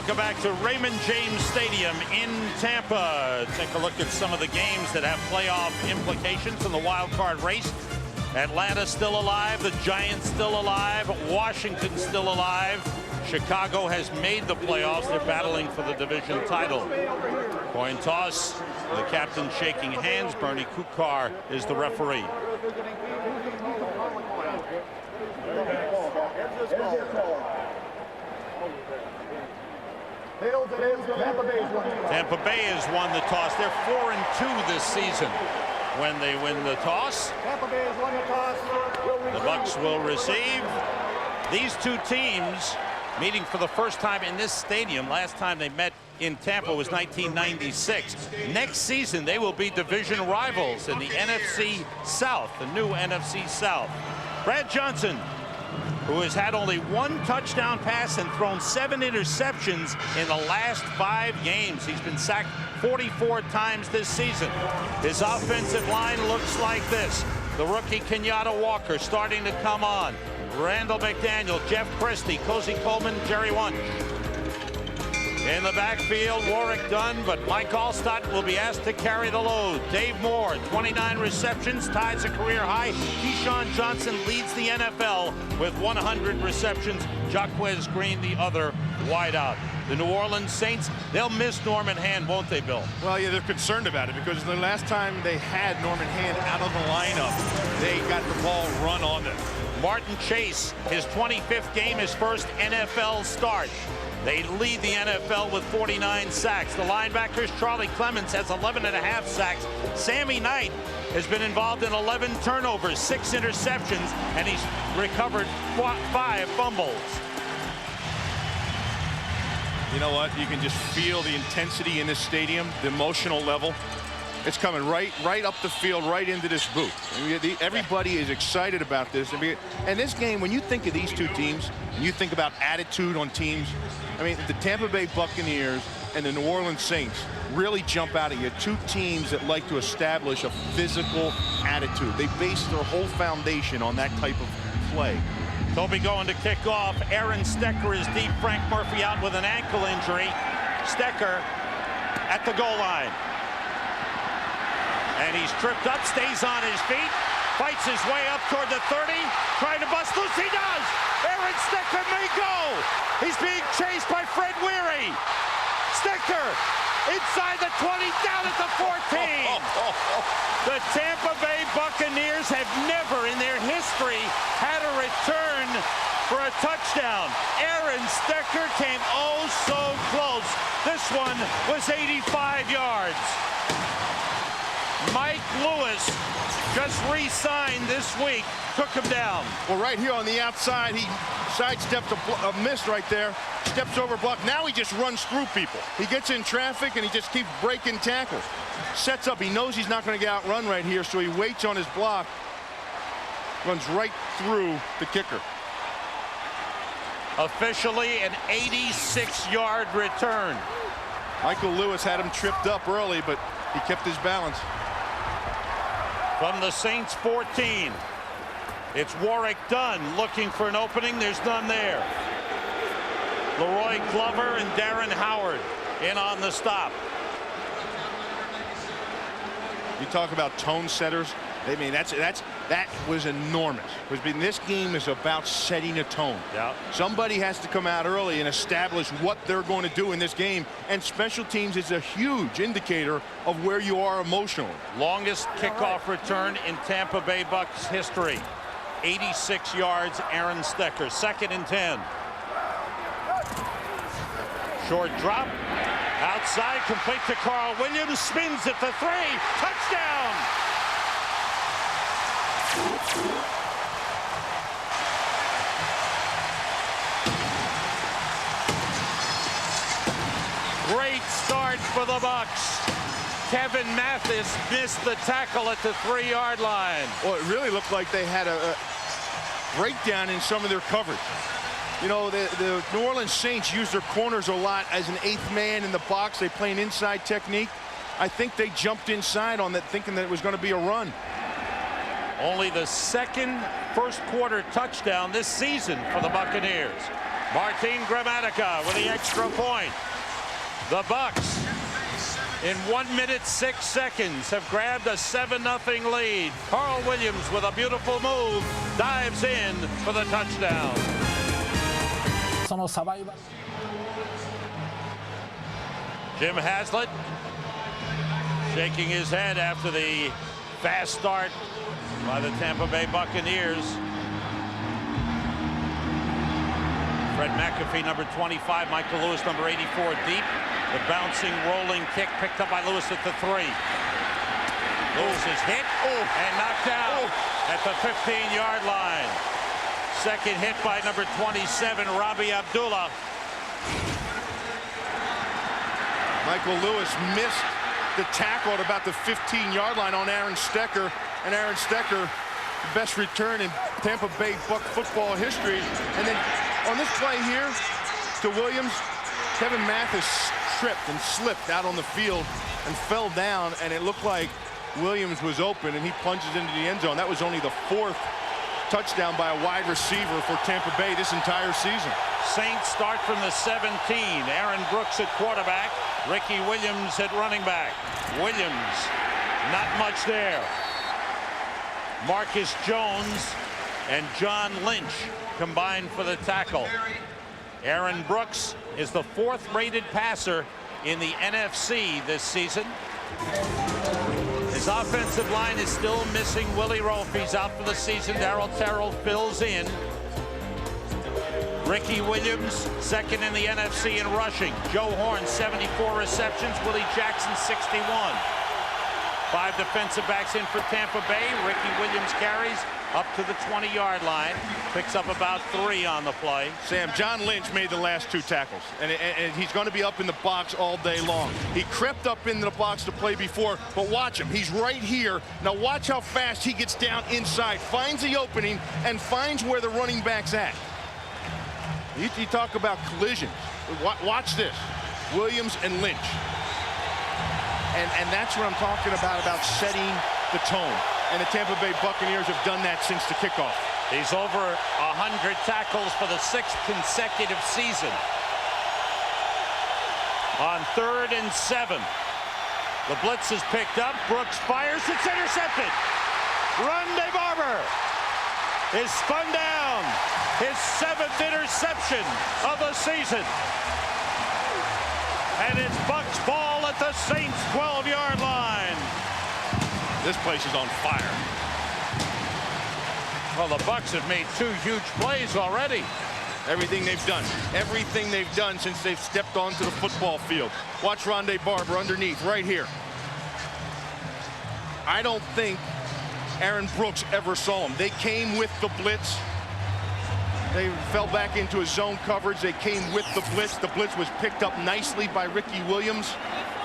Welcome back to Raymond James Stadium in Tampa. Take a look at some of the games that have playoff implications in the wild card race. Atlanta still alive, the Giants still alive, Washington still alive. Chicago has made the playoffs. They're battling for the division title. Coin toss, the captain shaking hands. Bernie Kukar is the referee. Tampa Bay has won the toss. They're 4-2 this season when they win the toss. The Bucs will receive. These two teams meeting for the first time in this stadium. Last time they met in Tampa was 1996. Next season they will be division rivals in the NFC South, the new NFC South. Brad Johnson, who has had only one touchdown pass and thrown 7 interceptions in the last 5 games. He's been sacked 44 times this season. His offensive line looks like this. The rookie Kenyatta Walker starting to come on. Randall McDaniel, Jeff Christie, Cozy Coleman, Jerry Wunsch. In the backfield, Warrick Dunn, but Mike Allstott will be asked to carry the load. Dave Moore, 29 receptions, ties a career high. Keyshawn Johnson leads the NFL with 100 receptions. Jaquez Green, the other wideout. The New Orleans Saints, they'll miss Norman Hand, won't they, Bill? Well, yeah, they're concerned about it because the last time they had Norman Hand out of the lineup, they got the ball run on them. Martin Chase, his 25th game, his first NFL start. They lead the NFL with 49 sacks. The linebackers, Charlie Clements has 11.5 sacks. Sammy Knight has been involved in 11 turnovers, 6 interceptions, and he's recovered 5 fumbles. You know what? You can just feel the intensity in this stadium, the emotional level. It's coming right up the field, right into this booth. I mean, everybody is excited about this. I mean, and this game, when you think of these two teams, and you think about attitude on teams, I mean, the Tampa Bay Buccaneers and the New Orleans Saints really jump out at you. Two teams that like to establish a physical attitude. They base their whole foundation on that type of play. Toby going to kick off. Aaron Stecker is deep. Frank Murphy out with an ankle injury. Stecker at the goal line. And he's tripped up, stays on his feet, fights his way up toward the 30, trying to bust loose. He does! Aaron Stecker may go! He's being chased by Fred Weary. Stecker inside the 20, down at the 14. The Tampa Bay Buccaneers have never in their history had a return for a touchdown. Aaron Stecker came oh so close. This one was 85 yards. Mike Lewis just re-signed this week, took him down. Well, right here on the outside, he sidestepped a miss right there, steps over a block. Now he just runs through people. He gets in traffic and he just keeps breaking tackles. Sets up, he knows he's not going to get outrun right here, so he waits on his block, runs right through the kicker. Officially an 86-yard return. Michael Lewis had him tripped up early, but he kept his balance. From the Saints 14, it's Warrick Dunn looking for an opening. There's none there. Leroy Glover and Darren Howard in on the stop. You talk about tone setters. I mean, that was enormous. This game is about setting a tone. Yeah. Somebody has to come out early and establish what they're going to do in this game. And special teams is a huge indicator of where you are emotionally. Longest kickoff return in Tampa Bay Bucs history. 86 yards, Aaron Stecker. 2nd and 10. Short drop. Outside, complete to Carl Williams. Spins at the 3. Touchdown! Great start for the Bucs. Kevin Mathis missed the tackle at the 3-yard line. Well, it really looked like they had a breakdown in some of their coverage. You know, the New Orleans Saints use their corners a lot as an 8th man in the box. They play an inside technique. I think they jumped inside on that, thinking that it was going to be a run. Only the 2nd first quarter touchdown this season for the Buccaneers. Martin Gramatica with the extra point. The Bucs, in 1 minute 6 seconds, have grabbed a 7-0 lead. Carl Williams with a beautiful move dives in for the touchdown. Jim Haslett shaking his head after the fast start by the Tampa Bay Buccaneers. Fred McAfee, number 25, Michael Lewis, number 84, deep. The bouncing, rolling kick picked up by Lewis at the 3. Lewis is hit and knocked out at the 15-yard line. Second hit by number 27, Robbie Abdullah. Michael Lewis missed the tackle at about the 15-yard line on Aaron Stecker. And Aaron Stecker, the best return in Tampa Bay Buck football history. And then on this play here to Williams, Kevin Mathis tripped and slipped out on the field and fell down, and it looked like Williams was open, and he plunges into the end zone. That was only the 4th touchdown by a wide receiver for Tampa Bay this entire season. Saints start from the 17. Aaron Brooks at quarterback. Ricky Williams at running back. Williams, not much there. Marcus Jones and John Lynch combined for the tackle. Aaron Brooks is the 4th rated passer in the NFC this season. His offensive line is still missing Willie Rofe. He's out for the season. Darryl Terrell fills in. Ricky Williams, 2nd in the NFC in rushing. Joe Horn, 74 receptions. Willie Jackson, 61. 5 defensive backs in for Tampa Bay. Ricky Williams carries up to the 20-yard line. Picks up about 3 on the play. Sam, John Lynch made the last 2 tackles, and he's going to be up in the box all day long. He crept up into the box to play before, but watch him. He's right here. Now watch how fast he gets down inside, finds the opening, and finds where the running back's at. You talk about collisions. Watch this. Williams and Lynch. And that's what I'm talking about setting the tone. And the Tampa Bay Buccaneers have done that since the kickoff. He's over 100 tackles for the 6th consecutive season. On 3rd and 7. The blitz is picked up. Brooks fires. It's intercepted. Rondé Barber is spun down. His 7th interception of the season. And it's Bucs ball at the Saints 12-yard line. This place is on fire. Well, the Bucs have made 2 huge plays already. Everything they've done since they've stepped onto the football field. Watch Rondé Barber underneath right here. I don't think Aaron Brooks ever saw him. They came with the blitz. They fell back into a zone coverage. They came with the blitz. The blitz was picked up nicely by Ricky Williams,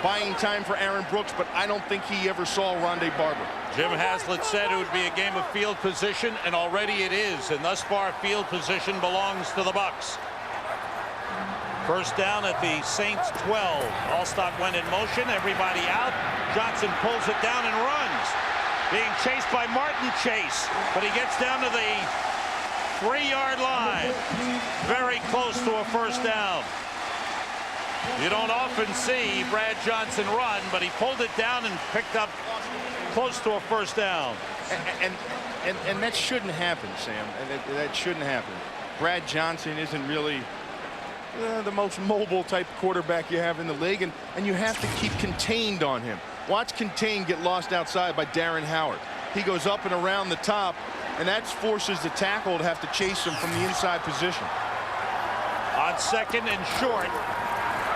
buying time for Aaron Brooks, but I don't think he ever saw Rondé Barber. Jim Haslett said it would be a game of field position, and already it is. And thus far, field position belongs to the Bucs. First down at the Saints 12. Allstott went in motion. Everybody out. Johnson pulls it down and runs. Being chased by Martin Chase, but he gets down to the 3-yard line. Very close to a first down. You don't often see Brad Johnson run, but he pulled it down and picked up close to a first down. And that shouldn't happen, Sam. That shouldn't happen. Brad Johnson isn't really the most mobile type quarterback you have in the league, and you have to keep contained on him. Watch Contain get lost outside by Darren Howard. He goes up and around the top, and that forces the tackle to have to chase him from the inside position. On 2nd and short,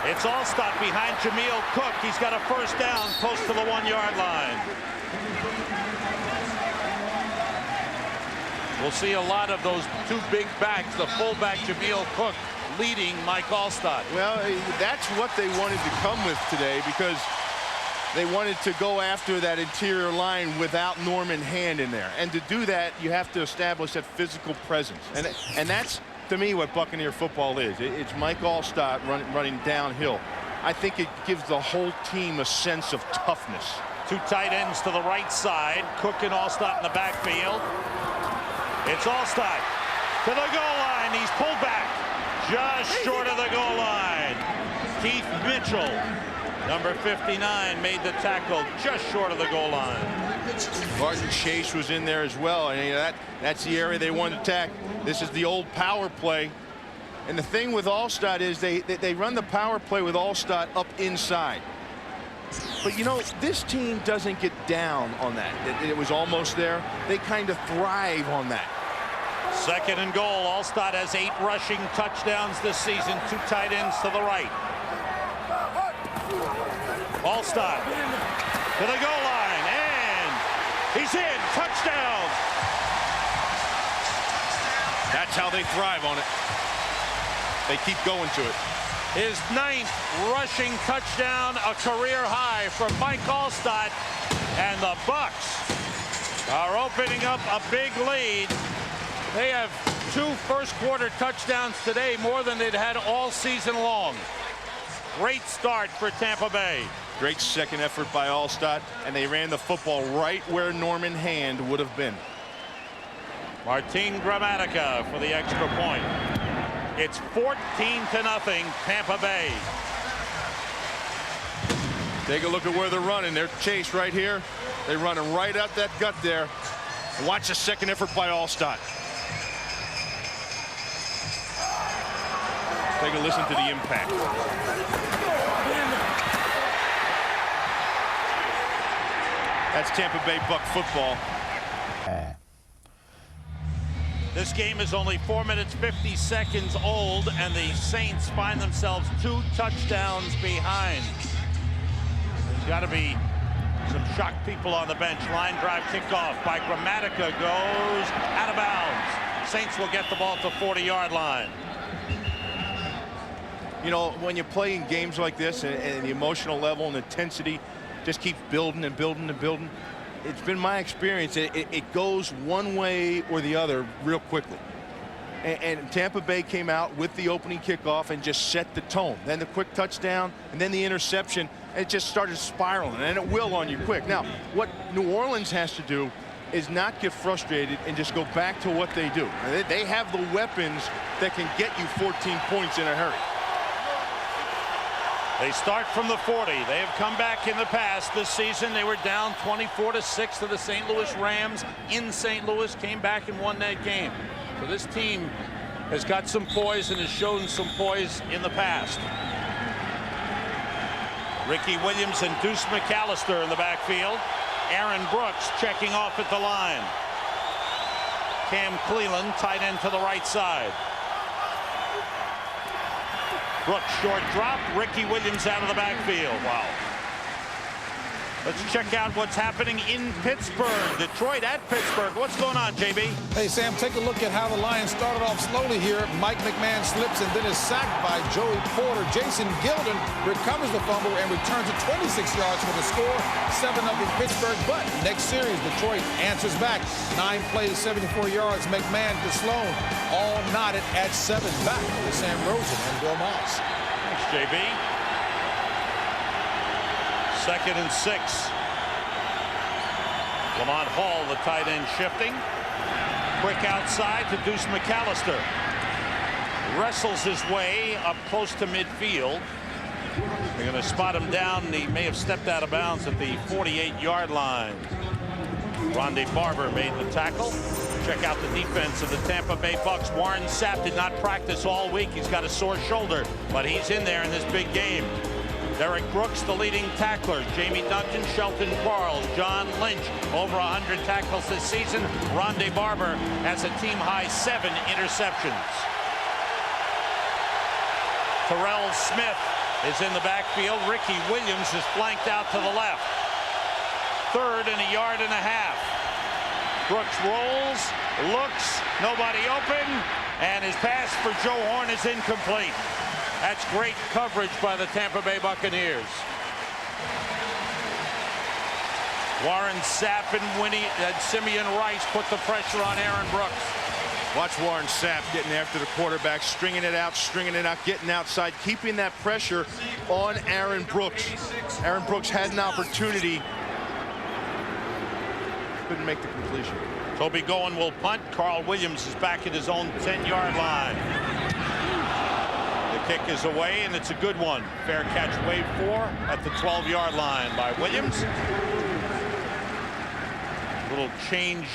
it's Allstott behind Jameel Cook. He's got a first down close to the 1-yard line. We'll see a lot of those 2 big backs, the fullback Jameel Cook leading Mike Allstott. Well, that's what they wanted to come with today, because they wanted to go after that interior line without Norman Hand in there. And to do that, you have to establish that physical presence. And that's, to me, what Buccaneer football is. It's Mike Allstott running downhill. I think it gives the whole team a sense of toughness. 2 tight ends to the right side. Cook and Allstott in the backfield. It's Allstott to the goal line. He's pulled back. just short of the goal line. Keith Mitchell, number 59, made the tackle just short of the goal line. Martin Chase was in there as well, and that's the area they want to attack. This is the old power play. And the thing with Allstott is they run the power play with Allstott up inside. But, you know, this team doesn't get down on that. It was almost there. They kind of thrive on that. Second and goal. Allstott has 8 rushing touchdowns this season. 2 tight ends to the right. Allstott to the goal line, and he's in. Touchdown. That's how they thrive on it. They keep going to it. His 9th rushing touchdown, a career high for Mike Allstott, and the Bucs are opening up a big lead. They have 2 first-quarter touchdowns today, more than they'd had all season long. Great start for Tampa Bay. Great second effort by Allstott, and they ran the football right where Norman Hand would have been. Martin Gramatica for the extra point. It's 14-0, Tampa Bay. Take a look at where they're running. They're Chase right here. They're running right out that gut there. Watch the second effort by Allstott. Take a listen to the impact. That's Tampa Bay Buck football. This game is only 4 minutes 50 seconds old, and the Saints find themselves 2 touchdowns behind. There's got to be some shocked people on the bench. Line drive kickoff by Gramatica goes out of bounds. Saints will get the ball at the 40-yard line. You know, when you're playing games like this and the emotional level and intensity just keeps building and building and building, it's been my experience, it goes one way or the other real quickly. And Tampa Bay came out with the opening kickoff and just set the tone. Then the quick touchdown, and then the interception. It just started spiraling, and it will on you quick. Now, what New Orleans has to do is not get frustrated and just go back to what they do. They have the weapons that can get you 14 points in a hurry. They start from the 40. They have come back in the past. This season they were down 24-6 to the St. Louis Rams in St. Louis, came back and won that game. So this team has got some poise and has shown some poise in the past. Ricky Williams and Deuce McAllister in the backfield. Aaron Brooks checking off at the line. Cam Cleland tight end to the right side. Brooks short drop. Ricky Williams out of the backfield. Wow. Let's check out what's happening in Pittsburgh. Detroit at Pittsburgh. What's going on, JB? Hey, Sam, take a look at how the Lions started off slowly here. Mike McMahon slips and then is sacked by Joey Porter. Jason Gilden recovers the fumble and returns it 26 yards for the score. 7-0 Pittsburgh. But next series, Detroit answers back. 9 plays, 74 yards. McMahon to Sloan. All knotted at 7. Back to Sam Rosen and Bill Moss. Thanks, JB. 2nd and 6. Lamont Hall, the tight end, shifting. Quick outside to Deuce McAllister. Wrestles his way up close to midfield. They're going to spot him down, and he may have stepped out of bounds at the 48-yard line. Rondé Barber made the tackle. Check out the defense of the Tampa Bay Bucs. Warren Sapp did not practice all week. He's got a sore shoulder, but he's in there in this big game. Derek Brooks, the leading tackler. Jamie Duncan, Shelton Quarles, John Lynch, over 100 tackles this season. Rondé Barber has a team-high 7 interceptions. Terrell Smith is in the backfield. Ricky Williams is flanked out to the left. 3rd and a yard and a half. Brooks rolls, looks, nobody open, and his pass for Joe Horn is incomplete. That's great coverage by the Tampa Bay Buccaneers. Warren Sapp and Simeon Rice put the pressure on Aaron Brooks. Watch Warren Sapp getting after the quarterback, stringing it out, getting outside, keeping that pressure on Aaron Brooks. Aaron Brooks had an opportunity. Couldn't make the completion. Toby Goen will punt. Carl Williams is back at his own 10-yard line. Kick is away, and it's a good one. Fair catch, wave 4 at the 12-yard line by Williams. Little change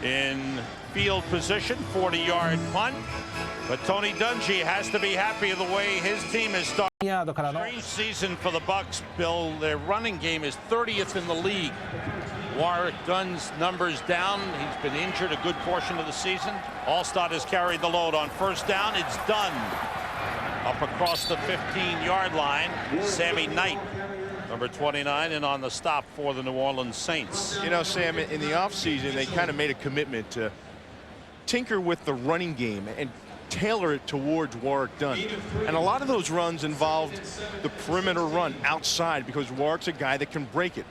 in field position, 40-yard punt. But Tony Dungy has to be happy of the way his team is starting. Strange season for the Bucs, Bill. Their running game is 30th in the league. Warwick Dunn's numbers down. He's been injured a good portion of the season. Allstott has carried the load on first down. It's Dunn up across the 15-yard line. Sammy Knight, number 29, and on the stop for the New Orleans Saints. You know, Sam, in the offseason, they kind of made a commitment to tinker with the running game and tailor it towards Warwick Dunn. And a lot of those runs involved the perimeter run outside because Warwick's a guy that can break it.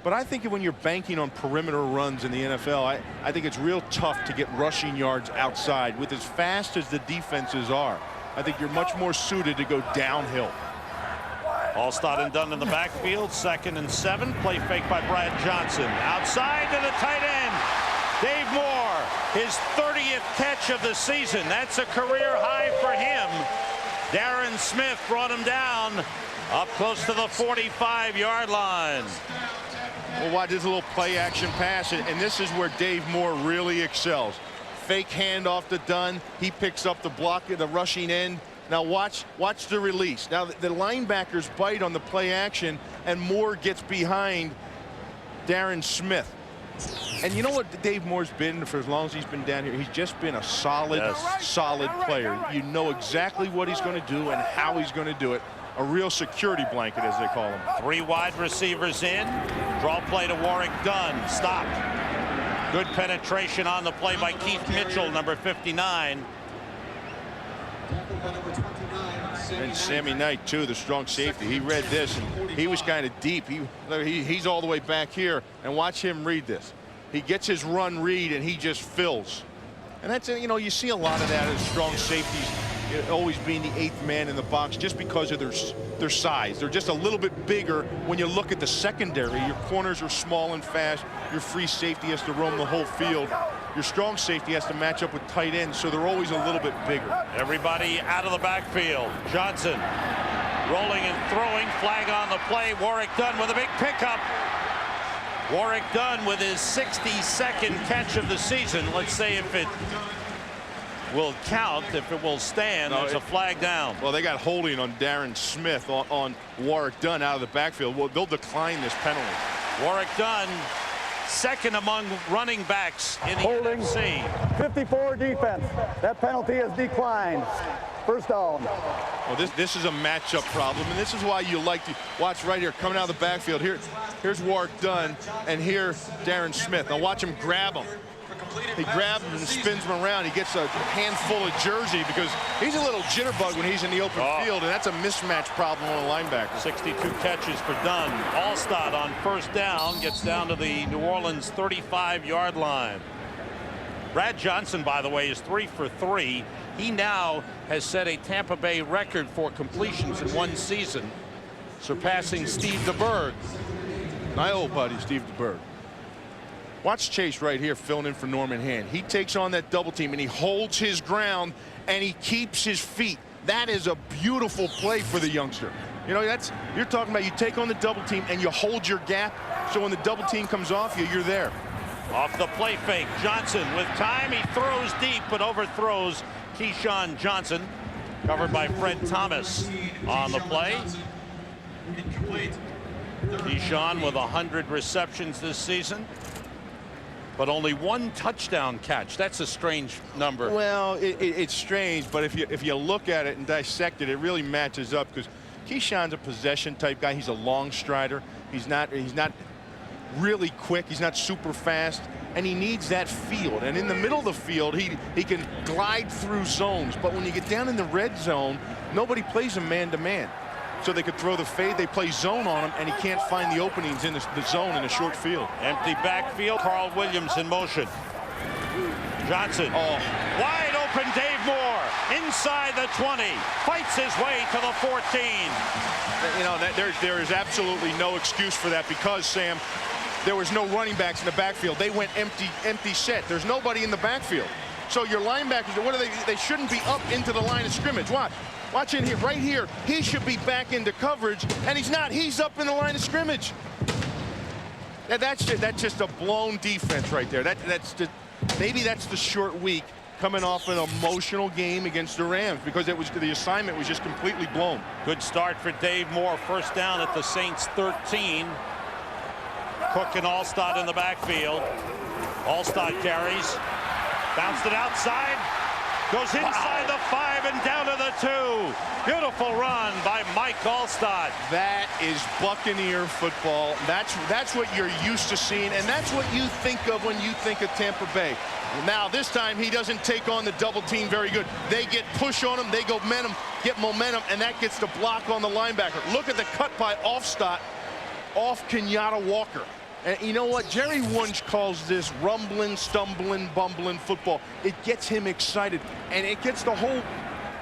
But I think when you're banking on perimeter runs in the NFL, I think it's real tough to get rushing yards outside. With as fast as the defenses are, I think you're much more suited to go downhill. Allstott and Dunn in the backfield, 2nd and 7. Play fake by Brad Johnson. Outside to the tight end, Dave Moore, his 30th catch of the season. That's a career high for him. Darren Smith brought him down up close to the 45-yard line. Well, watch this little play action pass, and this is where Dave Moore really excels. Fake handoff to Dunn. He picks up the block at the rushing end. Now watch the release. Now the linebackers bite on the play action, and Moore gets behind Darren Smith. And you know what Dave Moore's been for as long as he's been down here? He's just been a solid, solid player. You know exactly what he's going to do and how he's going to do it. A real security blanket, as they call him. 3 wide receivers in. Draw play to Warwick Dunn. Stopped. Good penetration on the play by Keith Mitchell, number 59. And Sammy Knight, too, the strong safety. He read this, and he was kind of deep. He's all the way back here, and watch him read this. He gets his run read, and he just fills. And that's, you know, you see a lot of that as strong safeties always being the 8th man in the box just because of their size. They're just a little bit bigger when you look at the secondary. Your corners are small and fast. Your free safety has to roam the whole field. Your strong safety has to match up with tight ends, so they're always a little bit bigger. Everybody out of the backfield. Johnson rolling and throwing. Flag on the play. Warwick Dunn with a big pickup. Warwick Dunn with his 62nd catch of the season. Let's say if it will count, if it will stand. There's a flag down. Well, they got holding on Darren Smith on Warwick Dunn out of the backfield. Well, they'll decline this penalty. Warwick Dunn, 2nd among running backs in the holding NFC. 54 defense. That penalty is declined. First down. Well, this is a matchup problem, and this is why you like to watch right here coming out of the backfield. Here's Warwick Dunn, and here's Darren Smith. Now watch him grab him. He grabs him and spins him around. He gets a handful of jersey because he's a little jitterbug when he's in the open field, and that's a mismatch problem on a linebacker. 62 catches for Dunn. Allstott on first down gets down to the New Orleans 35-yard line. Brad Johnson, by the way, is 3 for 3. He now has set a Tampa Bay record for completions in one season, surpassing Steve DeBerg. My old buddy, Steve DeBerg. Watch Chase right here filling in for Norman Hand. He takes on that double team, and he holds his ground, and he keeps his feet. That is a beautiful play for the youngster. You know, you're talking about you take on the double team, and you hold your gap, so when the double team comes off you, you're there. Off the play fake, Johnson with time. He throws deep, but overthrows Keyshawn Johnson. Covered by Fred Thomas on the play. Keyshawn with 100 receptions this season, but only 1 touchdown catch. That's a strange number. Well, it's strange, but if you look at it and dissect it, it really matches up because Keyshawn's a possession type guy. He's a long strider. He's not really quick. He's not super fast, and he needs that field. And in the middle of the field, he can glide through zones. But when you get down in the red zone, nobody plays him man-to-man. So they could throw the fade. They play zone on him, and he can't find the openings in the zone in a short field. Empty backfield. Carl Williams in motion. Johnson. Wide open Dave Moore. Inside the 20. Fights his way to the 14. You know, there is absolutely no excuse for that because, Sam, there was no running backs in the backfield. They went empty set. There's nobody in the backfield. So your linebackers, what are they? They shouldn't be up into the line of scrimmage. Watch. Watch in here, right here. He should be back into coverage, and he's not. He's up in the line of scrimmage. That's just a blown defense right there. Maybe that's the short week coming off an emotional game against the Rams, because the assignment was just completely blown. Good start for Dave Moore. First down at the Saints 13. Cook and Allstott in the backfield. Allstott carries. Bounced it outside. Goes inside the 5 and down to the 2. Beautiful run by Mike Allstott. That is Buccaneer football. That's what you're used to seeing, and that's what you think of when you think of Tampa Bay. Now, this time, he doesn't take on the double team very good. They get push on him, they get momentum, and that gets the block on the linebacker. Look at the cut by Allstott off Kenyatta Walker. And you know what? Jerry Wunsch calls this rumbling, stumbling, bumbling football. It gets him excited, and it gets the whole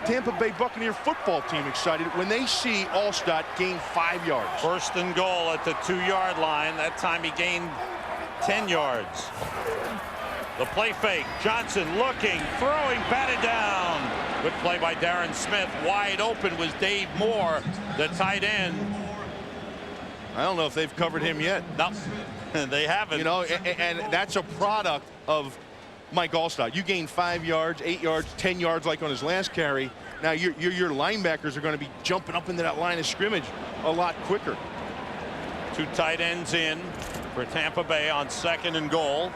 Tampa Bay Buccaneer football team excited when they see Allstott gain 5 yards. First and goal at the 2-yard line. That time he gained 10 yards. The play fake. Johnson looking, throwing, batted down. Good play by Darren Smith. Wide open was Dave Moore, the tight end. I don't know if they've covered him yet. No, they haven't. You know, and that's a product of Mike Allstott. You gain 5 yards, 8 yards, 10 yards like on his last carry. Now your linebackers are going to be jumping up into that line of scrimmage a lot quicker. 2 tight ends in for Tampa Bay on 2nd and goal.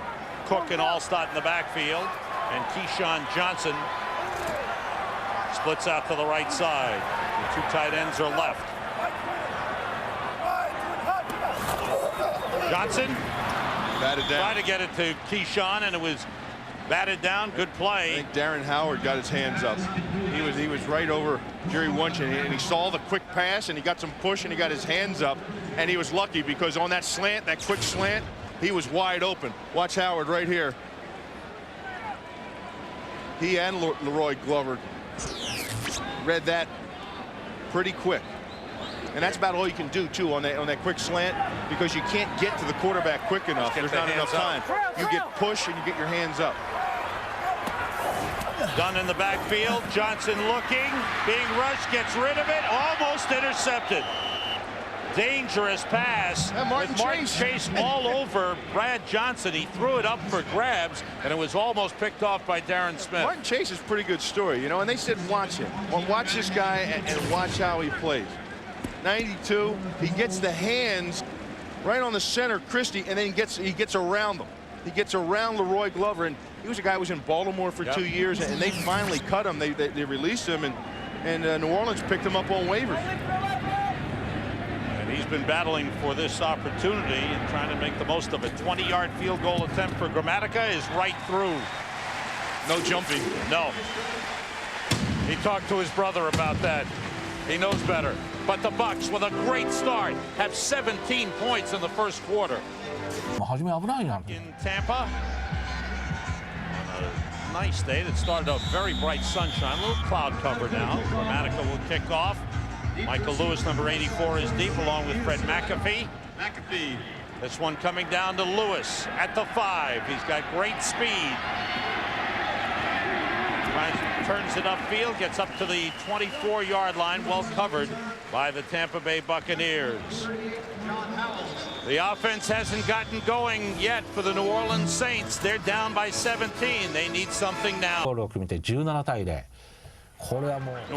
Cook and Allstott in the backfield, and Keyshawn Johnson splits out to the right side. The 2 tight ends are left. Johnson Batted down. tried to get it to Keyshawn, and it was batted down. Good I play. think Darren Howard got his hands up. He was right over Jerry Wunsch, and he saw the quick pass, and he got some push, and he got his hands up, and he was lucky because on that slant, that quick slant, he was wide open. Watch Howard right here. He and Leroy Glover read that pretty quick. And that's about all you can do, too, on that quick slant, because you can't get to the quarterback quick enough. There's not enough time. You get push and you get your hands up. Dunn in the backfield. Johnson looking, being rushed, gets rid of it, almost intercepted. Dangerous pass And Martin Chase all over Brad Johnson. He threw it up for grabs, and it was almost picked off by Darren Smith. Martin Chase is a pretty good story, you know, and they said watch him. Well, watch this guy and watch how he plays. 92, he gets the hands right on the center, Christie, and then he gets around them. He gets around Leroy Glover, and he was a guy who was in Baltimore for 2 years, and they finally cut him. They released him, and New Orleans picked him up on waivers. And he's been battling for this opportunity and trying to make the most of it. 20-yard field goal attempt for Gramatica is right through. No jumping. No. He talked to his brother about that. He knows better. But the Bucs, with a great start, have 17 points in the first quarter. In Tampa, on a nice day that started out very bright sunshine, a little cloud cover now. Gramatica will kick off. Michael Lewis, number 84, is deep, along with Fred McAfee. This one coming down to Lewis at the 5. He's got great speed. Turns it upfield, gets up to the 24-yard line, well covered by the Tampa Bay Buccaneers. The offense hasn't gotten going yet for the New Orleans Saints. They're down by 17. They need something now. New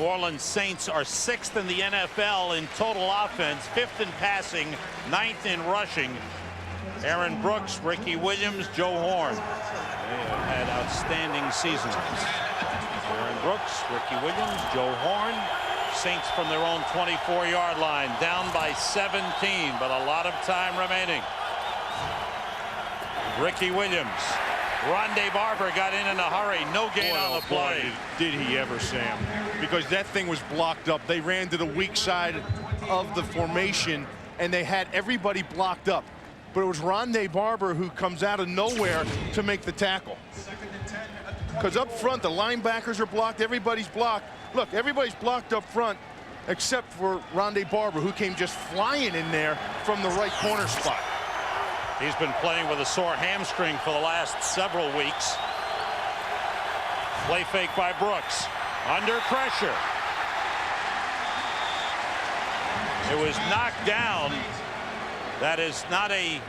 Orleans Saints are 6th in the NFL in total offense, 5th in passing, 9th in rushing. Aaron Brooks, Ricky Williams, Joe Horn. They have had outstanding seasons. Aaron Brooks, Ricky Williams, Joe Horn. Saints from their own 24-yard line, down by 17, but a lot of time remaining. Ricky Williams. Rondé Barber got in a hurry. No gain on the play. Did he ever, Sam? Because that thing was blocked up. They ran to the weak side of the formation, and they had everybody blocked up. But it was Rondé Barber who comes out of nowhere to make the tackle. Because up front, the linebackers are blocked. Everybody's blocked. Look, everybody's blocked up front except for Rondé Barber, who came just flying in there from the right corner spot. He's been playing with a sore hamstring for the last several weeks. Play fake by Brooks. Under pressure. It was knocked down. That is not a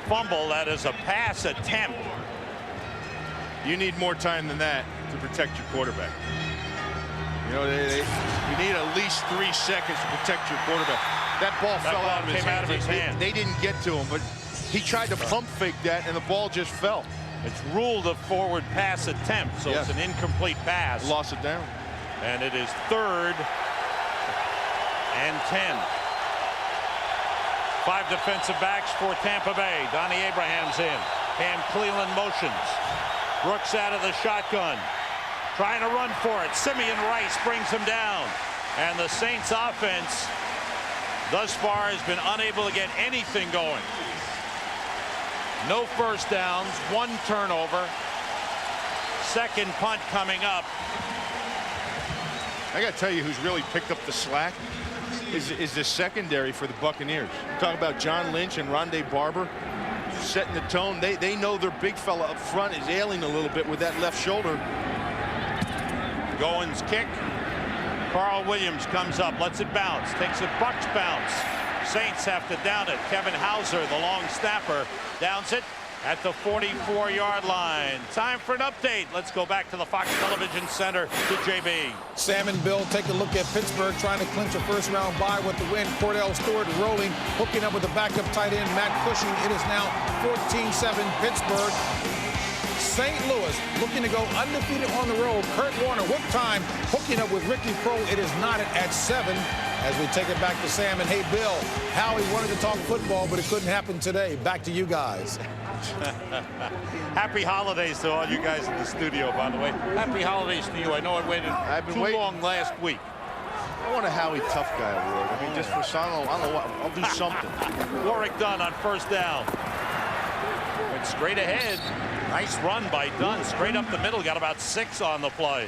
fumble. That is a pass attempt. You need more time than that to protect your quarterback. You know, you need at least 3 seconds to protect your quarterback. That ball fell out of his hand. They didn't get to him, but he tried to pump fake that, and the ball just fell. It's ruled a forward pass attempt, so it's an incomplete pass. Lost it down. And it is 3rd and 10. 5 defensive backs for Tampa Bay. Donnie Abraham's in. Cam Cleveland motions. Brooks out of the shotgun. Trying to run for it. Simeon Rice brings him down. And the Saints offense thus far has been unable to get anything going. No first downs, 1 turnover. Second punt coming up. I got to tell you who's really picked up the slack is the secondary for the Buccaneers. Talk about John Lynch and Rondé Barber setting the tone. They know their big fella up front is ailing a little bit with that left shoulder. Goins kick. Carl Williams comes up, lets it bounce, takes a Bucks bounce. Saints have to down it. Kevin Hauser, the long snapper, downs it at the 44-yard line. Time for an update. Let's go back to the Fox Television Center to JB. Sam and Bill take a look at Pittsburgh trying to clinch a first-round bye with the win. Cordell Stewart rolling, hooking up with the backup tight end, Matt Cushing. It is now 14-7 Pittsburgh. St. Louis looking to go undefeated on the road. Kurt Warner, what time, hooking up with Ricky Crow. It is knotted at 7 as we take it back to Sam. And hey, Bill, Howie wanted to talk football, but it couldn't happen today. Back to you guys. Happy holidays to all you guys in the studio, by the way. Happy holidays to you. I know I waited too long last week. I want a Howie tough guy award. I mean, just for some, I don't know what, I'll do something. Warwick Dunn on first down. Went straight ahead. Nice run by Dunn. Straight up the middle. Got about 6 on the play.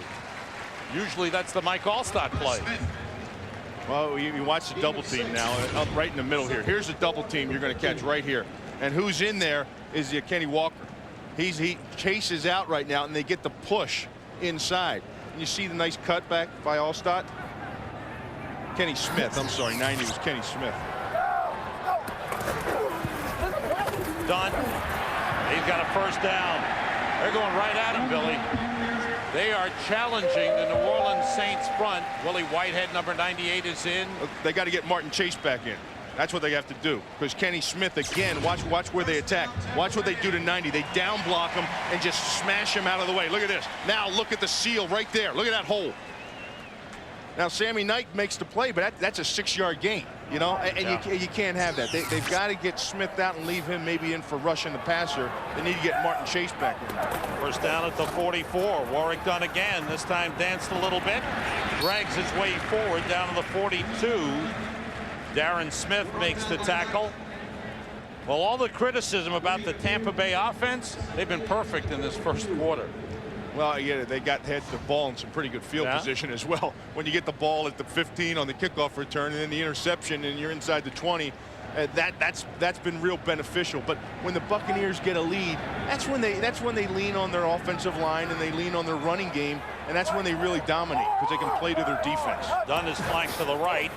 Usually that's the Mike Allstott play. Well, you watch the double team now, up right in the middle here. Here's the double team you're going to catch right here. And who's in there is Kenny Walker. He chases out right now, and they get the push inside. And you see the nice cutback by Allstott. Kenny Smith, I'm sorry, 90 was Kenny Smith. Dunn. He's got a first down. They're going right at him, Billy. They are challenging the New Orleans Saints front. Willie Whitehead, number 98, is in. They got to get Martin Chase back in. That's what they have to do. Because Kenny Smith, again, watch where they attack. Watch what they do to 90. They down block him and just smash him out of the way. Look at this. Now look at the seal right there. Look at that hole. Now Sammy Knight makes the play, but that's a 6-yard gain, you know, and you can't have that. They've got to get Smith out and leave him maybe in for rushing the passer. They need to get Martin Chase back in. First down at the 44. Warwick Dunn again. This time danced a little bit. Drags his way forward down to the 42. Darren Smith makes the tackle. Well, all the criticism about the Tampa Bay offense, they've been perfect in this first quarter. Well, yeah, they had the ball in some pretty good field position as well. When you get the ball at the 15 on the kickoff return and then the interception and you're inside the 20, that's been real beneficial. But when the Buccaneers get a lead, that's when they lean on their offensive line and they lean on their running game, and that's when they really dominate because they can play to their defense. Dunn is flanked to the right.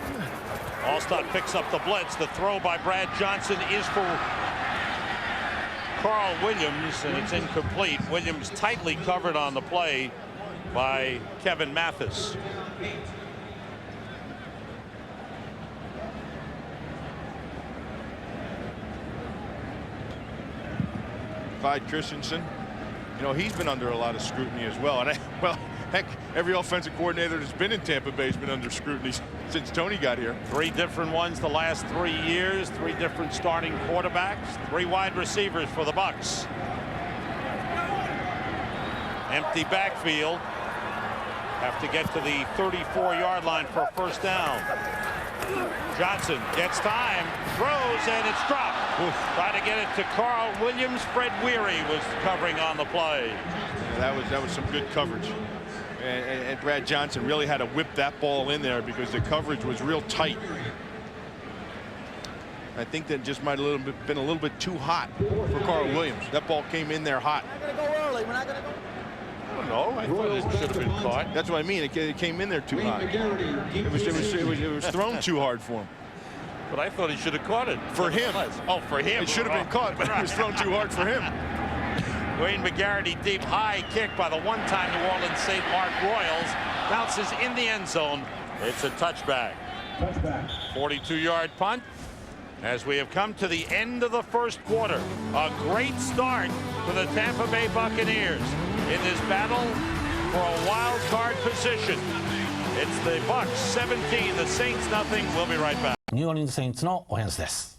Allstott picks up the blitz. The throw by Brad Johnson is for Carl Williams, and it's incomplete. Williams tightly covered on the play by Kevin Mathis. Clyde Christensen, you know, he's been under a lot of scrutiny as well. And well, heck, every offensive coordinator that's been in Tampa Bay has been under scrutiny since Tony got here. 3 different ones the last 3 years. 3 different starting quarterbacks. 3 wide receivers for the Bucks. Empty backfield. Have to get to the 34-yard line for a first down. Johnson gets time, throws, and it's dropped. Trying to get it to Carl Williams. Fred Weary was covering on the play. Yeah, that was some good coverage. And Brad Johnson really had to whip that ball in there because the coverage was real tight. I think that just might have been a little bit too hot for Carl Williams. That ball came in there hot. We're not going to go early. We're not going to go. No, I thought it should have been caught. That's what I mean. It came in there too hot. It was thrown too hard for him. But I thought he should have caught it. For him. Oh, for him. It should have been caught, but it was thrown too hard for him. Wayne McGarity, deep high kick by the one-time New Orleans St. Mark Royals. Bounces in the end zone. It's a touchback. 42-yard punt. As we have come to the end of the first quarter. A great start for the Tampa Bay Buccaneers in this battle for a wild card position. It's the Bucs 17, the Saints nothing. We'll be right back. ニューオーリンズ・セインツのオフェンスです。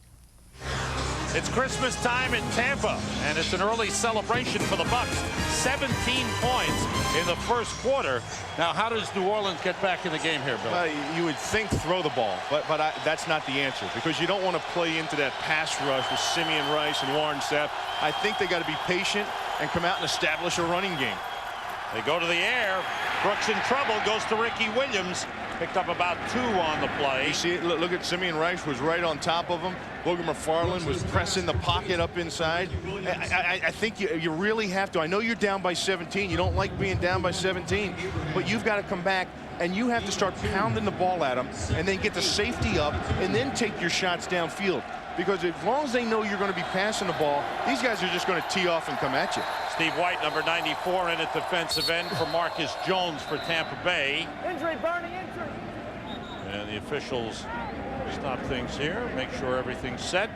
It's Christmas time in Tampa, and it's an early celebration for the Bucs. 17 points in the first quarter. Now, how does New Orleans get back in the game here, Bill? You would think throw the ball, but that's not the answer, because you don't want to play into that pass rush with Simeon Rice and Warren Sapp. I think they got to be patient and come out and establish a running game. They go to the air. Brooks in trouble, goes to Ricky Williams. Picked up about 2 on the play. You see it, look at Simeon Rice was right on top of him. Logan McFarland was pressing the pocket up inside. I think you really have to. I know you're down by 17. You don't like being down by 17, but you've got to come back and you have to start pounding the ball at them and then get the safety up and then take your shots downfield. Because as long as they know you're going to be passing the ball, these guys are just going to tee off and come at you. Steve White, number 94, in at defensive end for Marcus Jones for Tampa Bay. Injury, burning injury. And the officials stop things here, make sure everything's set.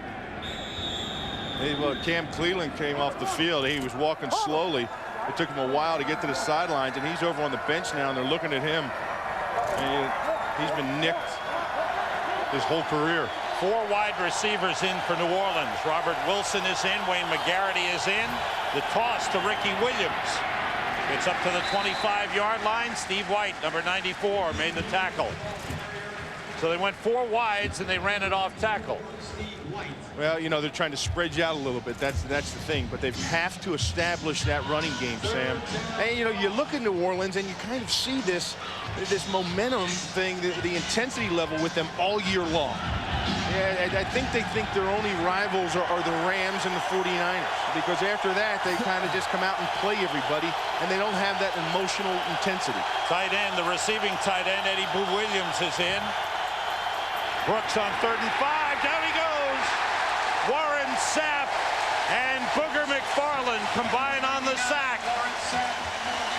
Hey, well, Cam Cleveland came off the field. He was walking slowly. It took him a while to get to the sidelines, and he's over on the bench now, and they're looking at him. And he's been nicked his whole career. 4 wide receivers in for New Orleans. Robert Wilson is in. Wayne McGarity is in. The toss to Ricky Williams. It's up to the 25-yard line. Steve White, number 94, made the tackle. So they went 4 wides and they ran it off tackle. Well, you know, they're trying to spread you out a little bit. That's the thing. But they have to establish that running game, Sam. And, you know, you look at New Orleans and you kind of see this momentum thing, the intensity level with them all year long. Yeah, I think they think their only rivals are the Rams and the 49ers, because after that they kind of just come out and play everybody, and they don't have that emotional intensity. Tight end, the receiving tight end, Eddie Boo Williams is in. Brooks on 3rd and 5. Down he goes. Warren Sapp and Booger McFarland combine on the sack.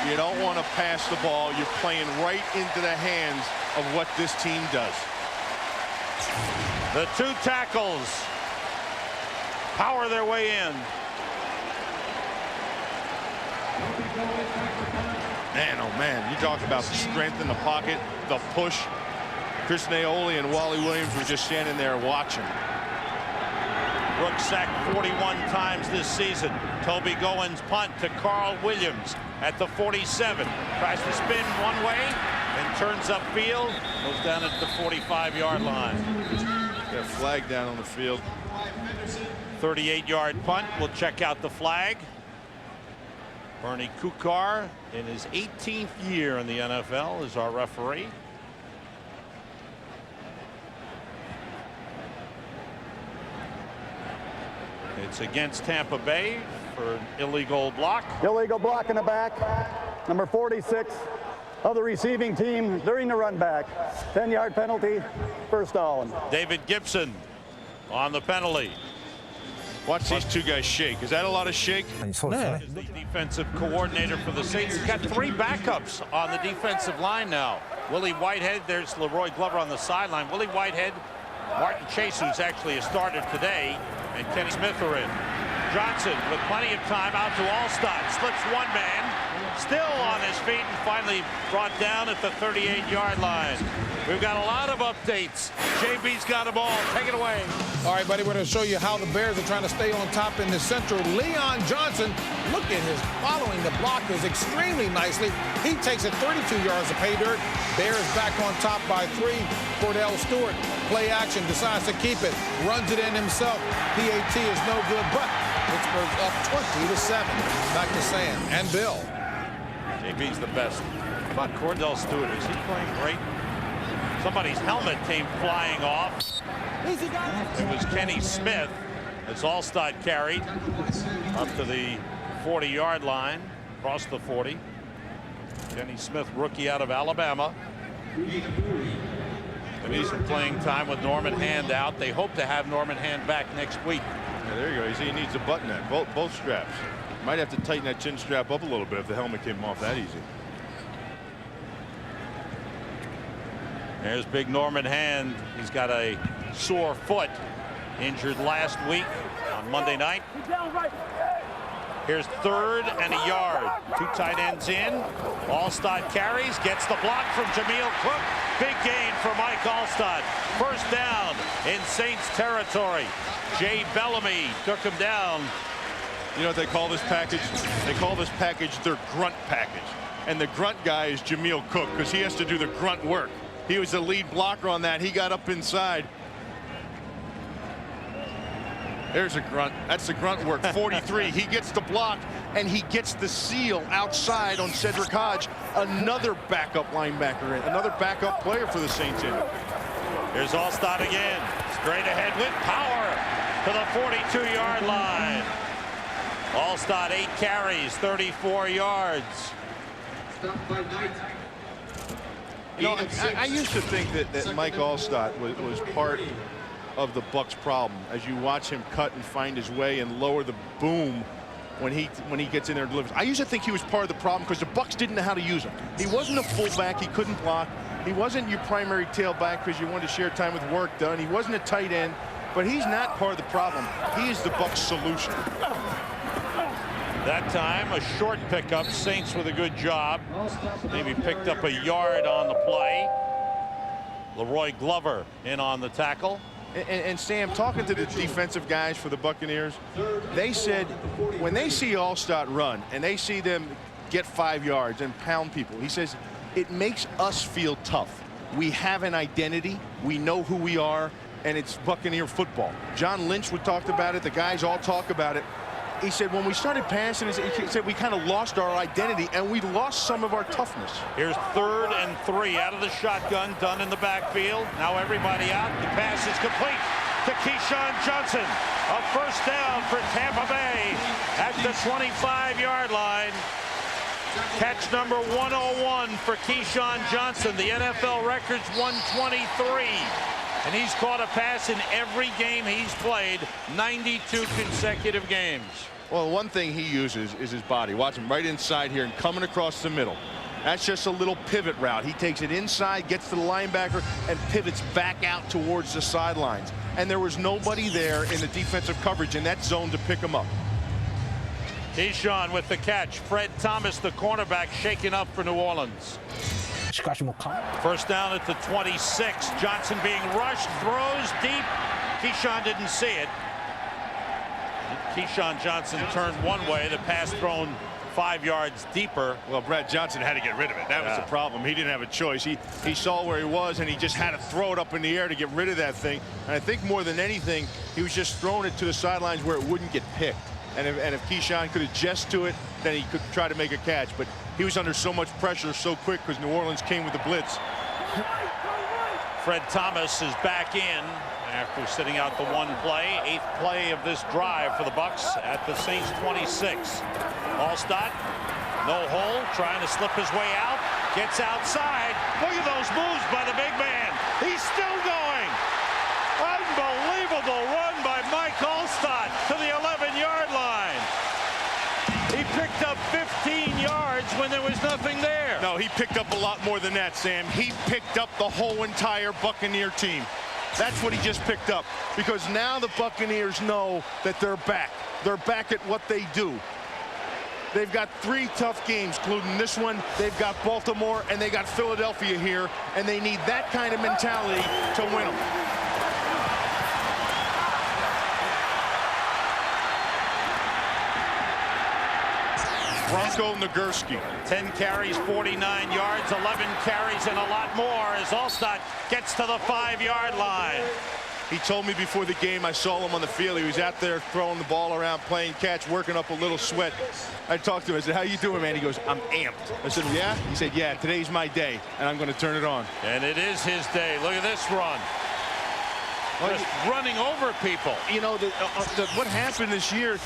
You don't want to pass the ball. You're playing right into the hands of what this team does. The 2 tackles power their way in. Man, oh man, you talk about the strength in the pocket, the push. Chris Naoli and Wally Williams were just standing there watching. Brooks sacked 41 times this season. Toby Goins punt to Carl Williams at the 47. Tries to spin one way and turns upfield. Goes down at the 45-yard line. Got a flag down on the field. 38-yard punt. We'll check out the flag. Bernie Kukar, in his 18th year in the NFL, is our referee. It's against Tampa Bay for an illegal block. Illegal block in the back. Number 46 of the receiving team during the run back. 10-yard penalty, first down. David Gibson on the penalty. Watch these 2 guys shake. Is that a lot of shake? Is the defensive coordinator for the Saints. He's got 3 backups on the defensive line now. Willie Whitehead, there's Leroy Glover on the sideline. Willie Whitehead, Martin Chase, who's actually a starter today, and Kenny Smith are in. Johnson with plenty of time out to Allstott. Slips one man, still on his feet, and finally brought down at the 38-yard line. We've got a lot of updates. JB's got them all. Take it away. All right, buddy, we're going to show you how the Bears are trying to stay on top in the central. Leon Johnson, look at his following the blockers extremely nicely. He takes it 32 yards of pay dirt. Bears back on top by 3. Cordell Stewart, play action, decides to keep it, runs it in himself. PAT is no good, but Pittsburgh's up 20-7. Back to Sam and Bill. JB's the best. How about Cordell Stewart? Is he playing great? Somebody's helmet came flying off. It was Kenny Smith as Allstott carried up to the 40-yard line, across the 40. Kenny Smith, rookie out of Alabama. They need some playing time with Norman Hand out. They hope to have Norman Hand back next week. Yeah, there you go. You see, he needs to button that. Both straps. Might have to tighten that chin strap up a little bit if the helmet came off that easy. There's big Norman Hand. He's got a sore foot, injured last week on Monday night. Here's 3rd and a yard. 2 tight ends in. Alstott carries, gets the block from Jameel Cook. Big gain for Mike Alstott. First down in Saints territory. Jay Bellamy took him down. You know what they call this package? They call this package their grunt package. And the grunt guy is Jameel Cook because he has to do the grunt work. He was the lead blocker on that. He got up inside. There's a grunt. That's the grunt work. 43. He gets the block, and he gets the seal outside on Cedric Hodge. Another backup linebacker in. Another backup player for the Saints in. Here's Alstott again. Straight ahead with power to the 42-yard line. Alstott 8 carries, 34 yards. You know, I used to think that Mike Alstott was part of the Bucs' problem as you watch him cut and find his way and lower the boom when he gets in there and delivers. I used to think he was part of the problem because the Bucs didn't know how to use him. He wasn't a fullback. He couldn't block. He wasn't your primary tailback because you wanted to share time with work done. He wasn't a tight end, but he's not part of the problem. He is the Bucs' solution. That time a short pickup. Saints with a good job. Maybe picked up a yard on the play. Leroy Glover in on the tackle. And Sam, talking to the defensive guys for the Buccaneers, they said when they see Alstott run and they see them get 5 yards and pound people, he says it makes us feel tough. We have an identity. We know who we are, and it's Buccaneer football. John Lynch would talk about it. The guys all talk about it. He said when we started passing, he said we kind of lost our identity and we lost some of our toughness. Here's 3rd and 3 out of the shotgun, done in the backfield. Now everybody out. The pass is complete to Keyshawn Johnson. A first down for Tampa Bay at the 25-yard line. Catch number 101 for Keyshawn Johnson. The NFL record's 123. And he's caught a pass in every game he's played, 92 consecutive games. Well, one thing he uses is his body. Watch him right inside here and coming across the middle. That's just a little pivot route. He takes it inside, gets to the linebacker, and pivots back out towards the sidelines. And there was nobody there in the defensive coverage in that zone to pick him up. Keyshawn with the catch. Fred Thomas, the cornerback, shaken up for New Orleans. First down at the 26. Johnson being rushed, throws deep. Keyshawn didn't see it. Keyshawn Johnson turned one way. The pass thrown 5 yards deeper. Well, Brad Johnson had to get rid of it. That was the problem. He didn't have a choice. He saw where he was, and he just had to throw it up in the air to get rid of that thing. And I think more than anything, he was just throwing it to the sidelines where it wouldn't get picked. And if Keyshawn could adjust to it, then he could try to make a catch. But he was under so much pressure so quick because New Orleans came with the blitz. Fred Thomas is back in after sitting out the one play. 8th play of this drive for the Bucs at the Saints 26. Alstott, no hole, trying to slip his way out. Gets outside. Look at those moves by the big man. He's still going. Unbelievable run by Mike Alstott to the 11-yard line. He picked up 15 yards when there was nothing there. No, he picked up a lot more than that, Sam. He picked up the whole entire Buccaneer team. That's what he just picked up, because now the Buccaneers know that they're back. They're back at what they do. They've got 3 tough games, including this one. They've got Baltimore, and they got Philadelphia here, and they need that kind of mentality to win them. Bronco Nagurski. 10 carries, 49 yards, 11 carries, and a lot more as Alstott gets to the 5-yard line. He told me before the game, I saw him on the field. He was out there throwing the ball around, playing catch, working up a little sweat. I talked to him. I said, how you doing, man? He goes, I'm amped. I said, yeah? He said, yeah, today's my day, and I'm going to turn it on. And it is his day. Look at this run. Just running over people. You know, what happened this year,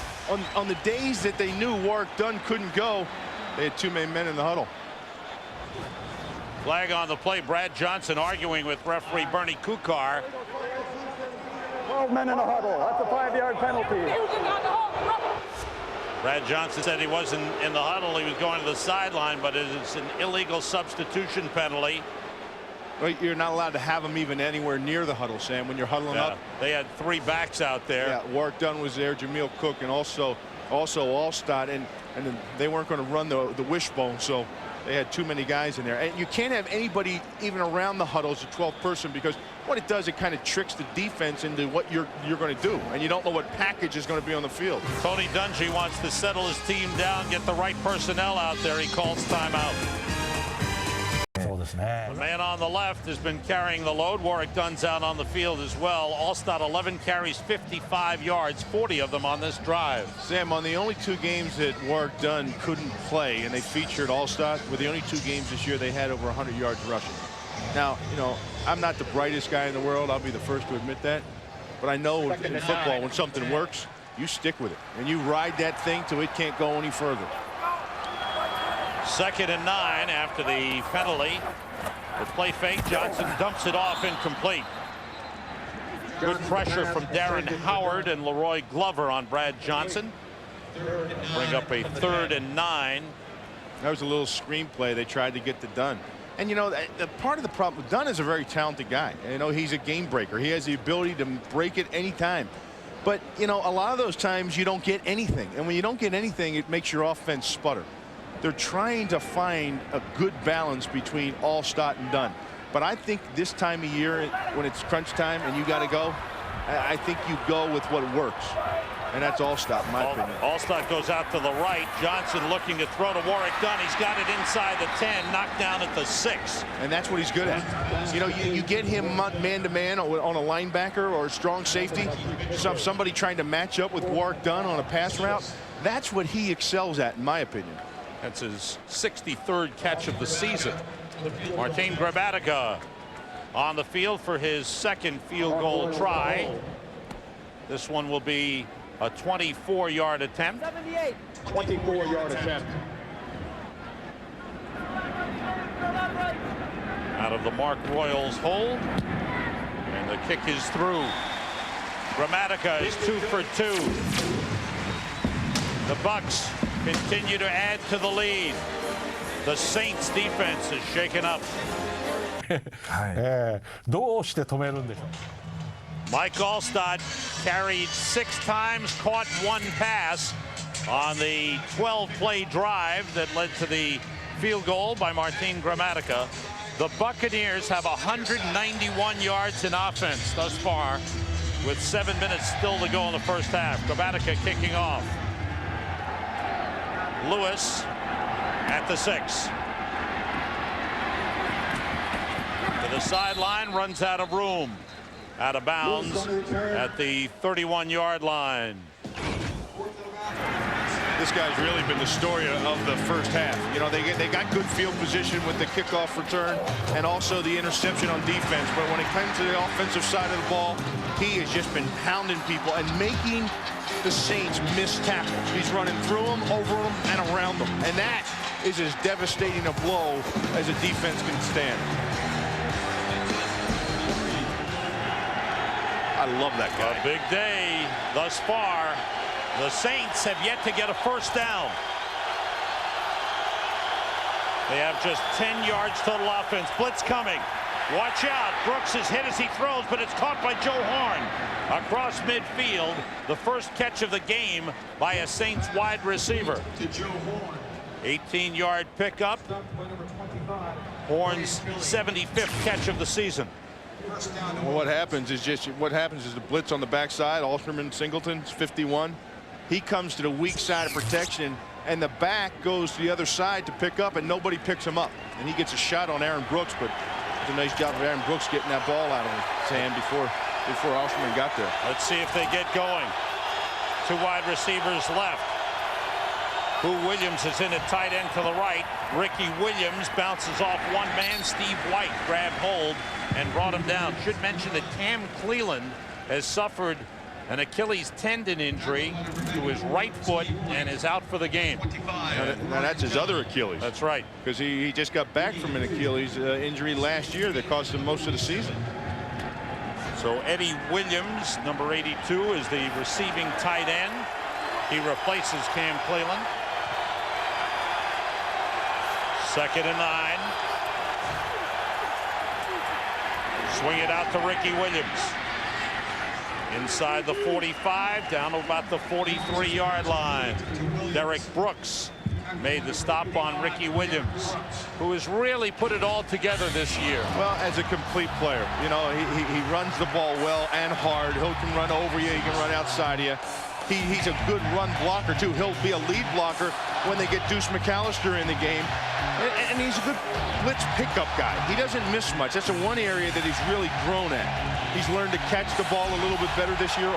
on the days that they knew Warwick Dunn couldn't go, they had 2 main men in the huddle. Flag on the play. Brad Johnson arguing with referee Bernie Kukar. 12 men in a huddle. That's a 5-yard penalty. Brad Johnson said he wasn't in the huddle. He was going to the sideline, but it is an illegal substitution penalty. Well, you're not allowed to have them even anywhere near the huddle, Sam, when you're huddling up. They had 3 backs out there. Yeah, Warwick Dunn was there, Jameel Cook, and also Allstott, and then they weren't going to run the wishbone, so they had too many guys in there. And you can't have anybody even around the huddle as a 12th person, because what it does, it kind of tricks the defense into what you're going to do, and you don't know what package is going to be on the field. Tony Dungy wants to settle his team down, get the right personnel out there. He calls timeout. The man on the left has been carrying the load. Warwick Dunn's out on the field as well. Allstott 11 carries, 55 yards, 40 of them on this drive. Sam, on the only 2 games that Warwick Dunn couldn't play and they featured Allstott, were the only 2 games this year they had over 100 yards rushing. Now, you know, I'm not the brightest guy in the world. I'll be the first to admit that. But I know in football, when something works, you stick with it. And you ride that thing till it can't go any further. 2nd and 9 after the penalty. The play fake. Johnson dumps it off, incomplete. Good pressure from Darren Howard and Leroy Glover on Brad Johnson. Bring up a 3rd and 9. That was a little screenplay they tried to get to Dunn. And you know, the part of the problem, Dunn is a very talented guy. You know, he's a game breaker. He has the ability to break it anytime. But you know, a lot of those times you don't get anything, and when you don't get anything, it makes your offense sputter. They're trying to find a good balance between Allstott and Dunn. But I think this time of year, when it's crunch time and you got to go, I think you go with what works. And that's Allstott, in my opinion. Allstott goes out to the right. Johnson looking to throw to Warwick Dunn. He's got it inside the 10, knocked down at the 6. And that's what he's good at. You know, you get him man-to-man on a linebacker or a strong safety, somebody trying to match up with Warwick Dunn on a pass route. That's what he excels at, in my opinion. That's his 63rd catch of the season. Martin Gramatica on the field for his 2nd field goal try. This one will be a 24-yard attempt. 24-yard attempt. Out of the Mark Royals hold. And the kick is through. Gramatica is 2 for 2. The Bucks continue to add to the lead. The Saints defense is shaken up. どうして止めるんでしょう。 Mike Allstott carried 6 times, caught 1 pass on the 12-play drive that led to the field goal by Martin Gramatica. The Buccaneers have 191 yards in offense thus far, with 7 minutes still to go in the first half. Gramatica kicking off. Lewis at the 6. To the sideline, runs out of room. Out of bounds at the 31-yard line. This guy's really been the story of the first half. You know, they got good field position with the kickoff return and also the interception on defense. But when it comes to the offensive side of the ball, he has just been pounding people and making the Saints miss tackles. He's running through them, over them, and around them. And that is as devastating a blow as a defense can stand. I love that guy. A big day thus far. The Saints have yet to get a first down. They have just 10 yards total offense. Blitz coming. Watch out. Brooks is hit as he throws, but it's caught by Joe Horn. Across midfield, the first catch of the game by a Saints wide receiver. 18-yard pickup. Horn's 75th catch of the season. Well, what happens is the blitz on the backside. Alterman Singleton's 51. He comes to the weak side of protection, and the back goes to the other side to pick up, and nobody picks him up. And he gets a shot on Aaron Brooks, but it's a nice job of Aaron Brooks getting that ball out of his hand before Alterman got there. Let's see if they get going. 2 wide receivers left. Boo Williams is in at tight end to the right. Ricky Williams bounces off one man. Steve White grabbed hold and brought him down. Should mention that Cam Cleland has suffered An Achilles tendon injury to his right foot and is out for the game. Now that's his other Achilles. That's right. Because he just got back from an Achilles injury last year that cost him most of the season. So Eddie Williams, number 82, is the receiving tight end. He replaces Cam Cleland. 2nd and 9. Swing it out to Ricky Williams. Inside the 45, down to about the 43-yard line. Derek Brooks made the stop on Ricky Williams, who has really put it all together this year. Well, as a complete player, you know, he runs the ball well and hard. He can run over you. He can run outside of you. He's a good run blocker, too. He'll be a lead blocker when they get Deuce McAllister in the game. And he's a good blitz pickup guy. He doesn't miss much. That's the one area that he's really grown at. He's learned to catch the ball a little bit better this year,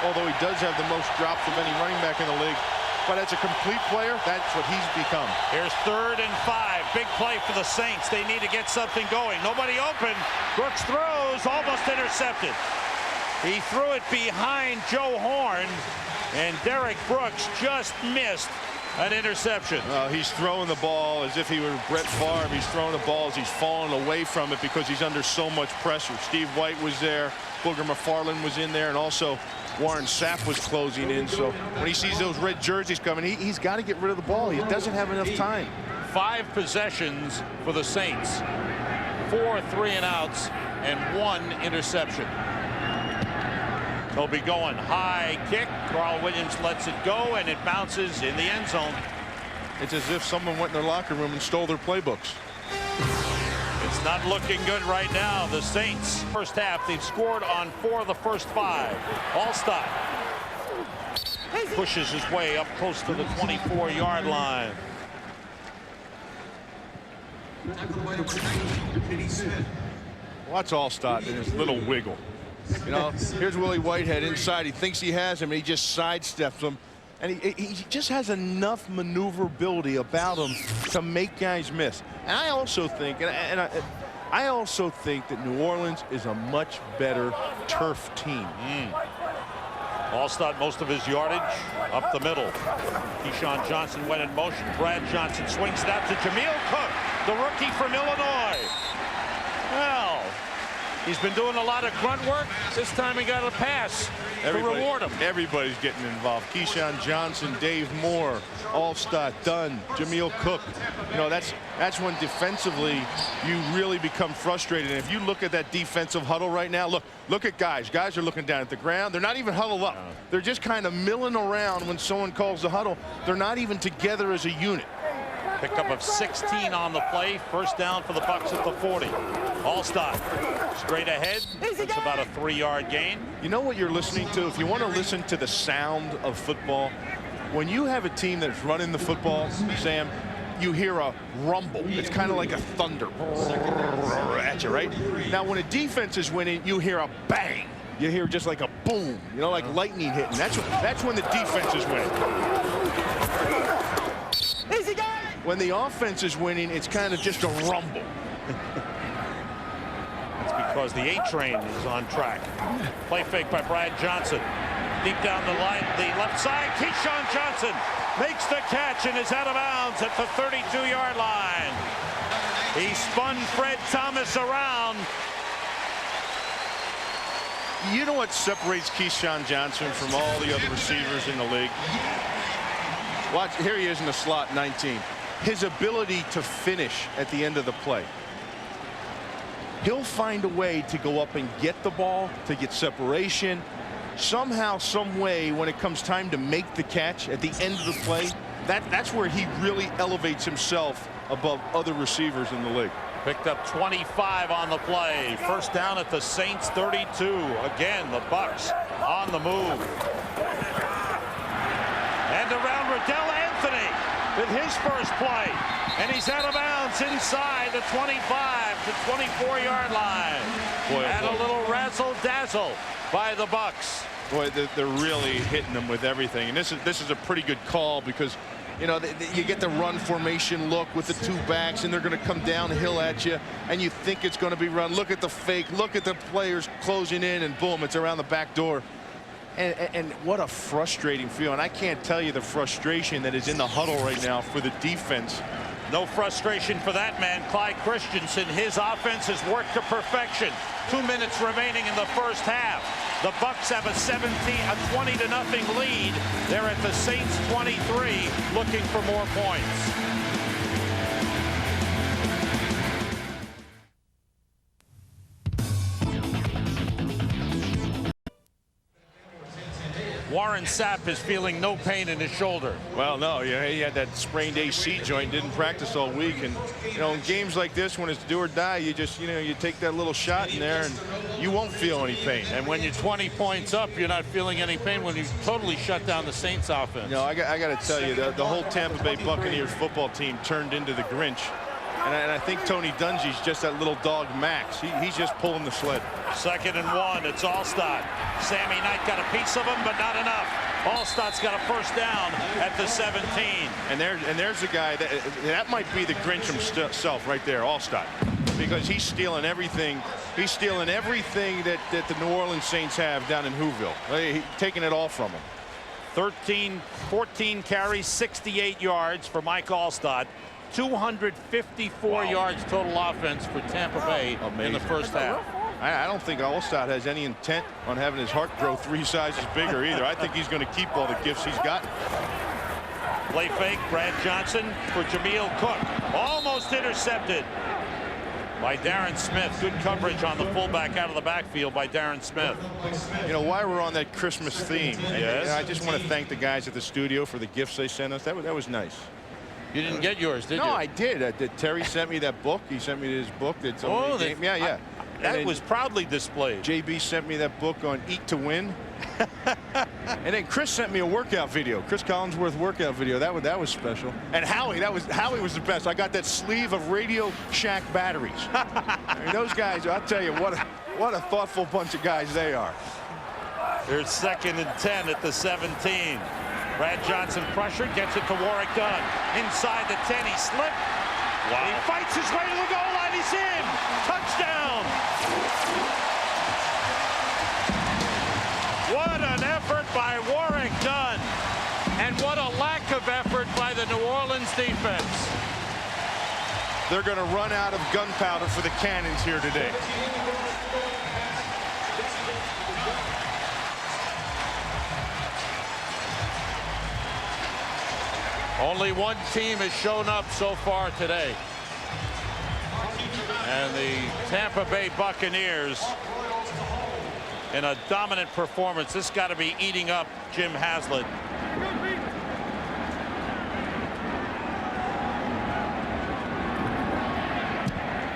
although he does have the most drops of any running back in the league. But as a complete player, that's what he's become. Here's 3rd and 5. Big play for the Saints. They need to get something going. Nobody open. Brooks throws, almost intercepted. He threw it behind Joe Horn, and Derek Brooks just missed an interception. He's throwing the ball as if he were Brett Favre. He's throwing the ball as he's falling away from it because he's under so much pressure. Steve White was there. Booger McFarland was in there, and also Warren Sapp was closing in. So when he sees those red jerseys coming, he's got to get rid of the ball. He doesn't have enough time. 5 possessions for the Saints. 4 3-and-outs and 1 interception. They'll be going high kick. Carl Williams lets it go, and it bounces in the end zone. It's as if someone went in their locker room and stole their playbooks. It's not looking good right now. The Saints, first half, they've scored on 4 of the first 5. Allstott pushes his way up close to the 24-yard line. Watch Allstott and his little wiggle. You know, here's Willie Whitehead inside. He thinks he has him, and he just sidesteps him. And he just has enough maneuverability about him to make guys miss. And I also think, I also think that New Orleans is a much better turf team. Allstott, most of his yardage up the middle. Keyshawn Johnson went in motion. Brad Johnson swings it out to Jameel Cook, the rookie from Illinois. Well, he's been doing a lot of grunt work. This time he got a pass to reward him. Everybody's getting involved. Keyshawn Johnson, Dave Moore, Allstott, Dunn, Jameel Cook. You know, that's when defensively you really become frustrated. And if you look at that defensive huddle right now, look at guys. Guys are looking down at the ground. They're not even huddled up. They're just kind of milling around when someone calls the huddle. They're not even together as a unit. Pickup of 16 on the play. First down for the Bucs at the 40. Allstott straight ahead. It's about a 3-yard gain. You know what you're listening to? If you want to listen to the sound of football, when you have a team that's running the football, Sam, you hear a rumble. It's kind of like a thunder at you, right? Now, when a defense is winning, you hear a bang. You hear just like a boom, you know, like lightning hitting. That's when the defense is winning. Easy guy. When the offense is winning, it's kind of just a rumble. It's because the A-train is on track. Play fake by Brad Johnson. Deep down the line, the left side. Keyshawn Johnson makes the catch and is out of bounds at the 32-yard line. He spun Fred Thomas around. You know what separates Keyshawn Johnson from all the other receivers in the league? Watch, here he is in the slot, 19. His ability to finish at the end of the play. He'll find a way to go up and get the ball, to get separation. Somehow, some way, when it comes time to make the catch at the end of the play, that's where he really elevates himself above other receivers in the league. Picked up 25 on the play. First down at the Saints 32. Again, the Bucs on the move. And around Riddell Anthony with his first play. And he's out of bounds inside the 25 to 24-yard line. Boy, and a little razzle-dazzle by the Bucs. Boy, they're really hitting them with everything. And this is a pretty good call because, you know, you get the run formation look with the 2 backs, and they're going to come downhill at you, and you think it's going to be run. Look at the fake. Look at the players closing in, and boom, it's around the back door. And what a frustrating feeling. I can't tell you the frustration that is in the huddle right now for the defense. No frustration for that man, Clyde Christensen. His offense has worked to perfection. 2 minutes remaining in the first half. The Bucs have a 20-0 lead. They're at the Saints 23, looking for more points. Warren Sapp is feeling no pain in his shoulder. Well, no, he had that sprained AC joint, didn't practice all week, and in games like this, when it's do or die, you just you take that little shot in there, and you won't feel any pain. And when you're 20 points up, you're not feeling any pain when you totally shut down the Saints offense. I got to tell you, the whole Tampa Bay Buccaneers football team turned into the Grinch. And I think Tony Dungy's just that little dog Max. He's just pulling the sled. 2nd and 1. It's Allstott. Sammy Knight got a piece of him, but not enough. Allstott's got a first down at the 17. And there's a guy that might be the Grinch himself right there, Allstott, because he's stealing everything. He's stealing everything that the New Orleans Saints have down in Whoville. Taking it all from them. 14 carries, 68 yards for Mike Allstott. 254 yards total offense for Tampa Bay in the first half. I don't think Allstott has any intent on having his heart grow 3 sizes bigger either. I think he's going to keep all the gifts he's got. Play fake, Brad Johnson for Jameel Cook. Almost intercepted by Darren Smith. Good coverage on the fullback out of the backfield by Darren Smith. While we're on that Christmas theme, yes. I just want to thank the guys at the studio for the gifts they sent us. That was nice. You didn't get yours, did you? No, I did. Terry sent me that book. He sent me his book. That's yeah. That was proudly displayed. JB sent me that book on Eat to Win. And then Chris sent me a workout video. Chris Collinsworth workout video. That was special. And Howie was the best. I got that sleeve of Radio Shack batteries. Those guys, I'll tell you what a thoughtful bunch of guys they are. There's 2nd and 10 at the 17. Brad Johnson pressured, gets it to Warwick Dunn. Inside the 10, he slipped. Wow. He fights his way to the goal line. He's in. Touchdown. What an effort by Warwick Dunn. And what a lack of effort by the New Orleans defense. They're going to run out of gunpowder for the cannons here today. Only one team has shown up so far today. And the Tampa Bay Buccaneers in a dominant performance. This got to be eating up Jim Haslett.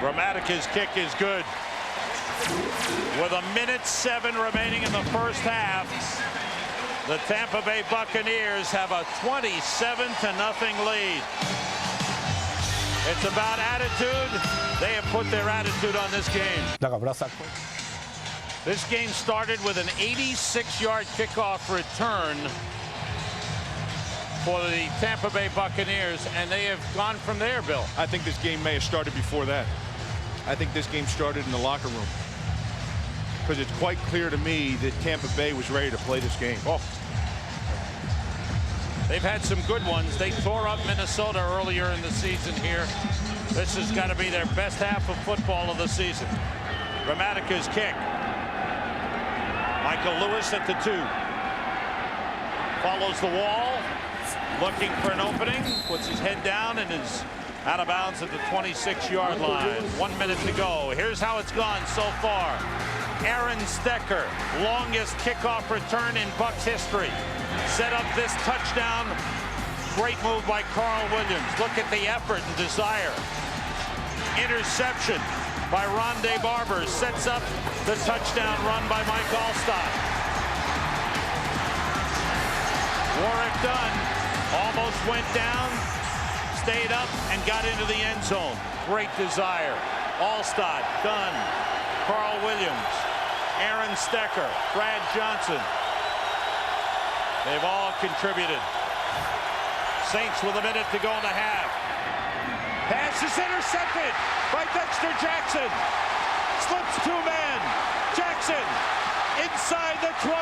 Grammatica's kick is good. With 1:07 remaining in the first half, the Tampa Bay Buccaneers have a 27-0 lead. It's about attitude. They have put their attitude on this game. This game started with an 86-yard kickoff return for the Tampa Bay Buccaneers, and they have gone from there, Bill. I think this game may have started before that. I think this game started in the locker room, because it's quite clear to me that Tampa Bay was ready to play this game. Oh. They've had some good ones. They tore up Minnesota earlier in the season here. This has got to be their best half of football of the season. Grammatica's kick. Michael Lewis at the 2. Follows the wall. Looking for an opening. Puts his head down and is out of bounds at the 26-yard line. 1 minute to go. Here's how it's gone so far. Aaron Stecker, longest kickoff return in Bucs history. Set up this touchdown. Great move by Carl Williams. Look at the effort and desire. Interception by Rondé Barber. Sets up the touchdown run by Mike Allstott. Warwick Dunn almost went down, stayed up, and got into the end zone. Great desire. Allstott, Dunn, Carl Williams, Aaron Stecker, Brad Johnson. They've all contributed. Saints with a minute to go in the half. Pass is intercepted by Dexter Jackson. Slips 2 men. Jackson inside the 20.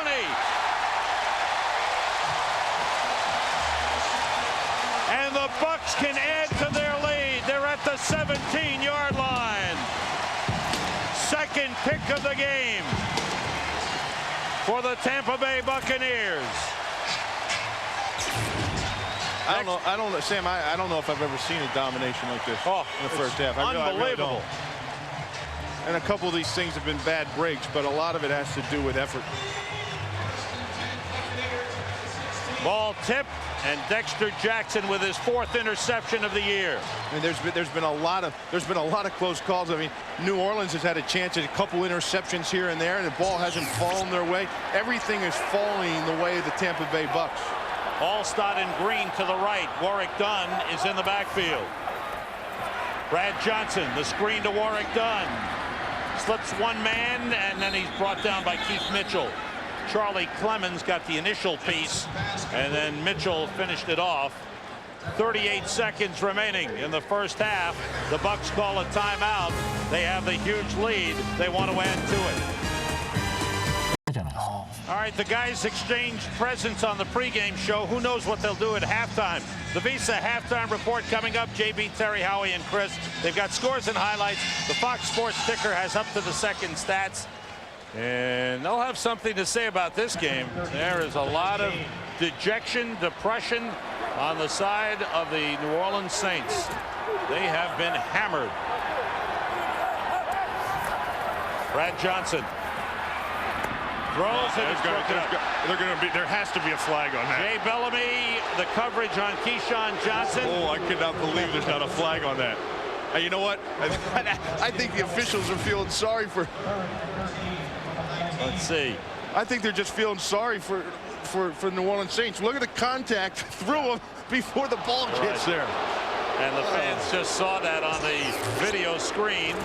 of the game for the Tampa Bay Buccaneers. I don't know, Sam. I don't know if I've ever seen a domination like this in the first half. Unbelievable. And a couple of these things have been bad breaks, but a lot of it has to do with effort. Ball tipped, and Dexter Jackson with his 4th interception of the year. I mean, there's been a lot of close calls. I mean, New Orleans has had a chance at a couple interceptions here and there, and the ball hasn't fallen their way. Everything is falling the way of the Tampa Bay Bucks. Allstott in green to the right. Warrick Dunn is in the backfield. Brad Johnson, the screen to Warrick Dunn. Slips one man, and then he's brought down by Keith Mitchell. Charlie Clemens got the initial piece, and then Mitchell finished it off. 38 seconds remaining in the first half. The Bucks call a timeout. They have the huge lead. They want to add to it. All right, the guys exchanged presents on the pregame show. Who knows what they'll do at halftime? The Visa halftime report coming up. JB, Terry, Howie, and Chris. They've got scores and highlights. The Fox Sports ticker has up to the second stats. And they'll have something to say about this game. There is a lot of dejection, depression on the side of the New Orleans Saints. They have been hammered. Brad Johnson throws, and there has to be a flag on that. Jay Bellamy, the coverage on Keyshawn Johnson. Oh, I cannot believe there's not a flag on that. And you know what? I think the officials are feeling sorry for. Let's see. I think they're just feeling sorry for New Orleans Saints. Look at the contact through them before the ball gets there. And the fans just saw that on the video screen.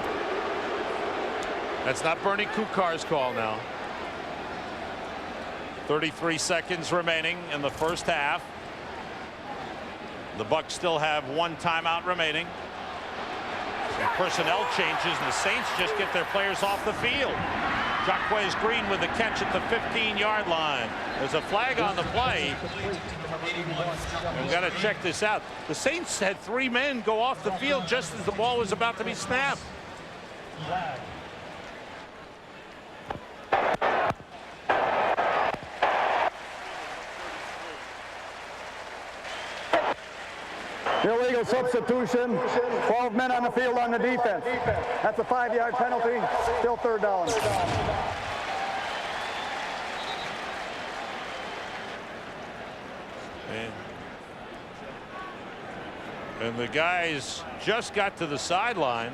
That's not Bernie Kukar's call now. 33 seconds remaining in the first half. The Bucks still have one timeout remaining. Some personnel changes, and the Saints just get their players off the field. Jacquez Green with the catch at the 15-yard line. There's a flag on the play. We've got to check this out. The Saints had 3 men go off the field just as the ball was about to be snapped. Illegal substitution. 12 men on the field on the defense. That's a 5-yard penalty. Still 3rd down. And the guys just got to the sideline.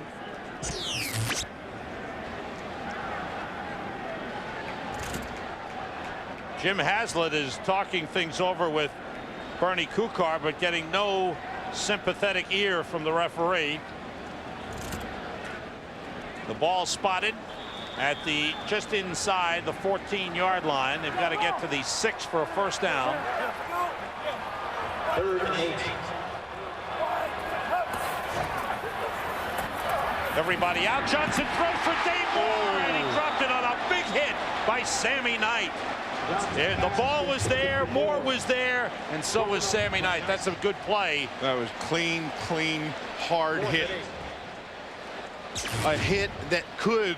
Jim Haslett is talking things over with Bernie Kukar, but getting no sympathetic ear from the referee. The ball spotted at the just inside the 14-yard line. They've got to get to the 6 for a first down. 3rd and 8. Everybody out. Johnson throws for Dave Moore, and he dropped it on a big hit by Sammy Knight. And the ball was there, Moore was there, and so was Sammy Knight. That's a good play. That was clean, hard hit. A hit that could,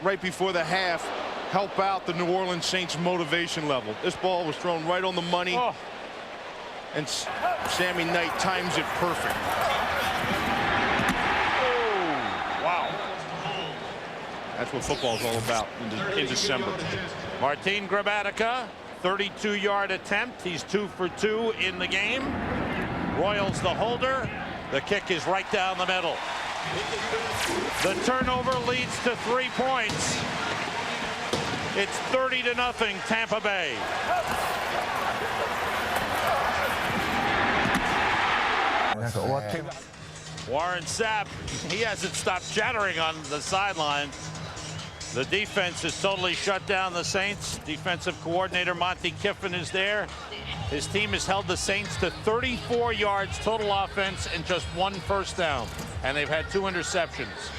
right before the half, help out the New Orleans Saints motivation level. This ball was thrown right on the money, and Sammy Knight times it perfect. That's what football's all about in December. Martin Gramatica, 32-yard attempt. He's 2 for 2 in the game. Royals the holder. The kick is right down the middle. The turnover leads to 3 points. It's 30-0 Tampa Bay. Warren Sapp, he hasn't stopped chattering on the sideline. The defense has totally shut down the Saints. Defensive coordinator Monty Kiffin is there. His team has held the Saints to 34 yards total offense and just 1 first down. And they've had 2 interceptions.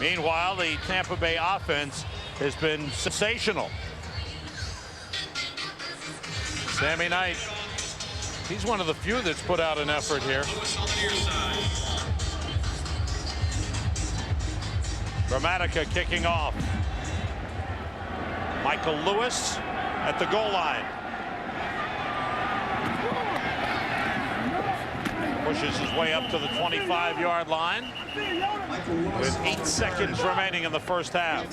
Meanwhile, the Tampa Bay offense has been sensational. Sammy Knight, he's one of the few that's put out an effort here. Gramatica kicking off. Michael Lewis at the goal line. Pushes his way up to the 25-yard line with 8 seconds remaining in the first half.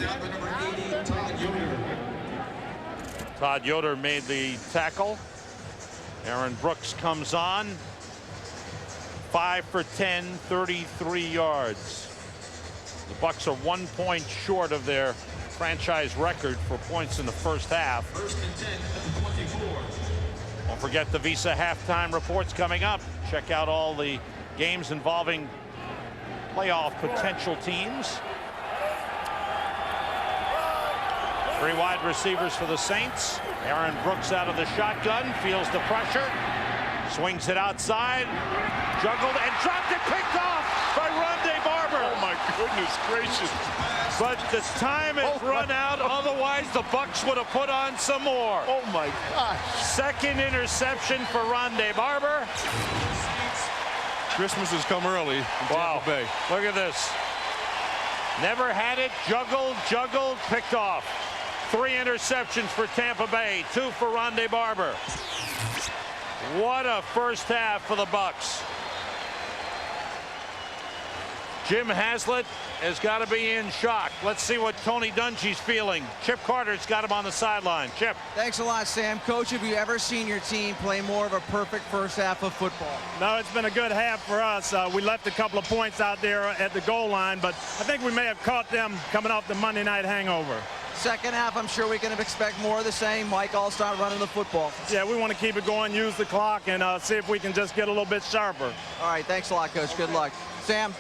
Todd Yoder made the tackle. Aaron Brooks comes on. 5 for 10, 33 yards. The Bucs are 1 point short of their franchise record for points in the first half. Don't forget the Visa halftime reports coming up. Check out all the games involving playoff potential teams. 3 wide receivers for the Saints. Aaron Brooks out of the shotgun, feels the pressure, swings it outside, juggled and dropped it, picked off by Rondé Barber. Oh my goodness gracious. But the time has run out, otherwise the Bucs would have put on some more. Oh my gosh. Second interception for Rondé Barber. Christmas has come early in Tampa Bay. Look at this. Never had it, juggled, picked off. 3 interceptions for Tampa Bay, 2 for Rondé Barber. What a first half for the Bucs. Jim Haslett has got to be in shock. Let's see what Tony Dungy's feeling. Chip Carter's got him on the sideline. Chip. Thanks a lot, Sam. Coach, have you ever seen your team play more of a perfect first half of football? No, it's been a good half for us. We left a couple of points out there at the goal line, but I think we may have caught them coming off the Monday night hangover. Second half, I'm sure we can expect more of the same. Mike Allstott running the football. Yeah, we want to keep it going, use the clock, and see if we can just get a little bit sharper. All right, thanks a lot, Coach. Good luck. Sam?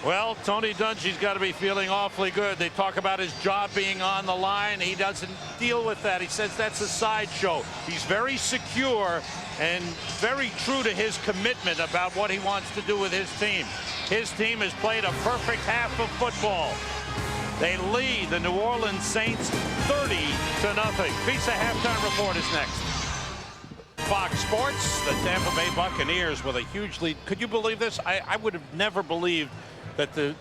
Well, Tony Dungy's got to be feeling awfully good. They talk about his job being on the line. He doesn't deal with that. He says that's a sideshow. He's very secure and very true to his commitment about what he wants to do with his team. His team has played a perfect half of football. They lead the New Orleans Saints 30-0. Visa halftime report is next. Fox Sports, the Tampa Bay Buccaneers with a huge lead. Could you believe this? I would have never believed that the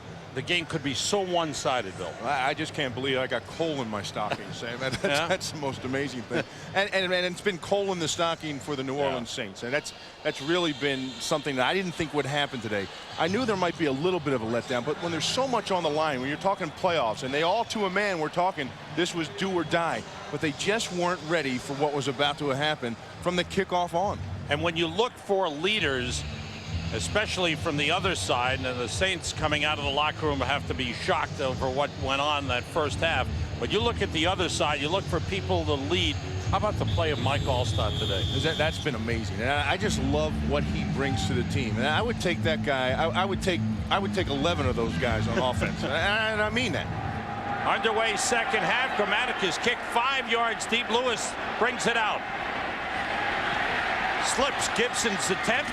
game could be so one-sided, Bill. I just can't believe I got coal in my stocking, Sam. That's the most amazing thing. And it's been coal in the stocking for the New Orleans Saints. And that's really been something that I didn't think would happen today. I knew there might be a little bit of a letdown, but when there's so much on the line, when you're talking playoffs, and they all to a man were talking, this was do or die. But they just weren't ready for what was about to happen from the kickoff on. And when you look for leaders, especially from the other side, and the Saints coming out of the locker room have to be shocked over what went on that first half. But you look at the other side, you look for people to lead. How about the play of Mike Allstott today? That's been amazing, and I just love what he brings to the team. And I would take that guy. I would take 11 of those guys on offense, and I mean that. Underway second half. Grammaticus kick 5 yards deep. Lewis brings it out. Slips Gibson's attempt.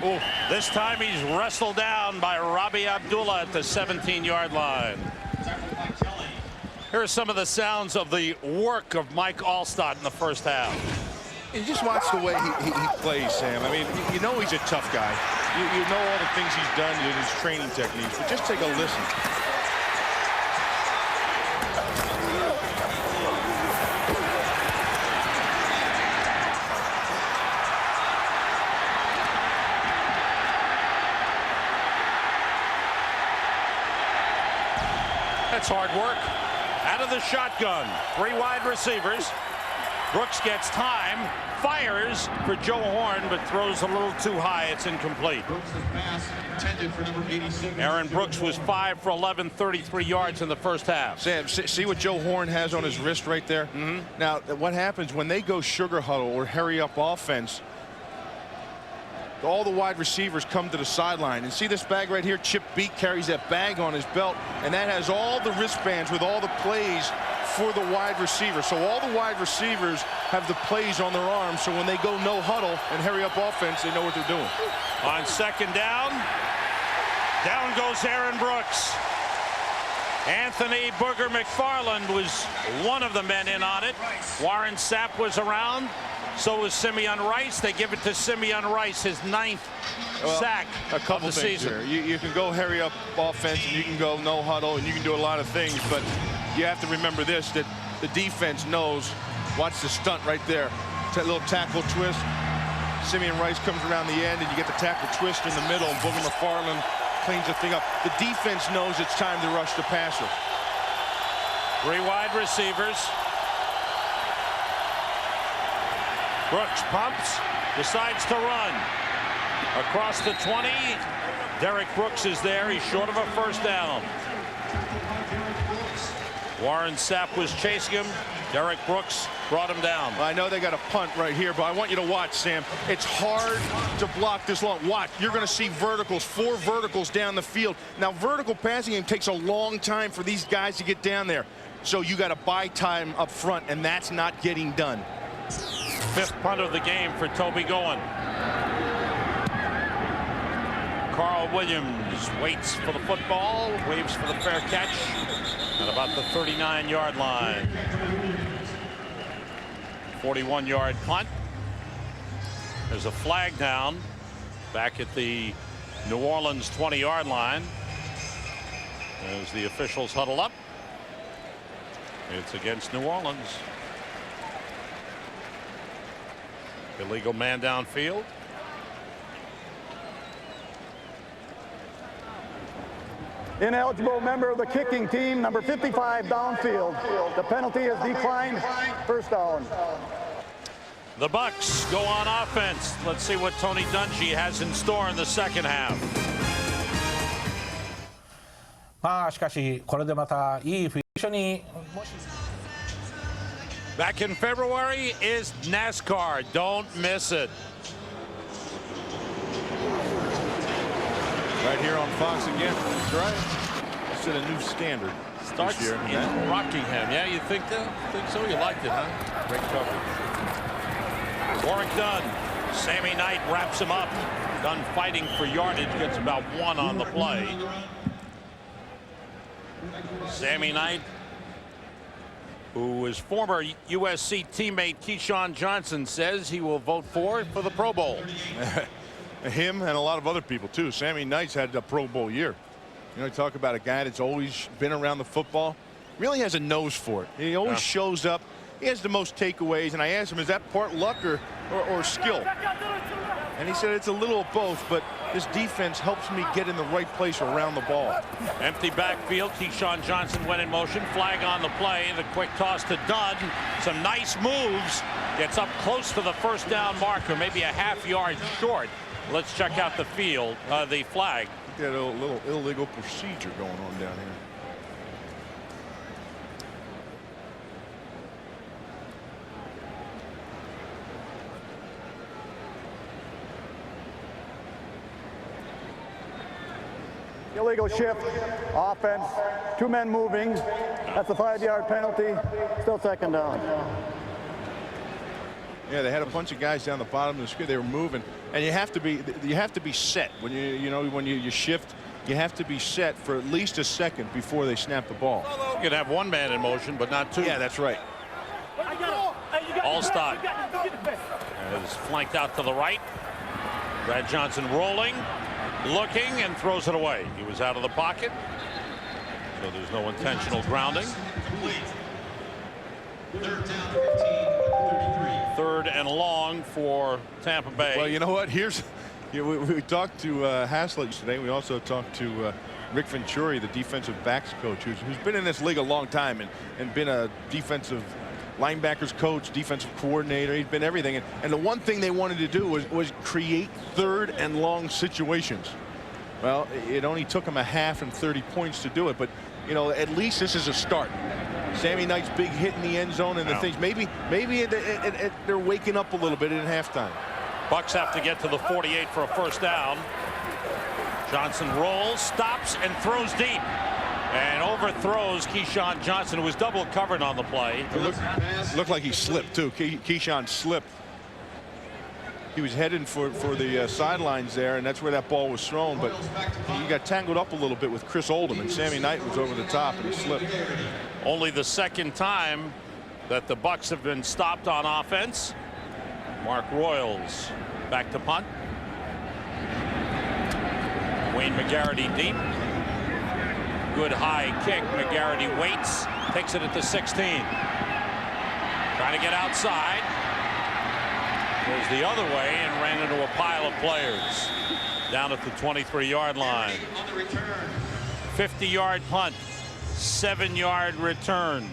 Oh, this time he's wrestled down by Robbie Abdullah at the 17-yard line. Here are some of the sounds of the work of Mike Allstott in the first half. You just watch the way he plays, Sam. I mean, you know he's a tough guy. You know all the things he's done in his training techniques, but just take a listen. That's hard work. Out of the shotgun, 3 wide receivers. Brooks gets time, fires for Joe Horn, but throws a little too high. It's incomplete. Aaron Brooks was 5 for 11, 33 yards in the first half. Sam, see what Joe Horn has on his wrist right there? Now, what happens when they go sugar huddle or hurry up offense, all the wide receivers come to the sideline, and see this bag right here? Chip Beat carries that bag on his belt, and that has all the wristbands with all the plays for the wide receiver. So all the wide receivers have the plays on their arms, so when they go no huddle and hurry up offense, they know what they're doing. On second down goes Aaron Brooks. Anthony Booger McFarland was one of the men in on it. Warren Sapp was around. So was Simeon Rice. They give it to Simeon Rice, his 9th sack of the season. You can go hurry up offense, and you can go no huddle, and you can do a lot of things, but you have to remember this, that the defense knows. Watch the stunt right there. That little tackle twist. Simeon Rice comes around the end, and you get the tackle twist in the middle, and Booger McFarland cleans the thing up. The defense knows it's time to rush the passer. 3 wide receivers. Brooks pumps, decides to run. Across the 20, Derek Brooks is there. He's short of a first down. Warren Sapp was chasing him. Derek Brooks brought him down. I know they got a punt right here, but I want you to watch, Sam. It's hard to block this long. Watch, you're going to see verticals, 4 verticals down the field. Now, vertical passing game takes a long time for these guys to get down there. So you got to buy time up front, and that's not getting done. 5th punt of the game for Toby Goen. Carl Williams waits for the football, waves for the fair catch at about the 39-yard line. 41-yard punt. There's a flag down back at the New Orleans 20-yard line as the officials huddle up. It's against New Orleans. Illegal man downfield. Ineligible member of the kicking team, number 55, downfield. The penalty is declined. First down. The Bucks go on offense. Let's see what Tony Dungy has in store in the second half. まあしかしこれでまたいいフィッシュに Back in February is NASCAR. Don't miss it. Right here on Fox again. That's right. Set a new standard. Starts this year. in Rockingham. Yeah, you think so? You liked it, huh? Great coverage. Warwick Dunn. Sammy Knight wraps him up. Dunn fighting for yardage. Gets about 1 on the play. Sammy Knight, who is former USC teammate Keyshawn Johnson, says he will vote for the Pro Bowl. Him and a lot of other people too. Sammy Knight's had a Pro Bowl year. You know, you talk about a guy that's always been around the football. Really has a nose for it. He always shows up. He has the most takeaways. And I asked him, is that part luck or skill? And he said it's a little of both, but this defense helps me get in the right place around the ball. Empty backfield. Keyshawn Johnson went in motion. Flag on the play. The quick toss to Dunn. Some nice moves. Gets up close to the first down marker, maybe a half yard short. Let's check out the field, the flag. Got a little illegal procedure going on down here. Illegal shift, offense, 2 men moving. That's a 5-yard penalty. Still second down. Yeah, they had a bunch of guys down the bottom of the screen. They were moving, and you have to be set when you shift. You have to be set for at least a second before they snap the ball. You can have 1 man in motion, but not 2. Yeah, that's right. Allstott is flanked out to the right. Brad Johnson rolling, looking, and throws it away. He was out of the pocket, so there's no intentional grounding. 3rd and long for Tampa Bay. Well, you know what? We talked to Haslett today. We also talked to Rick Venturi, the defensive backs coach, who's been in this league a long time and been a defensive linebackers coach, defensive coordinator. He's been everything. And the one thing they wanted to do was create 3rd and long situations. Well, it only took them a half and 30 points to do it, but you know, at least this is a start. Sammy Knight's big hit in the end zone and the things. Maybe they're waking up a little bit in halftime. Bucks have to get to the 48 for a first down. Johnson rolls, stops, and throws deep. And overthrows Keyshawn Johnson, who was double covered on the play. It looked like he slipped, too. Keyshawn slipped. He was heading for the sidelines there, and that's where that ball was thrown. But he got tangled up a little bit with Chris Oldham, and Sammy Knight was over the top, and he slipped. Only the 2nd time that the Bucks have been stopped on offense. Mark Royals back to punt. Wayne McGarity deep. Good high kick. McGarity waits, takes it at the 16. Trying to get outside. Goes the other way and ran into a pile of players down at the 23-yard line. 50-yard punt, 7-yard return.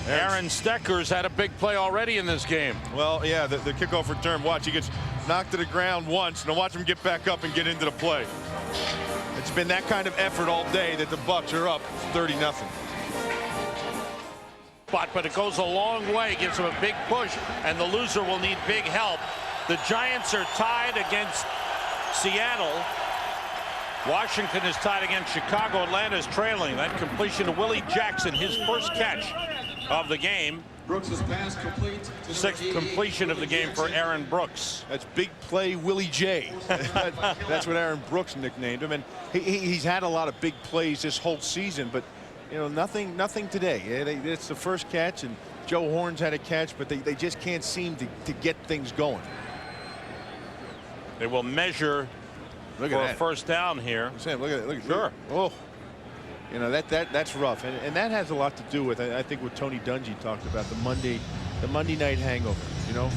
Aaron Stecker's had a big play already in this game. Well, yeah, the kickoff return. Watch, he gets knocked to the ground once. Now watch him get back up and get into the play. It's been that kind of effort all day that the Bucs are up 30-0. But it goes a long way, gives them a big push, and the loser will need big help. The Giants are tied against Seattle. Washington is tied against Chicago. Atlanta's trailing. That completion to Willie Jackson, his first catch of the game. Brooks' pass complete. Sixth completion of the game for Aaron Brooks. That's big play Willie J. That's what Aaron Brooks nicknamed him. And he's had a lot of big plays this whole season, but you know, nothing today. It's the first catch, and Joe Horn's had a catch, but they just can't seem to get things going. They will measure for a first down here. Sam, look at it. Look at Sure. Oh, you know, that's rough, and that has a lot to do with, I think, what Tony Dungy talked about, the Monday night hangover. You know,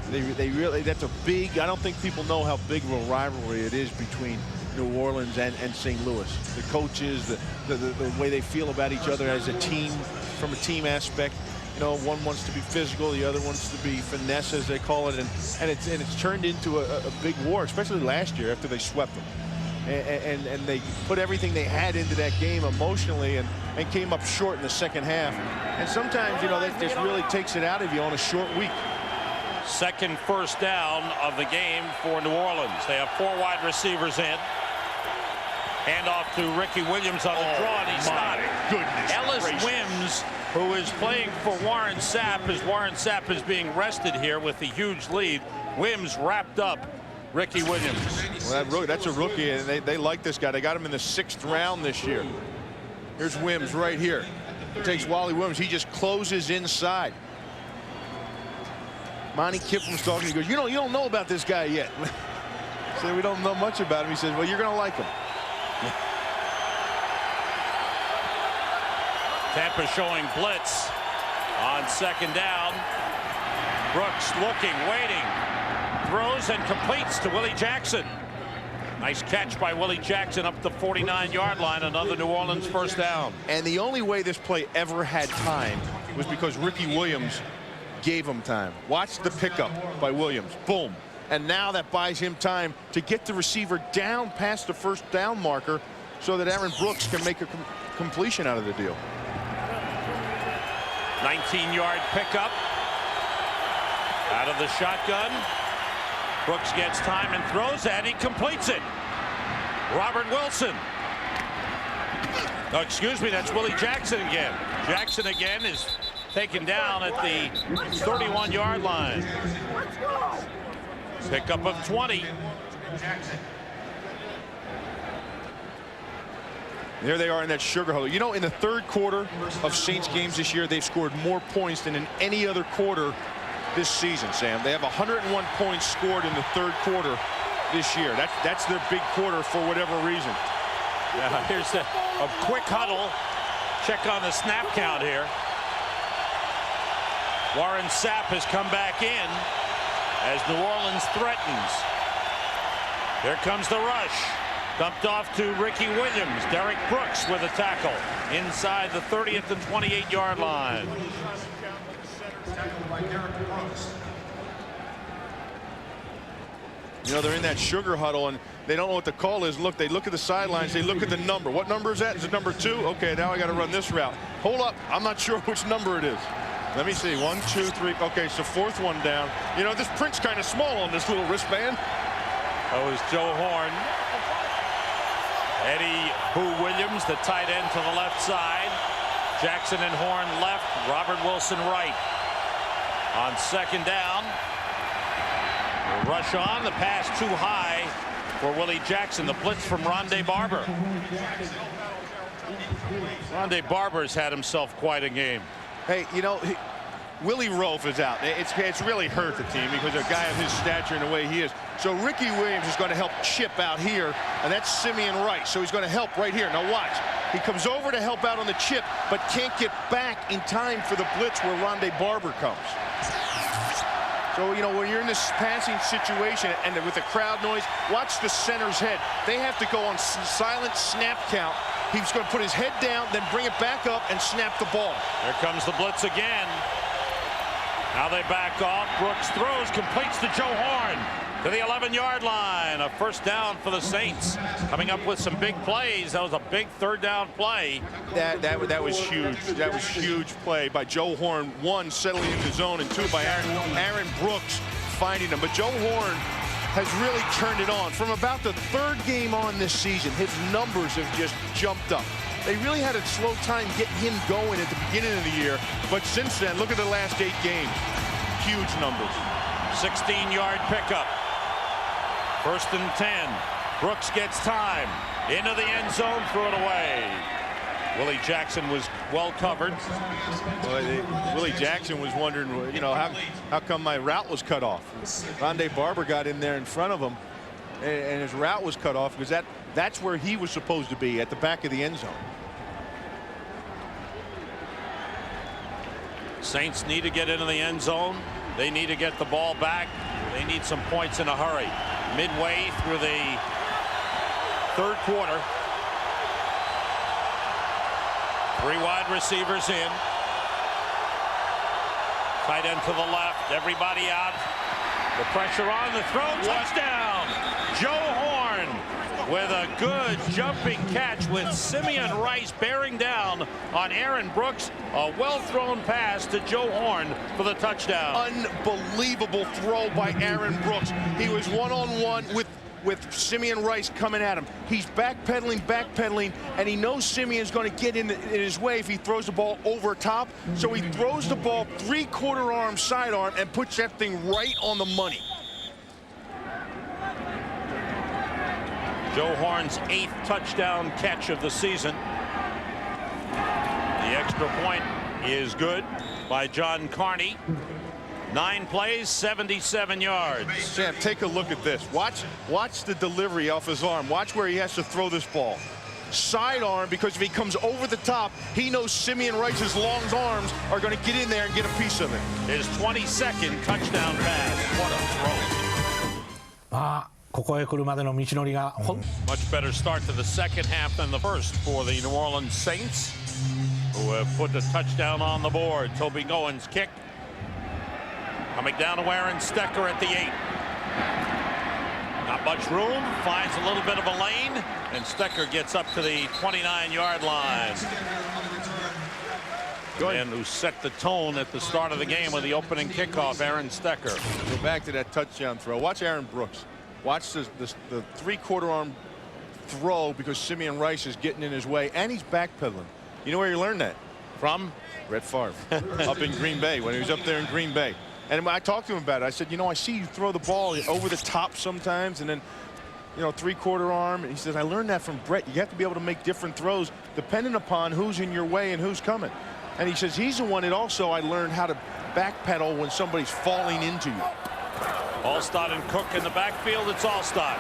they really, that's a big. I don't think people know how big of a rivalry it is between New Orleans and St. Louis. The coaches, the way they feel about each other as a team, from a team aspect. You know, one wants to be physical, the other wants to be finesse, as they call it, and it's turned into a big war, especially last year after they swept them. And they put everything they had into that game emotionally and came up short in the second half. And sometimes, you know, that just really takes it out of you on a short week. Second first down of the game for New Orleans. They have 4 wide receivers in. Hand off to Ricky Williams on the draw, and he's not. Goodness Ellis gracious. Wims, who is playing for Warren Sapp, as Warren Sapp is being rested here with the huge lead. Wims wrapped up Ricky Williams. Well, that's a rookie, and they like this guy. They got him in the 6th round this year. Here's Wims right here. It takes Wally Williams. He just closes inside. Monty Kiflin's talking. He goes, you don't know about this guy yet. So we don't know much about him. He says, well, you're going to like him. Tampa showing blitz on second down. Brooks looking, waiting, throws and completes to Willie Jackson. Nice catch by Willie Jackson up the 49-yard line. Another New Orleans first down. And the only way this play ever had time was because Ricky Williams gave him time. Watch the pickup by Williams. Boom. And now that buys him time to get the receiver down past the first down marker so that Aaron Brooks can make a completion out of the deal. 19-yard pickup out of the shotgun. Brooks gets time and throws, and he completes it. Robert Wilson. Oh, excuse me, that's Willie Jackson again. Jackson again is taken down at the 31-yard line. Pickup of 20. There they are in that sugar huddle. You know, in the 3rd quarter of Saints games this year, they've scored more points than in any other quarter this season, Sam. They have 101 points scored in the 3rd quarter this year. That's their big quarter for whatever reason. Yeah, here's a quick huddle. Check on the snap count here. Warren Sapp has come back in as New Orleans threatens. Here comes the rush. Dumped off to Ricky Williams. Derek Brooks with a tackle inside the 30th and 28-yard line. You know, they're in that sugar huddle, and they don't know what the call is. Look, they look at the sidelines. They look at the number. What number is that? Is it number 2? Okay, now I got to run this route. Hold up. I'm not sure which number it is. Let me see. 1, 2, 3. Okay, so 4th one down. You know, this print's kind of small on this little wristband. That was Joe Horn. Eddie Boo Williams, the tight end, to the left side. Jackson and Horn left. Robert Wilson right. On second down. The rush on. The pass too high for Willie Jackson. The blitz from Rondé Barber. Rondé Barber's had himself quite a game. Hey, you know, Willie Rofe is out. It's really hurt the team because a guy of his stature and the way he is. So Ricky Williams is going to help chip out here, and that's Simeon Rice. So he's going to help right here. Now watch. He comes over to help out on the chip, but can't get back in time for the blitz where Rondé Barber comes. So, you know, when you're in this passing situation and with the crowd noise, watch the center's head. They have to go on silent snap count. He's going to put his head down, then bring it back up and snap the ball. Here comes the blitz again. Now they back off. Brooks throws, completes to Joe Horn to the 11-yard line. A first down for the Saints. Coming up with some big plays. That was a big third down play. That was huge. That was huge play by Joe Horn. One, settling into zone, and two, by Aaron Brooks finding him. But Joe Horn has really turned it on. From about the third game on this season, his numbers have just jumped up. They really had a slow time getting him going at the beginning of the year, but since then, look at the last 8 games. Huge numbers. 16-yard pickup. 1st and 10. Brooks gets time. Into the end zone, threw it away. Willie Jackson was well covered. Well, Willie Jackson was wondering, you know, how come my route was cut off? Rondé Barber got in there in front of him, and his route was cut off because that's where he was supposed to be, at the back of the end zone. Saints need to get into the end zone. They need to get the ball back. They need some points in a hurry. Midway through the third quarter. 3 wide receivers in. Tight end to the left. Everybody out. The pressure on the throw. Touchdown. Joe Horn with a good jumping catch with Simeon Rice bearing down on Aaron Brooks. A well-thrown pass to Joe Horn for the touchdown. Unbelievable throw by Aaron Brooks. He was one-on-one with Simeon Rice coming at him. He's backpedaling, and he knows Simeon's going to get in his way if he throws the ball over top. So he throws the ball 3/4 arm, sidearm, and puts that thing right on the money. Joe Horn's 8th touchdown catch of the season. The extra point is good by John Carney. 9 plays, 77 yards. Sam, take a look at this. Watch the delivery off his arm. Watch where he has to throw this ball. Sidearm, because if he comes over the top, he knows Simeon Rice's long arms are going to get in there and get a piece of it. His 22nd touchdown pass. What a throw. ここへ来るまでの道のりが Much better start to the second half than the first for the New Orleans Saints, who have put the touchdown on the board. Toby Goins' kick. Coming down to Aaron Stecker at the 8. Not much room. Finds a little bit of a lane, and Stecker gets up to the 29-yard line. The man who set the tone at the start of the game with the opening kickoff, Aaron Stecker. Go back to that touchdown throw. Watch Aaron Brooks. Watch the 3/4 arm throw, because Simeon Rice is getting in his way, and he's backpedaling. You know where you learned that? From Brett Favre up in Green Bay, when he was up there in Green Bay. And I talked to him about it. I said, you know, I see you throw the ball over the top sometimes, and then, you know, 3/4 arm. And he says, I learned that from Brett. You have to be able to make different throws depending upon who's in your way and who's coming. And he says he's the one that also I learned how to backpedal when somebody's falling into you. Allstott and Cook in the backfield. It's Allstott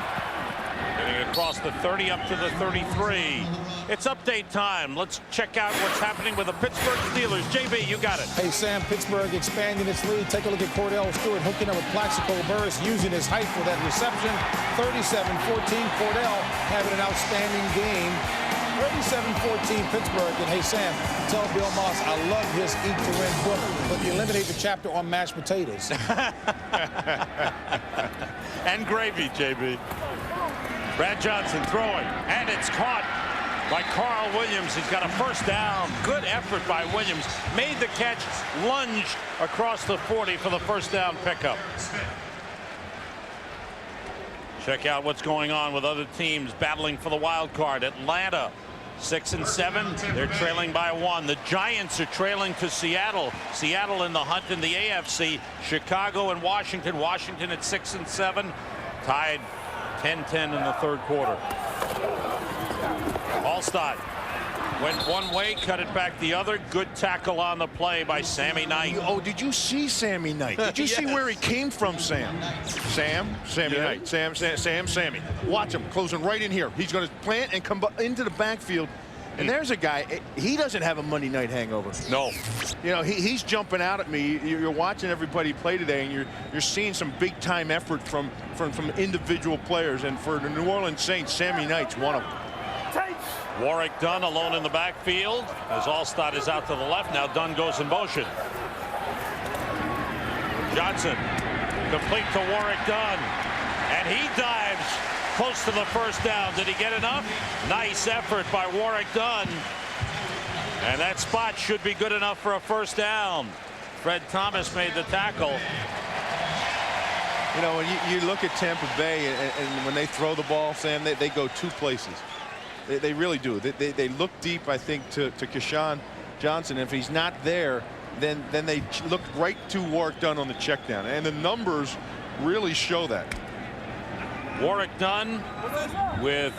getting across the 30 up to the 33. It's update time. Let's check out what's happening with the Pittsburgh Steelers. JB, you got it. Hey, Sam, Pittsburgh expanding its lead. Take a look at Cordell Stewart hooking up with Plaxico Burress, using his height for that reception. 37-14. Cordell having an outstanding game. 37-14 Pittsburgh. And hey, Sam, tell Bill Moss I love his Eat to Win book, but eliminate the chapter on mashed potatoes. And gravy, JB. Brad Johnson throwing, and it's caught by Carl Williams. He's got a first down. Good effort by Williams. Made the catch, lunged across the 40 for the first down pickup. Check out what's going on with other teams battling for the wild card. Atlanta 6-7. They're trailing by 1. The Giants are trailing to Seattle. Seattle in the hunt in the AFC. Chicago and Washington. Washington at 6-7. Tied 10-10 in the third quarter. Allstott went one way, cut it back the other. Good tackle on the play by Sammy Knight. Oh, did you see Sammy Knight? Did you see where he came from, Sam? Sammy Knight. Sammy. Watch him closing right in here. He's going to plant and come into the backfield And there's a guy, he doesn't have a Monday night hangover. No. You know, he's jumping out at me. You're watching everybody play today, and you're seeing some big time effort from individual players. And for the New Orleans Saints, Sammy Knight's one of them. Warwick Dunn alone in the backfield as Allstott is out to the left. Now Dunn goes in motion. Johnson complete to Warwick Dunn, and he dives close to the first down. Did he get enough? Nice effort by Warwick Dunn, and that spot should be good enough for a first down. Fred Thomas made the tackle. You know, when you look at Tampa Bay and when they throw the ball, Sam, they go two places. They really do. They look deep, I think, to Keyshawn Johnson. If he's not there, then they look right to Warwick Dunn on the check down. And the numbers really show that. Warwick Dunn with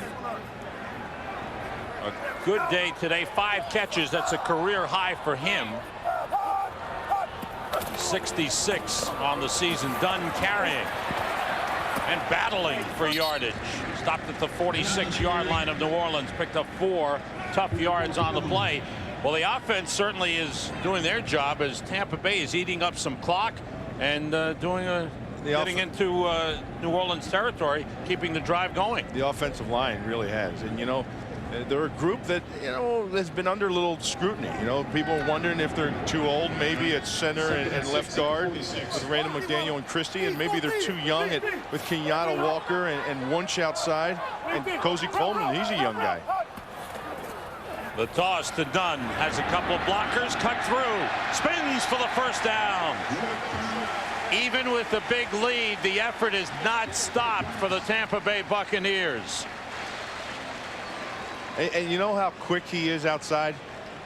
a good day today. 5 catches. That's a career high for him. 66 on the season. Dunn carrying and battling for yardage. Stopped at the 46-yard line of New Orleans. Picked up 4 tough yards on the play. Well, the offense certainly is doing their job as Tampa Bay is eating up some clock and getting into New Orleans territory, keeping the drive going. The offensive line really has. And, you know, they're a group that, you know, has been under a little scrutiny. You know, people are wondering if they're too old, maybe at center and left guard with Randall McDaniel and Christie, and maybe they're too young with Kenyatta Walker and Wunsch outside, and Cozy Coleman, he's a young guy. The toss to Dunn, has a couple of blockers, cut through, spins for the first down. Even with the big lead, the effort is not stopped for the Tampa Bay Buccaneers. And you know how quick he is outside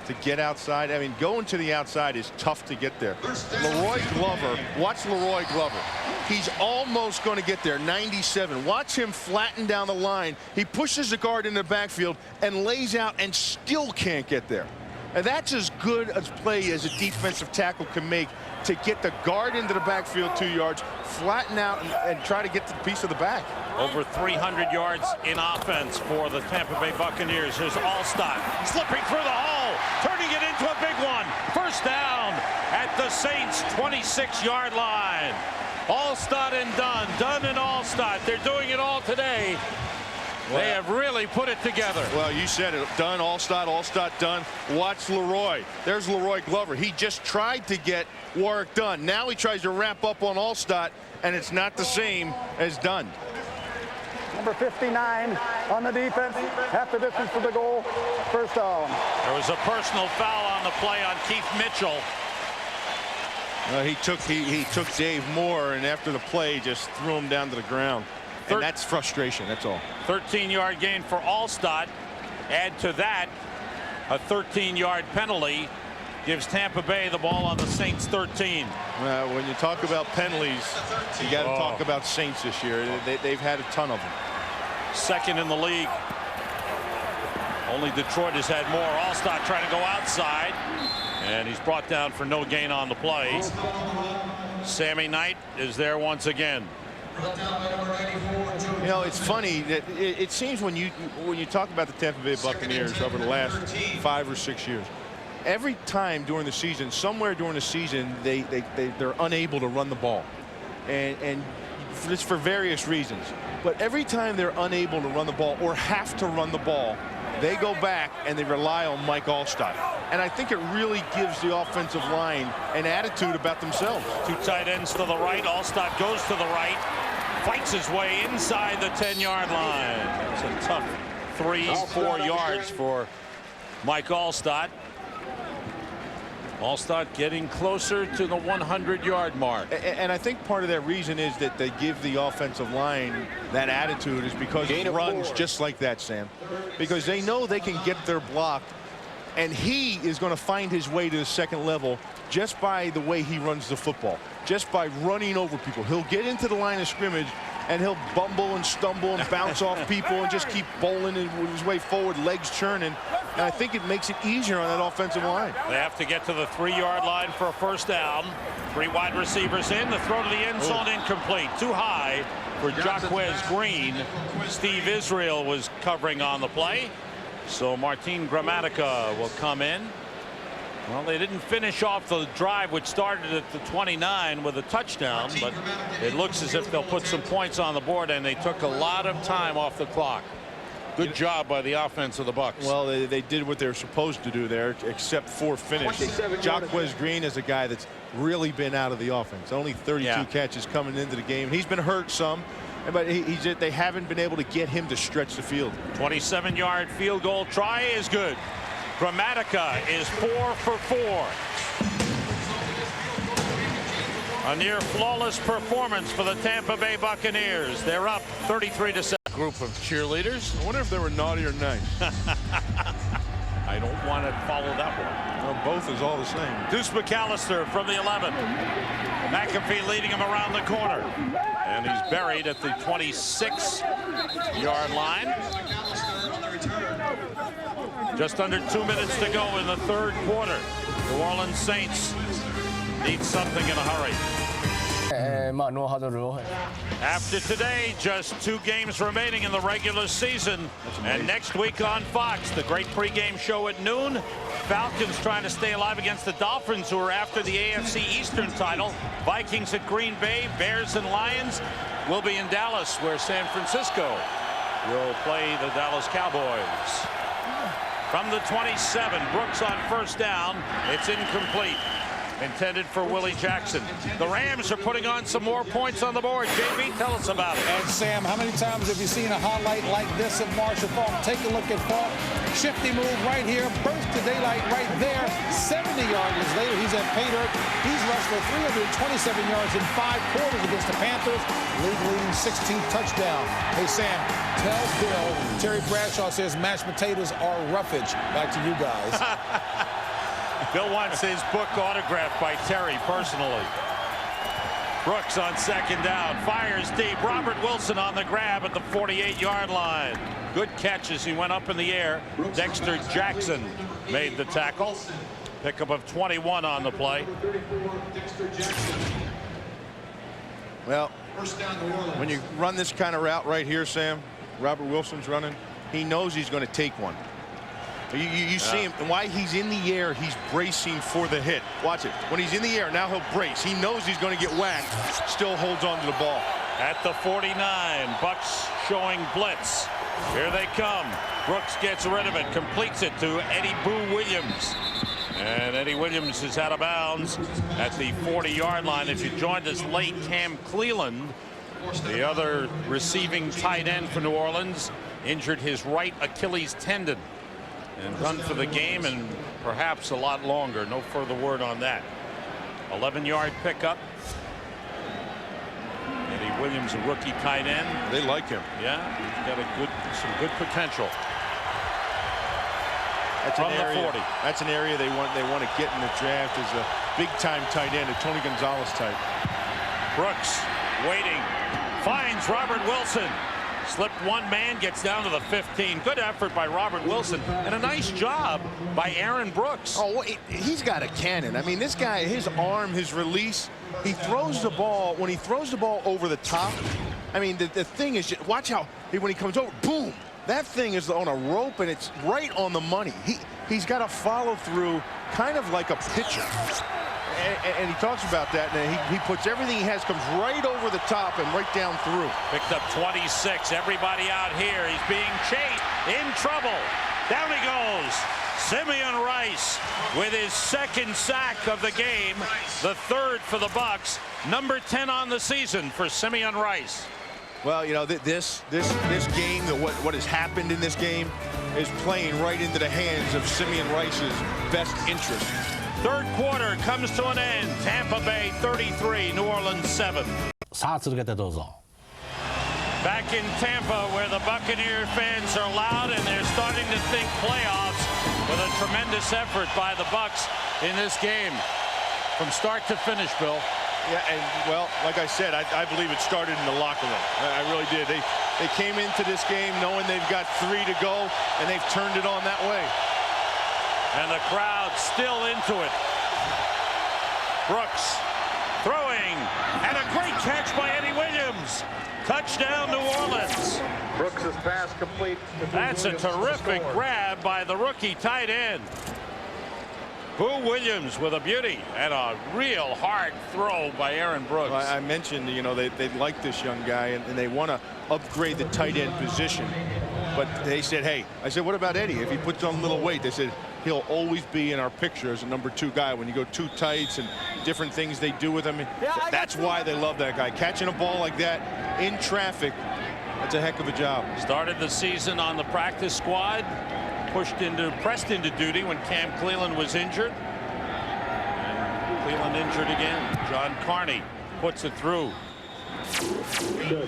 to get outside? I mean, going to the outside is tough to get there. Leroy Glover, watch Leroy Glover. He's almost going to get there, 97. Watch him flatten down the line. He pushes the guard in the backfield and lays out and still can't get there. And that's as good a play as a defensive tackle can make, to get the guard into the backfield 2 yards, flatten out and try to get the piece of the back. Over 300 yards in offense for the Tampa Bay Buccaneers. Here's Allstott slipping through the hole, turning it into a big one. First down at the Saints' 26-yard line. Allstott and Dunn, Dunn and Allstott. They're doing it all today. They have really put it together. Well, you said it. Dunn, Allstott, Allstott, Dunn. Watch Leroy. There's Leroy Glover. He just tried to get Warwick Dunn. Now he tries to wrap up on Allstott, and it's not the same as Dunn. Number 59 on the defense. Half the distance to the goal. First down. There was a personal foul on the play on Keith Mitchell. He took Dave Moore, and after the play just threw him down to the ground. And that's frustration, that's all. 13-yard gain for Allstott. Add to that a 13-yard penalty. Gives Tampa Bay the ball on the Saints 13. When you talk about penalties, you got to talk about Saints this year. They've had a ton of them. Second in the league. Only Detroit has had more. Allstott trying to go outside, and he's brought down for no gain on the play. Sammy Knight is there once again. You know, it's funny that it seems when you talk about the Tampa Bay Buccaneers over the last 5 or 6 years, every time during the season, somewhere during the season, they're unable to run the ball, and it's for various reasons. But every time they're unable to run the ball or have to run the ball, they go back and they rely on Mike Allstott. And I think it really gives the offensive line an attitude about themselves. 2 tight ends to the right. Allstott goes to the right, fights his way inside the 10-yard line. It's a tough 3-4 yards for Mike Allstott. Allstott getting closer to the 100-yard mark. And I think part of that reason is that they give the offensive line that attitude is because it runs just like that, Sam. Because they know they can get their block, and he is going to find his way to the second level just by the way he runs the football, just by running over people. He'll get into the line of scrimmage, and he'll bumble and stumble and bounce off people and just keep bowling his way forward, legs churning. And I think it makes it easier on that offensive line. They have to get to the 3-yard line for a first down. 3 wide receivers in. The throw to the end zone incomplete. Too high for Jaquez Green. Steve Israel was covering on the play. So Martin Gramatica will come in. Well, they didn't finish off the drive, which started at the 29 with a touchdown, but it looks as if they'll put some points on the board, and they took a lot of time off the clock. Good job by the offense of the Bucs. Well, they did what they're supposed to do there, except for finish. Jacquez Green is a guy that's really been out of the offense. Only 32 catches coming into the game. He's been hurt some, but they haven't been able to get him to stretch the field. 27-yard field goal try is good. Gramatica is 4 for 4. A near flawless performance for the Tampa Bay Buccaneers. They're up 33-7. Group of cheerleaders. I wonder if they were naughty or nice. I don't want to follow that one. Well, both is all the same. Deuce McAllister from the 11. McAfee leading him around the corner. And he's buried at the 26-yard line. Just under 2 minutes to go in the third quarter. New Orleans Saints need something in a hurry. After today, just 2 games remaining in the regular season. And next week on Fox, the great pregame show at noon. Falcons trying to stay alive against the Dolphins, who are after the AFC Eastern title. Vikings at Green Bay, Bears and Lions will be in Dallas, where San Francisco will play the Dallas Cowboys. From the 27, Brooks on first down. It's incomplete. Intended for Willie Jackson. The Rams are putting on some more points on the board. JB, tell us about it. And Sam, how many times have you seen a highlight like this of Marshall Faulk? Take a look at Faulk. Shifty move right here. Burst to daylight right there. 70 yards later, he's at pay dirt. He's rushed for 327 yards in 5 quarters against the Panthers. League-leading 16th touchdown. Hey, Sam, tell Bill. Terry Bradshaw says mashed potatoes are roughage. Back to you guys. Bill wants his book autographed by Terry personally. Brooks on second down, fires deep. Robert Wilson on the grab at the 48-yard line. Good catch as he went up in the air. Dexter Jackson made the tackle. Pickup of 21 on the play. Well, when you run this kind of route right here, Sam, Robert Wilson's running, he knows he's going to take one. You see him, and while he's in the air, he's bracing for the hit. Watch it. When he's in the air, now he'll brace. He knows he's going to get whacked. Still holds on to the ball. At the 49, Bucks showing blitz. Here they come. Brooks gets rid of it, completes it to Eddie Boo Williams. And Eddie Williams is out of bounds at the 40-yard line. If you joined us late, Cam Cleland, the other receiving tight end for New Orleans, injured his right Achilles tendon and done for the game, and perhaps a lot longer. No further word on that. 11-yard pickup. Eddie Williams, a rookie tight end. They like him. Yeah, he's got some good potential. That's From an area, the 40. That's an area they want to get in the draft, is a big-time tight end, a Tony Gonzalez type. Brooks waiting, finds Robert Wilson. Slipped one man, gets down to the 15. Good effort by Robert Wilson, and a nice job by Aaron Brooks. Oh, he's got a cannon. I mean, this guy, his arm, his release, he throws the ball. When he throws the ball over the top, I mean, the thing is, watch how when he comes over, boom, that thing is on a rope, and it's right on the money. He's got a follow through, kind of like a pitcher. And he talks about that, and he puts everything he has, comes right over the top and right down through. Picked up 26. Everybody out here. He's being chased, in trouble. Down he goes. Simeon Rice with his second sack of the game, the third for the Bucks. Number 10 on the season for Simeon Rice. Well, you know, this game, what has happened in this game is playing right into the hands of Simeon Rice's best interest. Third quarter comes to an end. Tampa Bay 33, New Orleans 7. さあ続けてどうぞ。 Back in Tampa, where the Buccaneer fans are loud and they're starting to think playoffs, with a tremendous effort by the Bucs in this game. From start to finish, Bill. Yeah, and, well, like I said, I believe it started in the locker room. I really did. They came into this game knowing they've got 3 to go, and they've turned it on that way. And the crowd still into it. Brooks throwing, and a great catch by Eddie Williams. Touchdown, New Orleans. Brooks' pass complete. That's a terrific grab by the rookie tight end. Boo Williams with a beauty and a real hard throw by Aaron Brooks. Well, I mentioned, you know, they like this young guy and they want to upgrade the tight end position. But they said, hey, I said, what about Eddie? If he puts on a little weight, they said he'll always be in our picture as a #2 guy. When you go too tights and different things they do with him, that's why they love that guy. Catching a ball like that in traffic, that's a heck of a job. Started the season on the practice squad, pressed into duty when Cam Cleland was injured. And Cleland injured again. John Carney puts it through.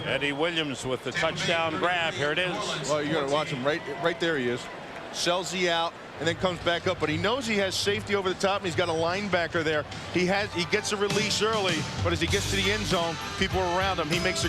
Eddie Williams with the touchdown grab. Here it is. Well, you got to watch him. Right there he is. Sells he out and then comes back up, but he knows he has safety over the top and he's got a linebacker there. He gets a release early, but as he gets to the end zone, people are around him. He makes a.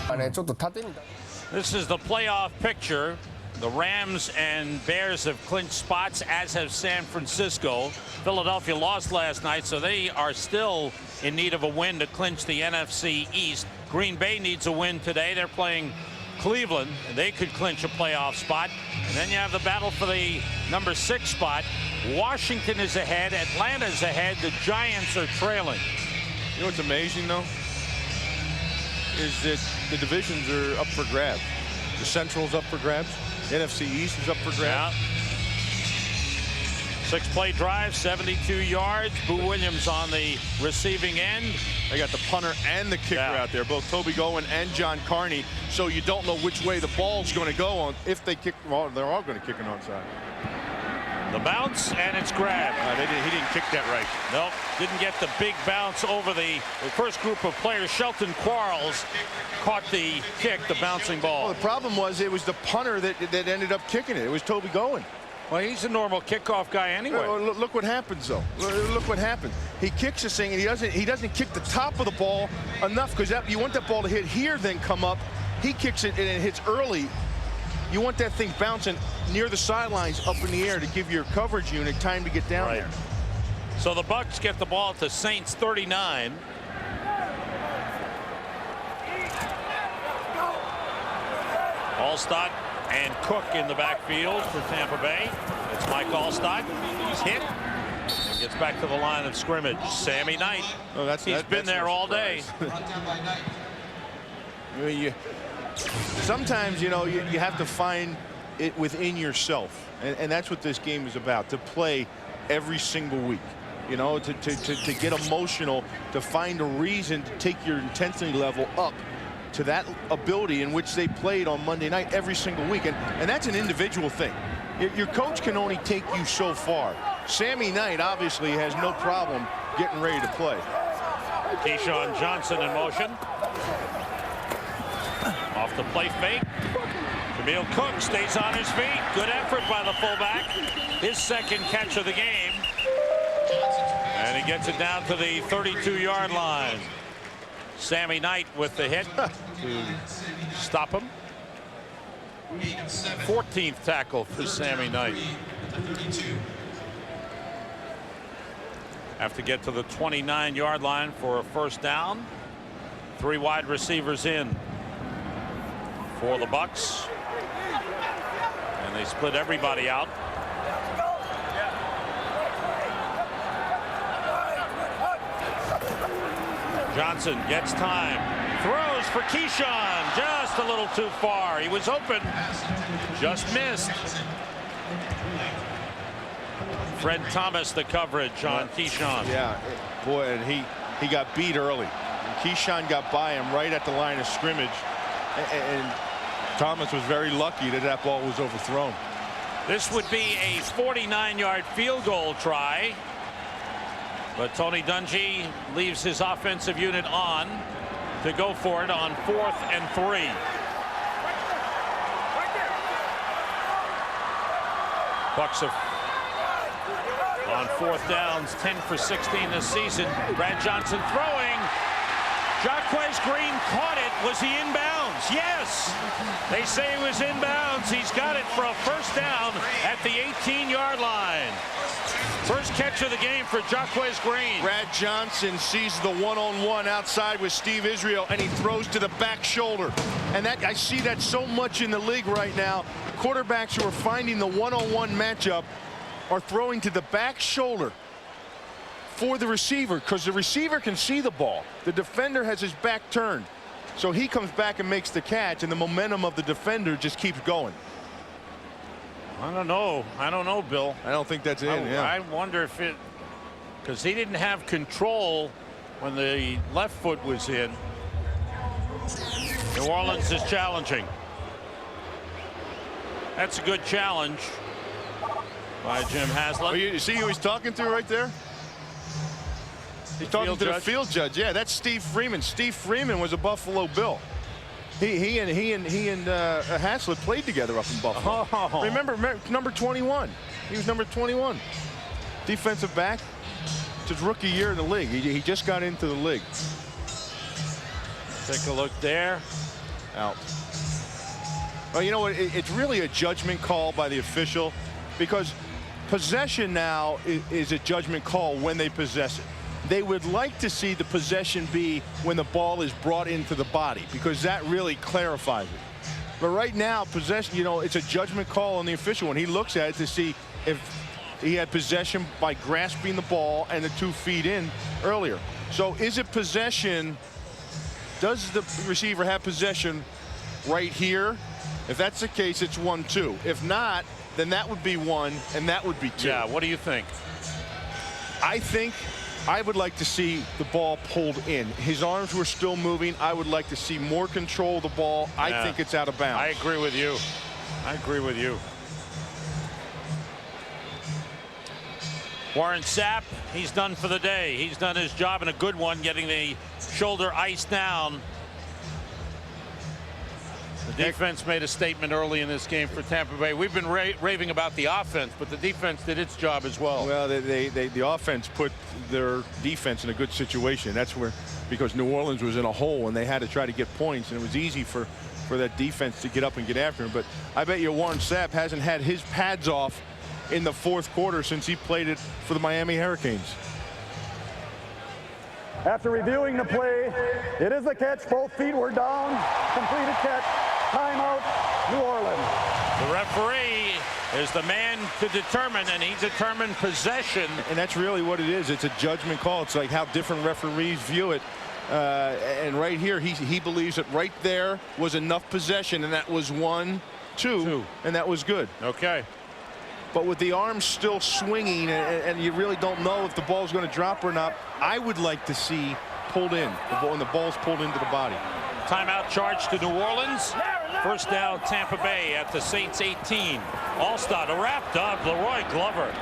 This is the playoff picture. The Rams and Bears have clinched spots, as have San Francisco. Philadelphia lost last night, so they are still in need of a win to clinch the NFC East. Green Bay needs a win today. They're playing Cleveland, and they could clinch a playoff spot. And then you have the battle for the #6 spot. Washington is ahead. Atlanta's ahead. The Giants are trailing. You know what's amazing, though, is that the divisions are up for grabs. The Central's up for grabs. NFC East is up for grabs. Yeah. 6-play drive, 72 yards. Boo Williams on the receiving end. They got the punter and the kicker out there, both Toby Gowen and John Carney. So you don't know which way the ball's going to go on. If they kick, well, they're all going to kick an onside. The bounce, and it's grabbed. He didn't kick that right. Nope, didn't get the big bounce over the first group of players. Shelton Quarles caught the kick, the bouncing ball. Well, the problem was it was the punter that ended up kicking it. It was Toby Gowen. Well, he's a normal kickoff guy anyway. Look what happens, though. Look what happens. He kicks this thing, and he doesn't kick the top of the ball enough, because you want that ball to hit here, then come up. He kicks it, and it hits early. You want that thing bouncing near the sidelines, up in the air, to give your coverage unit time to get down there. So the Bucks get the ball to Saints 39. Allstott and Cook in the backfield for Tampa Bay. It's Mike Allstott. He's hit and gets back to the line of scrimmage. Sammy Knight. He's been there all day. Sometimes, you know, you have to find it within yourself, and that's what this game is about, to play every single week. You know, to get emotional, to find a reason to take your intensity level up to that ability in which they played on Monday night every single week. And that's an individual thing. Your coach can only take you so far. Sammy Knight obviously has no problem getting ready to play. Keyshawn Johnson in motion. Off the play fake. Jameel Cook stays on his feet. Good effort by the fullback. His second catch of the game. And he gets it down to the 32-yard line. Sammy Knight with the hit to stop him. 14th tackle for Sammy Knight. Have to get to the 29-yard line for a first down. 3 wide receivers in for the Bucks. And they split everybody out. Johnson gets time, throws for Keyshawn, just a little too far. He was open, just missed. Fred Thomas the coverage on Keyshawn. Yeah, boy, and he got beat early. And Keyshawn got by him right at the line of scrimmage, and Thomas was very lucky that ball was overthrown. This would be a 49-yard field goal try. But Tony Dungy leaves his offensive unit on to go for it on 4th and 3. Bucks have on 4th downs, 10 for 16 this season. Brad Johnson throwing, Jacquez Green caught it. Was he inbounds? Yes. They say he was inbounds. He's got it for a first down at the 18-yard line. First catch of the game for Jacquez Green. Brad Johnson sees the one-on-one outside with Steve Israel, and he throws to the back shoulder. And that, I see that so much in the league right now. Quarterbacks who are finding the one-on-one matchup are throwing to the back shoulder for the receiver, because the receiver can see the ball. The defender has his back turned. So he comes back and makes the catch, and the momentum of the defender just keeps going. I don't know. I don't know, Bill. I don't think that's it. I wonder if it, because he didn't have control when the left foot was in. New Orleans is challenging. That's a good challenge by Jim Haslett. Oh, you see who he's talking to right there? He's talking to the field judge. Yeah, that's Steve Freeman. Steve Freeman was a Buffalo Bill. He and Haslett played together up in Buffalo. Oh. Remember, number 21. He was number 21. Defensive back. It's his rookie year in the league. He just got into the league. Take a look there. Out. Well, you know what? It's really a judgment call by the official, because possession now is a judgment call when they possess it. They would like to see the possession be when the ball is brought into the body, because that really clarifies it. But right now, possession, you know, it's a judgment call on the official when he looks at it to see if he had possession by grasping the ball and the 2 feet in earlier. So is it possession? Does the receiver have possession right here? If that's the case, it's 1-2. If not, then that would be 1 and that would be 2. Yeah, what do you think? I think I would like to see the ball pulled in. His arms were still moving. I would like to see more control of the ball. I think it's out of bounds. I agree with you. I agree with you. Warren Sapp, he's done for the day. He's done his job, and a good one, getting the shoulder iced down. The defense made a statement early in this game for Tampa Bay. We've been raving about the offense, but the defense did its job as well. Well, the offense put their defense in a good situation. That's where, because New Orleans was in a hole and they had to try to get points, and it was easy for that defense to get up and get after him. But I bet you Warren Sapp hasn't had his pads off in the 4th quarter since he played it for the Miami Hurricanes. After reviewing the play, it is a catch. Both feet were down. Completed catch. Timeout, New Orleans. The referee is the man to determine, and he determined possession. And that's really what it is. It's a judgment call. It's like how different referees view it. And right here, he believes that right there was enough possession, and that was 1-2, and that was good. Okay. But with the arms still swinging, and you really don't know if the ball's going to drop or not, I would like to see pulled in, when the ball's pulled into the body. Timeout charge to New Orleans. First down, Tampa Bay at the Saints 18. Alstott wrapped up. Leroy Glover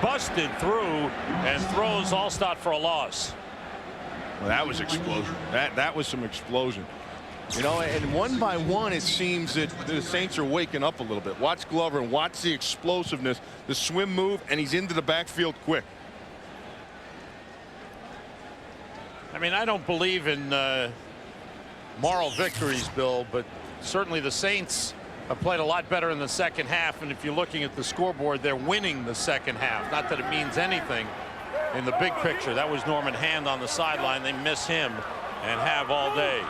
busted through and throws Alstott for a loss. Well, that was explosion. That was some explosion. You know, and one by one, it seems that the Saints are waking up a little bit. Watch Glover and watch the explosiveness, the swim move, and he's into the backfield quick. I mean, I don't believe in moral victories, Bill, but certainly the Saints have played a lot better in the second half. And if you're looking at the scoreboard, they're winning the second half. Not that it means anything in the big picture. That was Norman Hand on the sideline. They miss him and have all day.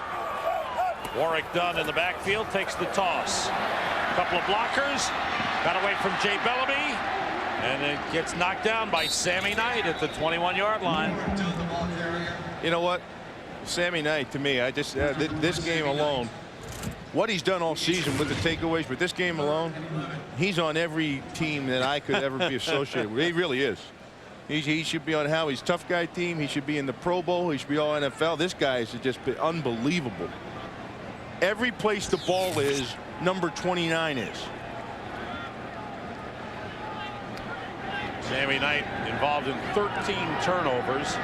Warwick Dunn in the backfield takes the toss. A couple of blockers. Got away from Jay Bellamy. And it gets knocked down by Sammy Knight at the 21-yard line. You know what? Sammy Knight, to me, I just this game alone, what he's done all season with the takeaways, but this game alone, he's on every team that I could ever be associated with. He really is. He should be on Howie's tough guy team. He should be in the Pro Bowl. He should be all NFL. This guy has just been unbelievable. Every place the ball is, number 29 is. Sammy Knight involved in 13 turnovers,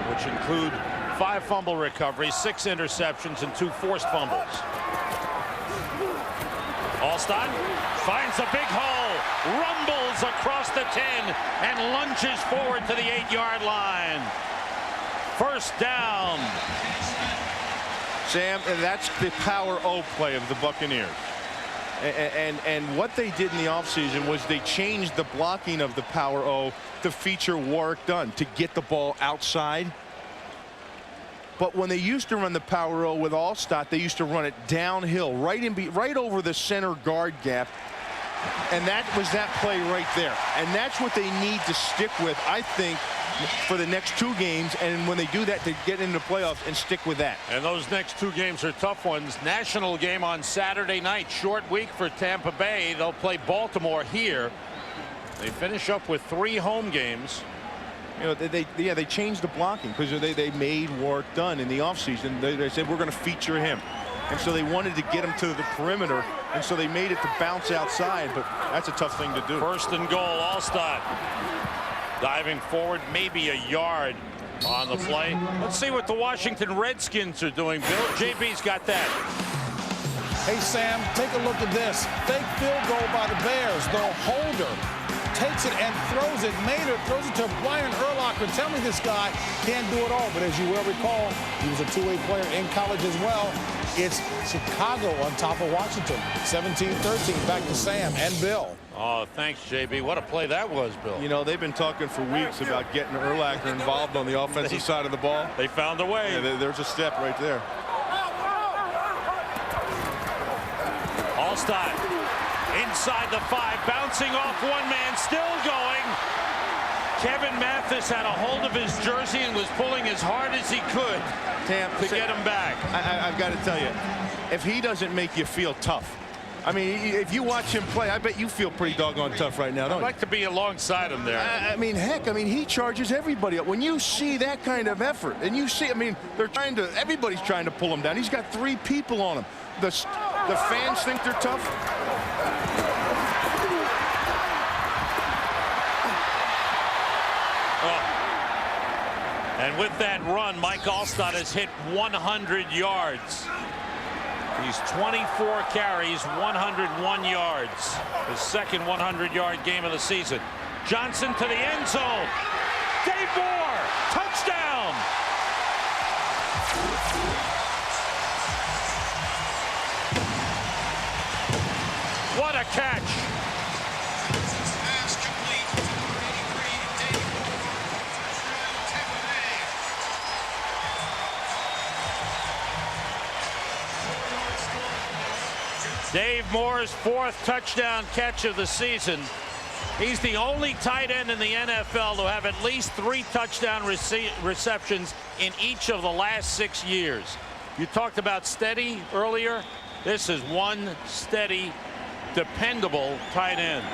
which include 5 fumble recoveries, 6 interceptions, and 2 forced fumbles. Alstott finds a big hole, rumbles across the 10, and lunges forward to the 8-yard line. First down. Sam, that's the power O play of the Buccaneers. And what they did in the offseason was they changed the blocking of the power O to feature Warrick Dunn to get the ball outside. But when they used to run the power O with Allstott, they used to run it downhill, right over the center guard gap. And that was that play right there. And that's what they need to stick with, I think, for the next 2 games, and when they do that, to get into the playoffs and stick with that. And those next 2 games are tough ones. National game on Saturday night. Short week for Tampa Bay. They'll play Baltimore here. They finish up with 3 home games. You know, they changed the blocking because they made Warrick Dunn in the offseason. They said we're going to feature him, and so they wanted to get him to the perimeter, and so they made it to bounce outside. But that's a tough thing to do. First and goal. Allstott diving forward, maybe a yard on the play. Let's see what the Washington Redskins are doing. Bill, JB's got that. Hey, Sam, take a look at this. Fake field goal by the Bears. The holder takes it and throws it. Maynard throws it to Brian Urlacher. Tell me this guy can't do it all, but as you will recall, he was a two-way player in college as well. It's Chicago on top of Washington. 17-13, back to Sam and Bill. Oh, thanks, JB. What a play that was, Bill. You know, they've been talking for weeks about getting Urlacher involved on the offensive side of the ball. They found a way. Yeah, there's a step right there. Allstott inside the 5, bouncing off one man, still going. Kevin Mathis had a hold of his jersey and was pulling as hard as he could to get him back. I've got to tell you, if he doesn't make you feel tough, I mean, if you watch him play, I bet you feel pretty doggone tough right now, don't I'd like to be alongside him there. I mean, heck, I mean, he charges everybody up. When you see that kind of effort, and you see, I mean, everybody's trying to pull him down. He's got 3 people on him. The fans think they're tough. And with that run, Mike Allstott has hit 100 yards. He's 24 carries, 101 yards. His second 100-yard game of the season. Johnson to the end zone. Dave Moore, touchdown. What a catch. Dave Moore's 4th touchdown catch of the season. He's the only tight end in the NFL to have at least 3 touchdown receptions in each of the last 6 years. You talked about steady earlier. This is one steady, dependable tight end.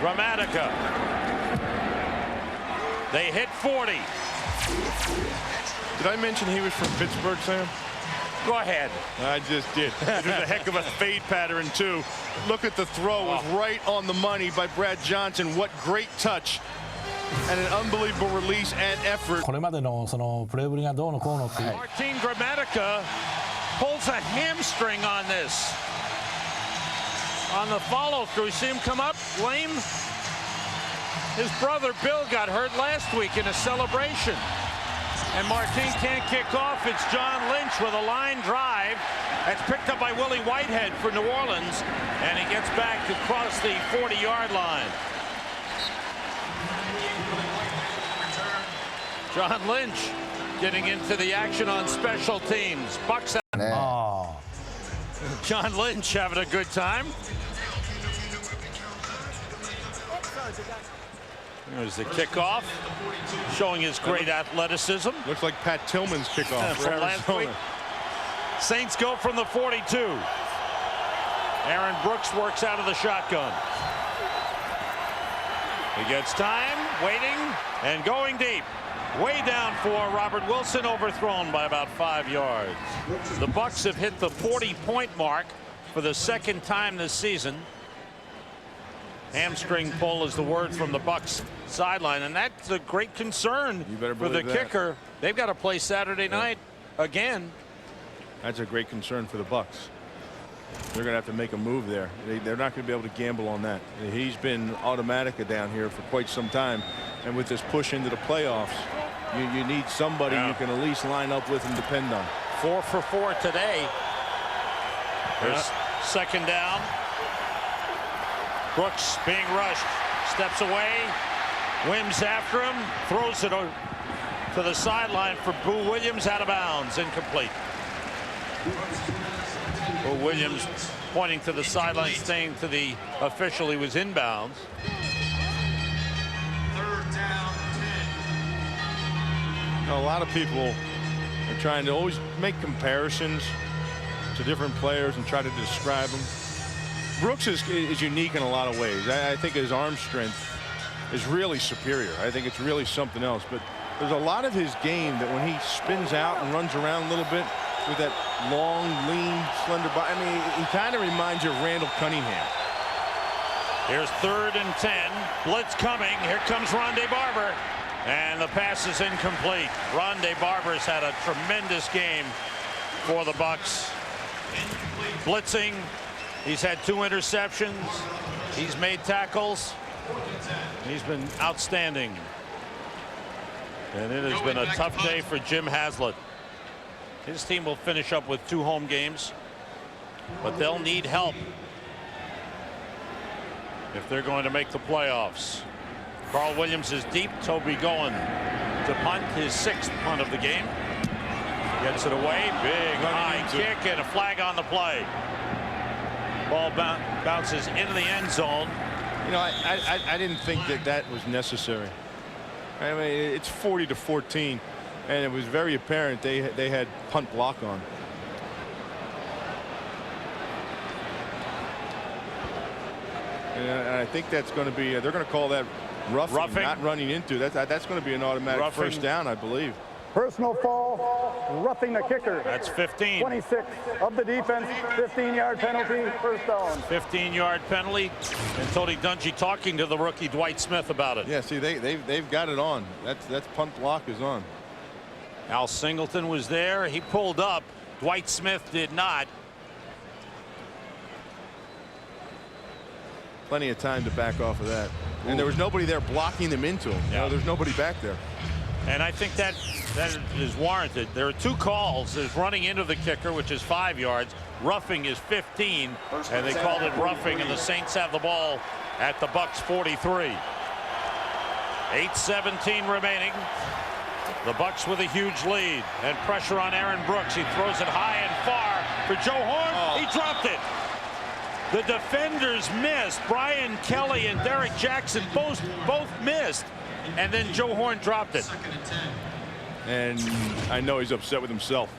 Gramatica. They hit 40. Did I mention he was from Pittsburgh, Sam? Go ahead. I just did. It was a heck of a fade pattern, too. Look at the throw. It was right on the money by Brad Johnson. What great touch. And an unbelievable release and effort. これまでのそのプレーぶりがどうのこうのっていう。Martin Gramatica pulls a hamstring on this. On the follow through, see him come up lame. His brother Bill got hurt last week in a celebration. And Martin can't kick off. It's John Lynch with a line drive. That's picked up by Willie Whitehead for New Orleans. And he gets back across the 40-yard line. John Lynch getting into the action on special teams. Bucks out. Oh. John Lynch having a good time. There's the kickoff, showing his great athleticism. Looks like Pat Tillman's kickoff from last week. Saints go from the 42. Aaron Brooks works out of the shotgun. He gets time, waiting, and going deep. Way down for Robert Wilson, overthrown by about 5 yards. The Bucks have hit the 40-point mark for the 2nd time this season. Hamstring pull is the word from the Bucks sideline, and that's a great concern for the kicker. They've got to play Saturday night again. That's a great concern for the Bucks. they're going to have to make a move there. They're not going to be able to gamble on that. He's been automatic down here for quite some time. And with this push into the playoffs, you need somebody you can at least line up with and depend on. 4 for 4 today. There's second down. Brooks being rushed. Steps away. Wims after him. Throws it to the sideline for Boo Williams, out of bounds, incomplete. Boo Williams pointing to the sideline, saying to the official he was inbounds. A lot of people are trying to always make comparisons to different players and try to describe them. Brooks is unique in a lot of ways. I think his arm strength is really superior. I think it's really something else. But there's a lot of his game that when he spins out and runs around a little bit with that long, lean, slender body, I mean, he kind of reminds you of Randall Cunningham. Here's 3rd and 10. Blitz coming. Here comes Rondé Barber. And the pass is incomplete. Rondé Barber's had a tremendous game for the Bucs. Blitzing. He's had 2 interceptions. He's made tackles. He's been outstanding. And it has been a tough day for Jim Haslett. His team will finish up with 2 home games, but they'll need help if they're going to make the playoffs. Carl Williams is deep. Toby going to punt, his 6th punt of the game. Gets it away. Big high kick and a flag on the play. Ball bounces into the end zone. You know, I didn't think that was necessary. I mean, it's 40-14, and it was very apparent they had punt block on. And I think that's going to be, they're going to call that roughing, not running into. That's going to be an automatic first down, I believe. Personal foul, roughing the kicker. That's 15. 26 of the defense, 15-yard penalty, first down. 15-yard penalty. And Tony Dungy talking to the rookie Dwight Smith about it. Yeah, see, they've got it on. That's punt block is on. Al Singleton was there. He pulled up. Dwight Smith did not. Plenty of time to back off of that. And there was nobody there blocking them into him. Yeah. You know, there's nobody back there. And I think that is warranted. There are 2 calls. There's running into the kicker, which is 5 yards. Roughing is 15, and they called it roughing, and the Saints have the ball at the Bucs 43. 8:17 remaining. The Bucs with a huge lead, and pressure on Aaron Brooks. He throws it high and far for Joe Horn. He dropped it. The defenders missed. Brian Kelly and Derek Jackson both missed. And then Joe Horn dropped it. And I know he's upset with himself.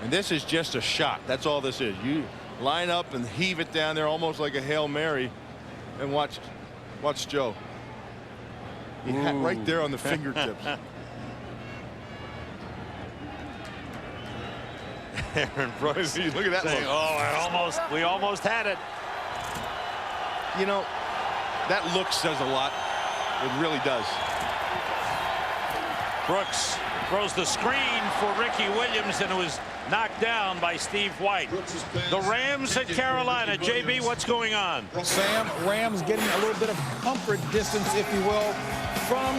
And this is just a shot. That's all this is. You line up and heave it down there almost like a Hail Mary. And watch Joe. He had right there on the fingertips. Aaron Brooks. Look at that saying, look. we almost had it. You know, that look says a lot. It really does. Brooks throws the screen for Ricky Williams, and it was knocked down by Steve White. The Rams at Carolina. JB, what's going on? Sam, Rams getting a little bit of comfort distance, if you will, from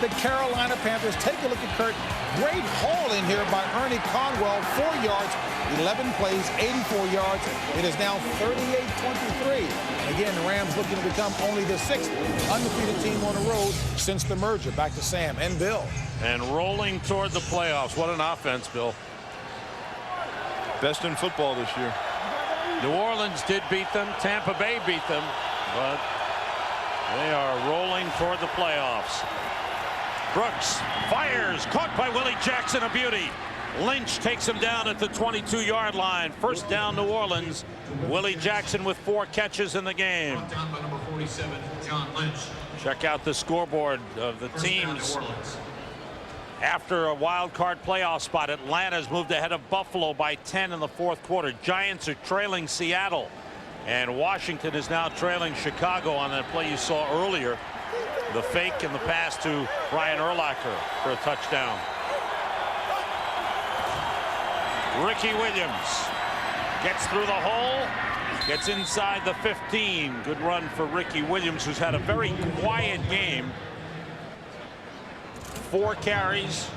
the Carolina Panthers. Take a look at Kurt. Great haul in here by Ernie Conwell. 4 yards, 11 plays, 84 yards. It is now 38-23. Again, the Rams looking to become only the 6th undefeated team on the road since the merger. Back to Sam and Bill. And rolling toward the playoffs. What an offense, Bill. Best in football this year. New Orleans did beat them. Tampa Bay beat them. But they are rolling toward the playoffs. Brooks fires. Caught by Willie Jackson, a beauty. Lynch takes him down at the 22-yard line. First down, New Orleans. Willie Jackson with 4 catches in the game. Down by number 47, John Lynch. Check out the scoreboard of the teams. After a wild card playoff spot, Atlanta's moved ahead of Buffalo by 10 in the 4th quarter. Giants are trailing Seattle. And Washington is now trailing Chicago on that play you saw earlier. The fake and the pass to Brian Urlacher for a touchdown. Ricky Williams Gets through the hole. Gets inside the 15. Good run for Ricky Williams, who's had a very quiet game. 4 carries.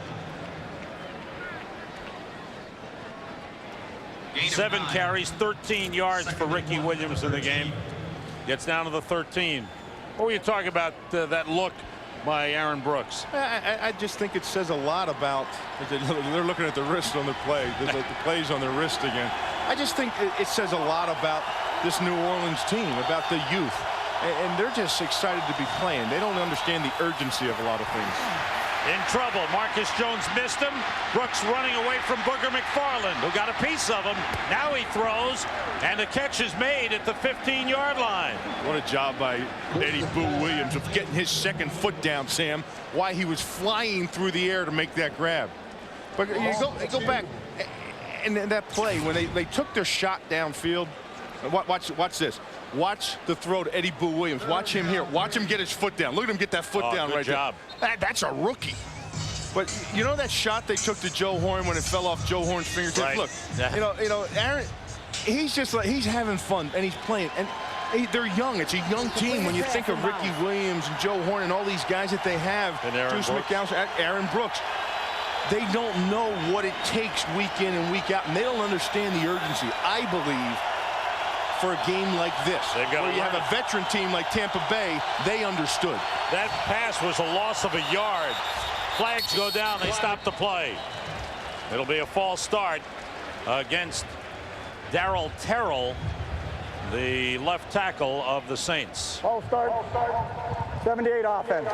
7 carries, 13 yards for Ricky Williams in the game. Gets down to the 13. What were you talking about that look by Aaron Brooks? I just think it says a lot about, they're looking at the wrist on the play. There's like the plays on the wrist again. I just think it says a lot about this New Orleans team, about the youth. And they're just excited to be playing. They don't understand the urgency of a lot of things. In trouble. Marcus Jones missed him. Brooks running away from Booger McFarland, who got a piece of him. Now he throws, and the catch is made at the 15-yard line. What a job by Eddie Boo Williams of getting his second foot down, Sam. Why he was flying through the air to make that grab. But you go back, and that play, when they took their shot downfield, watch this. Watch the throw to Eddie Boo Williams. Watch him here. Watch him get his foot down. Look at him get that foot down right job. there. That's a rookie. But you know that shot they took to Joe Horn when it fell off Joe Horn's fingertips? Right. Look, Yeah. you know, Aaron, he's just like, he's having fun and he's playing. And they're young. It's a young team. When you think of Ricky Williams and Joe Horn and all these guys that they have, And Aaron Juice Brooks. McDowell, Aaron Brooks, they don't know what it takes week in and week out, and they don't understand the urgency, I believe, for a game like this, where you have a veteran team like Tampa Bay. They understood. That pass was a loss of a yard. Flags go down. They stop the play. It'll be a false start against Darryl Terrell, the left tackle of the Saints. False start. 78 offense.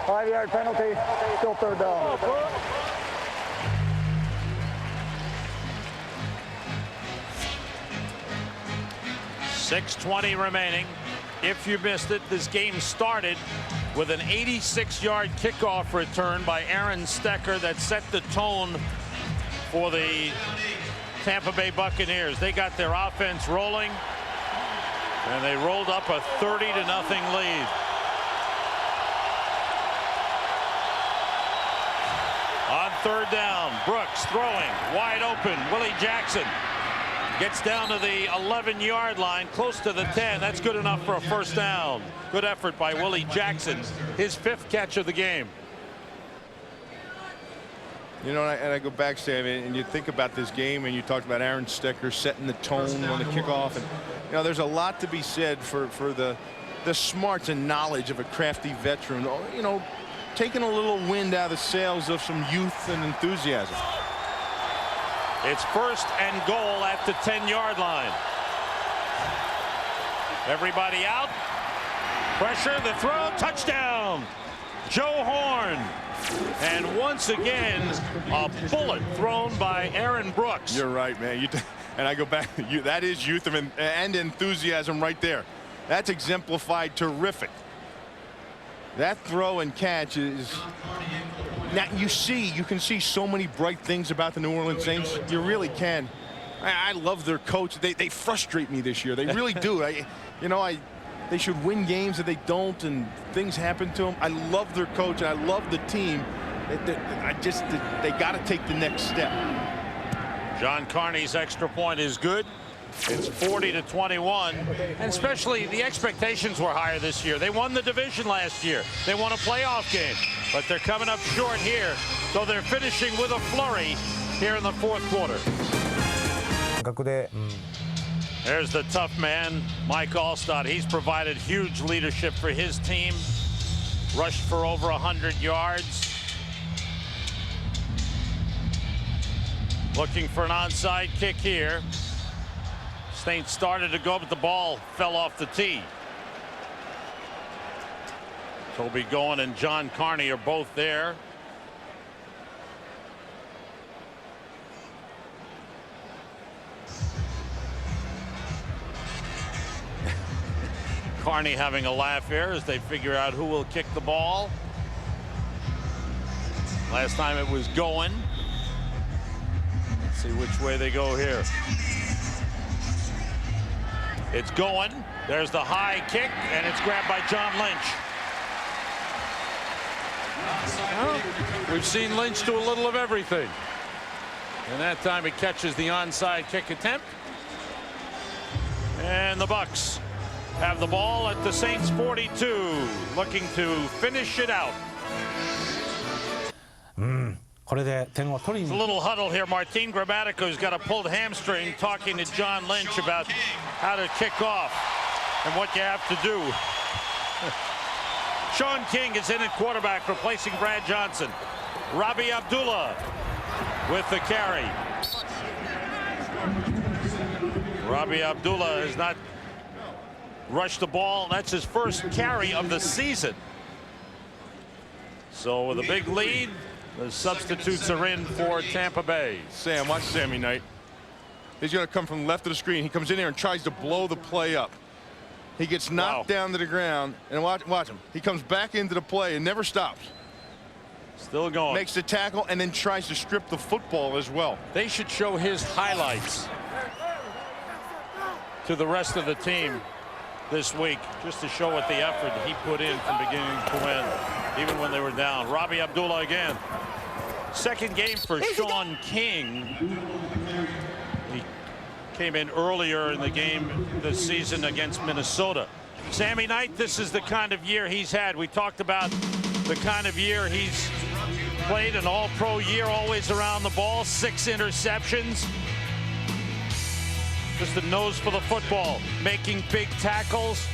5-yard penalty. Still third down. 6:20 remaining. If you missed it, this game started with an 86-yard kickoff return by Aaron Stecker that set the tone for the Tampa Bay Buccaneers. They got their offense rolling, and they rolled up a 30-0 lead. On third down, Brooks throwing wide open. Willie Jackson gets down to the 11-yard line, close to the 10. That's good enough for a first down. Good effort by Willie Jackson, his 5th catch of the game. You know, and I go back, Sam, and you think about this game, and you talked about Aaron Stecker setting the tone on the kickoff, and you know, there's a lot to be said for the smarts and knowledge of a crafty veteran. You know, taking a little wind out of the sails of some youth and enthusiasm. It's 1st and goal at the 10-yard line. Everybody out. Pressure, the throw, touchdown. Joe Horn. And once again, a bullet thrown by Aaron Brooks. You're right, man. And I go back, that is youth and enthusiasm right there. That's exemplified terrific. That throw and catch is... Now, you can see so many bright things about the New Orleans Saints. You really can. I love their coach. They frustrate me this year. They really do. They should win games that they don't, and things happen to them. I love their coach, and I love the team. They got to take the next step. John Carney's extra point is good. It's 40-21, and especially the expectations were higher this year. They won the division last year. They won a playoff game, but they're coming up short here, so they're finishing with a flurry here in the 4th quarter. There's the tough man, Mike Alstott. He's provided huge leadership for his team. Rushed for over 100 yards. Looking for an onside kick here. Saints started to go, but the ball fell off the tee. Toby Goen and John Carney are both there. Carney having a laugh here as they figure out who will kick the ball. Last time it was Goen. Let's see which way they go here. It's Goen. There's the high kick, and it's grabbed by John Lynch. Well, we've seen Lynch do a little of everything. And that time he catches the onside kick attempt. And the Bucks have the ball at the Saints 42, looking to finish it out. これで点を取り It's a に little huddle here. Martin Grammatico's got a pulled hamstring, talking to John Lynch about how to kick off and what you have to do. Sean King is in at quarterback, replacing Brad Johnson. Robbie Abdullah with the carry. Robbie Abdullah has not rushed the ball. That's his first carry of the season. So with a big lead, the substitutes are in for Tampa Bay. Sam, watch Sammy Knight. He's going to come from the left of the screen. He comes in there and tries to blow the play up. He gets knocked down to the ground, and watch him. He comes back into the play and never stops. Still going. Makes the tackle and then tries to strip the football as well. They should show his highlights to the rest of the team this week, just to show what the effort he put in from beginning to end, even when they were down. Robbie Abdullah again. Second game for Sean King. He came in earlier in the game this season against Minnesota. Sammy Knight, this is the kind of year he's had. We talked about the kind of year he's played, an all-pro year, always around the ball, 6 interceptions. Just a nose for the football, making big tackles,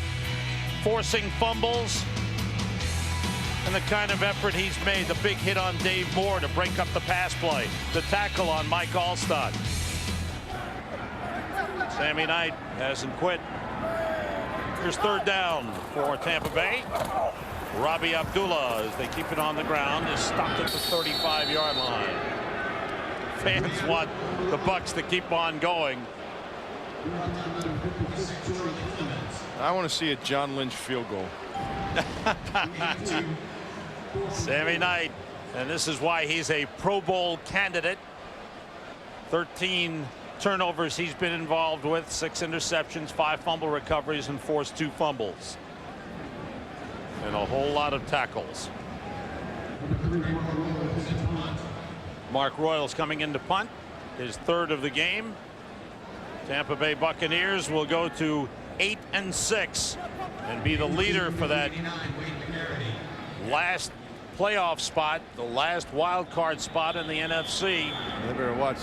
forcing fumbles, and the kind of effort he's made. The big hit on Dave Moore to break up the pass play, the tackle on Mike Allstott. Sammy Knight hasn't quit. Here's third down for Tampa Bay. Robbie Abdullah, as they keep it on the ground, is stopped at the 35-yard line. Fans want the Bucks to keep on going. I want to see a John Lynch field goal. Sammy Knight, and this is why he's a Pro Bowl candidate. 13 turnovers he's been involved with, 6 interceptions, 5 fumble recoveries, and forced 2 fumbles. And a whole lot of tackles. Mark Royals coming in to punt, his third of the game. Tampa Bay Buccaneers will go to 8-6 and be the leader for that last playoff spot, the last wild card spot in the NFC. They better watch.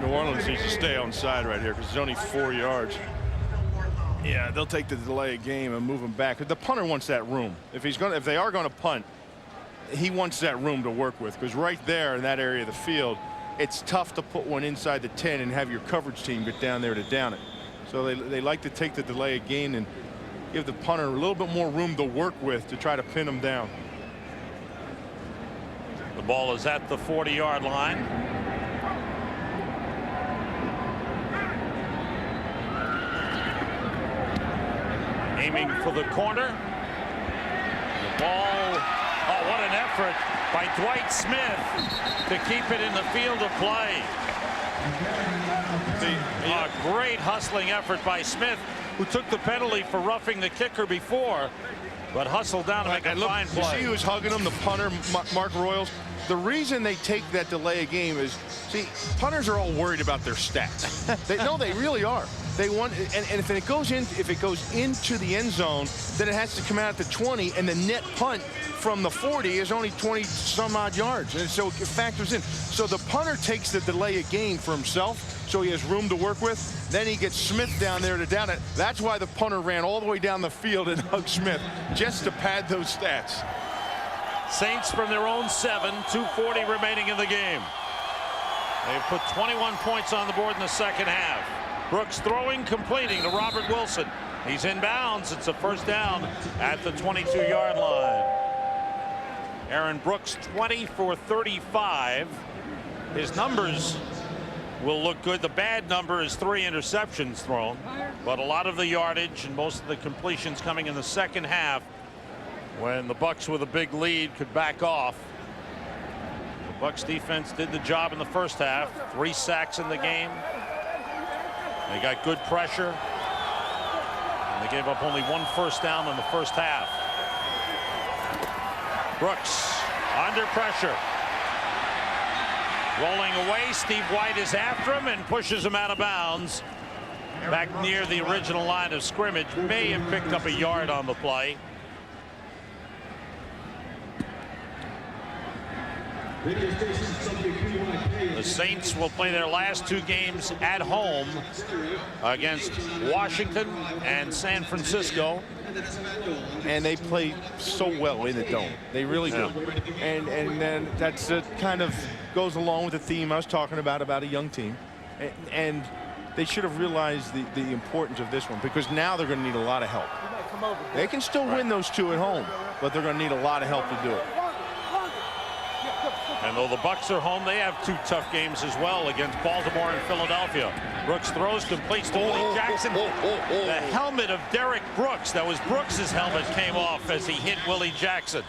New Orleans needs to stay on side right here because it's only 4 yards. Yeah, they'll take the delay of game and move him back. The punter wants that room. If they are going to punt, he wants that room to work with, because right there in that area of the field, it's tough to put one inside the 10 and have your coverage team get down there to down it. So they like to take the delay of game and give the punter a little bit more room to work with to try to pin him down. The ball is at the 40-yard line. Aiming for the corner. The ball, oh, what an effort by Dwight Smith to keep it in the field of play. A great hustling effort by Smith, who took the penalty for roughing the kicker before, but hustled down to make a fine play. You see who's hugging him, the punter, Mark Royals. The reason they take that delay of game is, see, punters are all worried about their stats. They really are. They want, and if it goes into the end zone, then it has to come out at the 20, and the net punt from the 40 is only 20 some odd yards, and so it factors in. So the punter takes the delay of game for himself, so he has room to work with. Then he gets Smith down there to down it. That's why the punter ran all the way down the field and hugged Smith, just to pad those stats. Saints from their own 7, 2:40 remaining in the game. They've put 21 points on the board in the second half. Brooks throwing, completing to Robert Wilson. He's in bounds. It's a first down at the 22-yard line. Aaron Brooks, 20 for 35. His numbers will look good. The bad number is 3 interceptions thrown, but a lot of the yardage and most of the completions coming in the second half, when the Bucks with a big lead could back off. The Bucks defense did the job in the first half. 3 sacks in the game. They got good pressure, and they gave up only 1 first down in the first half. Brooks under pressure. Rolling away, Steve White is after him and pushes him out of bounds back near the original line of scrimmage. May have picked up a yard on the play. The Saints will play their last two games at home against Washington and San Francisco. And they play so well in the dome. They really do. And then that's kind of goes along with the theme I was talking about a young team. And they should have realized the importance of this one, because now they're going to need a lot of help. They can still win those two at home, but they're going to need a lot of help to do it. And though the Bucs are home, they have two tough games as well against Baltimore and Philadelphia. Brooks throws, completes to Willie Jackson. The helmet of Derek Brooks, that was Brooks's helmet, came off as he hit Willie Jackson.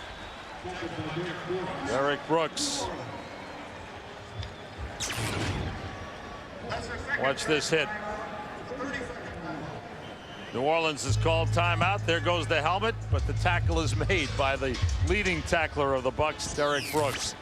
Derek Brooks. Watch this hit. New Orleans has called timeout. There goes the helmet, but the tackle is made by the leading tackler of the Bucs, Derek Brooks.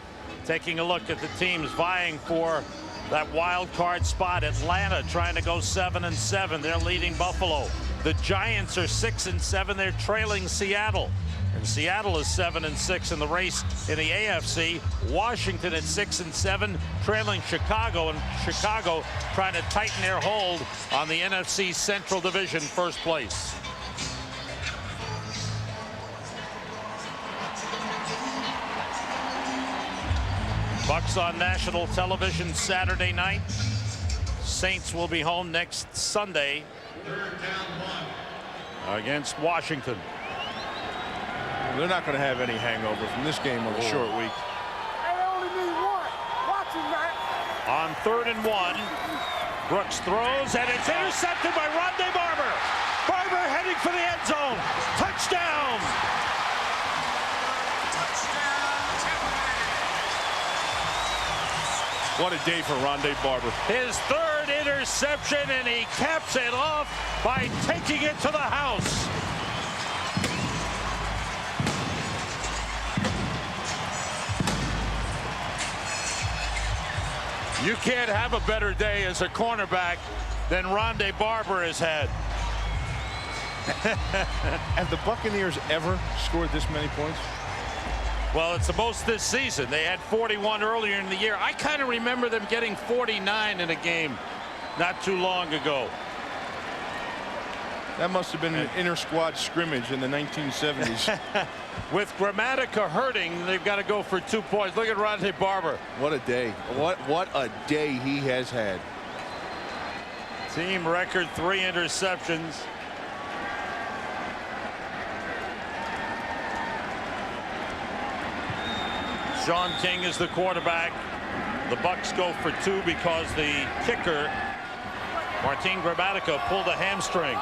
Taking a look at the teams vying for that wild card spot. Atlanta trying to go 7-7. They're leading Buffalo. The Giants are 6-7. They're trailing Seattle. And Seattle is 7-6 in the race in the AFC. Washington at 6-7, trailing Chicago, and Chicago trying to tighten their hold on the NFC Central Division first place. Bucs on national television Saturday night. Saints will be home next Sunday against Washington. They're not going to have any hangover from this game on the short week. They only need one. Watch him, man. On 3rd and 1, Brooks throws, and it's intercepted by Rondé Barber. Barber heading for the end zone. Touchdown. What a day for Rondé Barber. His 3rd interception, and he caps it off by taking it to the house. You can't have a better day as a cornerback than Rondé Barber has had. Have the Buccaneers ever scored this many points? Well, it's the most this season. They had 41 earlier in the year. I kind of remember them getting 49 in a game not too long ago. That must have been an inter-squad scrimmage in the 1970s. With Grammatica hurting, they've got to go for 2 points. Look at Rondé Barber. What a day. What a day he has had. Team record 3 interceptions. Sean King is the quarterback. The Bucs go for 2 because the kicker, Martin Grammatica, pulled a hamstring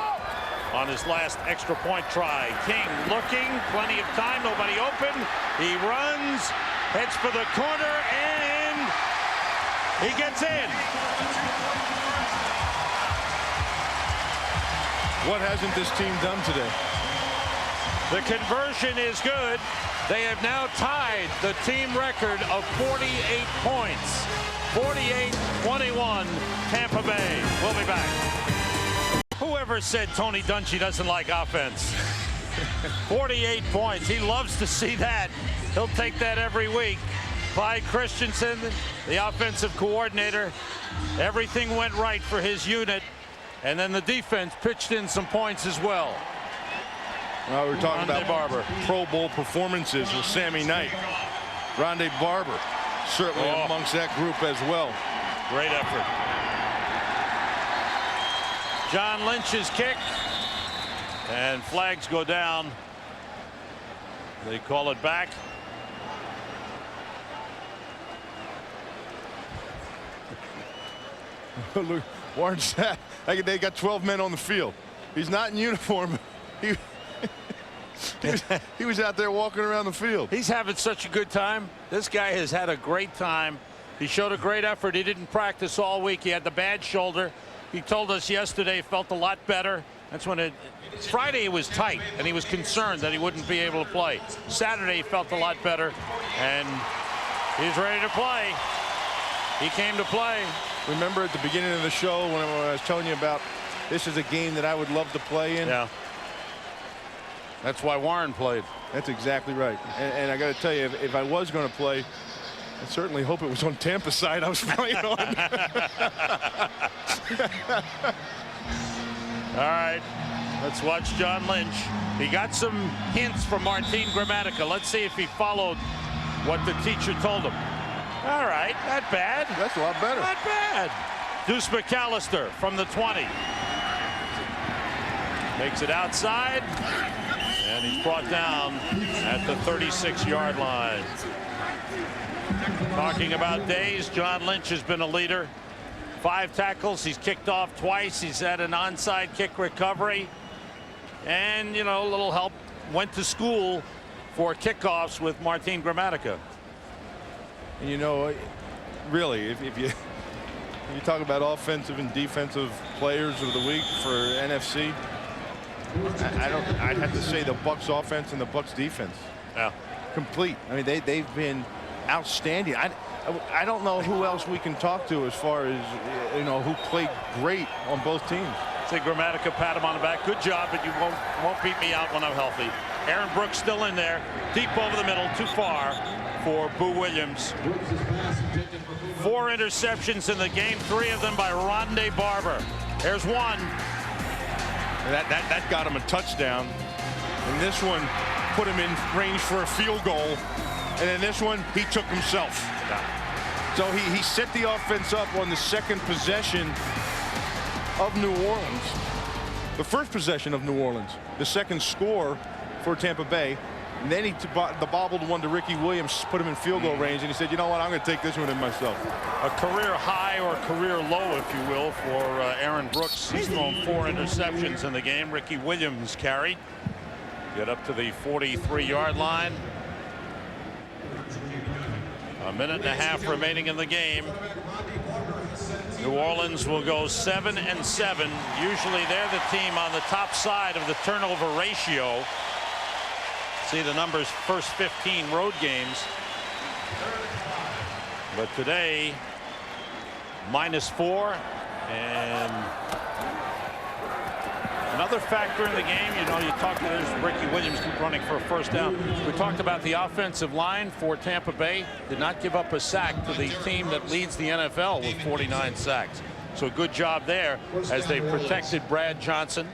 on his last extra point try. King looking, plenty of time, nobody open. He runs, heads for the corner, and he gets in. What hasn't this team done today? The conversion is good. They have now tied the team record of 48 points. 48-21, Tampa Bay. We'll be back. Whoever said Tony Dungy doesn't like offense? 48 points. He loves to see that. He'll take that every week. Clyde Christensen, the offensive coordinator. Everything went right for his unit. And then the defense pitched in some points as well. We're talking Rondé about Barber. Pro Bowl performances with Sammy Knight. Rondé Barber certainly amongst that group as well. Great effort. John Lynch's kick, and flags go down. They call it back. Look, Warren Sapp, they got 12 men on the field. He's not in uniform. He was out there walking around the field. He's having such a good time. This guy has had a great time. He showed a great effort. He didn't practice all week. He had the bad shoulder. He told us yesterday he felt a lot better. That's when Friday it was tight, and he was concerned that he wouldn't be able to play. Saturday he felt a lot better, and he's ready to play. He came to play. Remember at the beginning of the show when I was telling you about this is a game that I would love to play in. Yeah. That's why Warren played. That's exactly right. And I got to tell you, if I was going to play, I certainly hope it was on Tampa side I was playing on. All right, let's watch John Lynch. He got some hints from Martin Gramatica. Let's see if he followed what the teacher told him. All right, not bad. That's a lot better. Not bad. Deuce McAllister from the 20. Makes it outside. And he's brought down at the 36-yard line. Talking about days, John Lynch has been a leader. 5 tackles. He's kicked off twice. He's had an onside kick recovery. And, you know, a little help. Went to school for kickoffs with Martin Gramatica. And, you know, really, if you talk about offensive and defensive players of the week for NFC, I'd have to say the Bucs offense and the Bucs defense. Yeah. Complete. I mean, they've been outstanding. I don't know who else we can talk to as far as, you know, who played great on both teams. Say Gramatica, pat him on the back. Good job, but you won't beat me out when I'm healthy. Aaron Brooks still in there. Deep over the middle, too far for Boo Williams. 4 interceptions in the game, 3 of them by Rondé Barber. There's one. That got him a touchdown. And this one put him in range for a field goal. And then this one, he took himself. So he set the offense up on the second possession of New Orleans. The first possession of New Orleans. The second score for Tampa Bay. And then the bobbled one to Ricky Williams, put him in field goal range, and he said, you know what, I'm going to take this one in myself. A career high or career low, if you will, for Aaron Brooks. He's thrown 4 interceptions in the game. Ricky Williams carried. Get up to the 43-yard line. A minute and a half remaining in the game. New Orleans will go 7-7. Usually they're the team on the top side of the turnover ratio. See the numbers, first 15 road games. But today, -4. And another factor in the game, you know, you talked to this, Ricky Williams running for a first down. We talked about the offensive line for Tampa Bay. Did not give up a sack to the team that leads the NFL with 49 sacks. So good job there as they protected Brad Johnson.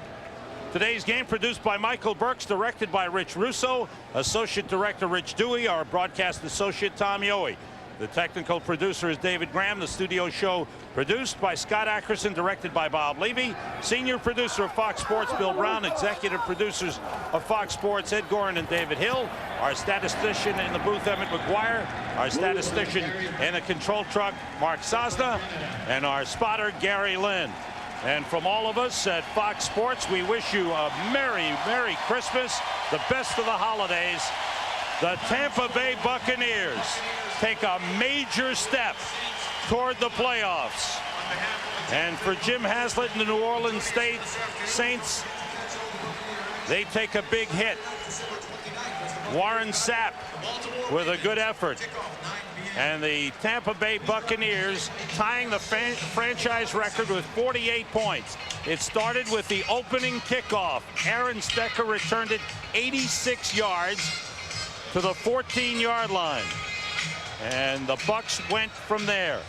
Today's game produced by Michael Burks, directed by Rich Russo, Associate Director Rich Dewey, our broadcast associate Tom Yohe. The technical producer is David Graham. The studio show produced by Scott Ackerson, directed by Bob Levy. Senior producer of Fox Sports, Bill Brown. Executive producers of Fox Sports, Ed Gorin and David Hill. Our statistician in the booth, Emmett McGuire. Our statistician in the control truck, Mark Sosna. And our spotter, Gary Lynn. And from all of us at Fox Sports, we wish you a Merry, Merry Christmas, the best of the holidays. The Tampa Bay Buccaneers take a major step toward the playoffs. And for Jim Haslett and the New Orleans Saints, they take a big hit. Warren Sapp with a good effort. And the Tampa Bay Buccaneers tying the franchise record with 48 points. It started with the opening kickoff. Aaron Stecker returned it 86 yards to the 14-yard line. And the Bucs went from there.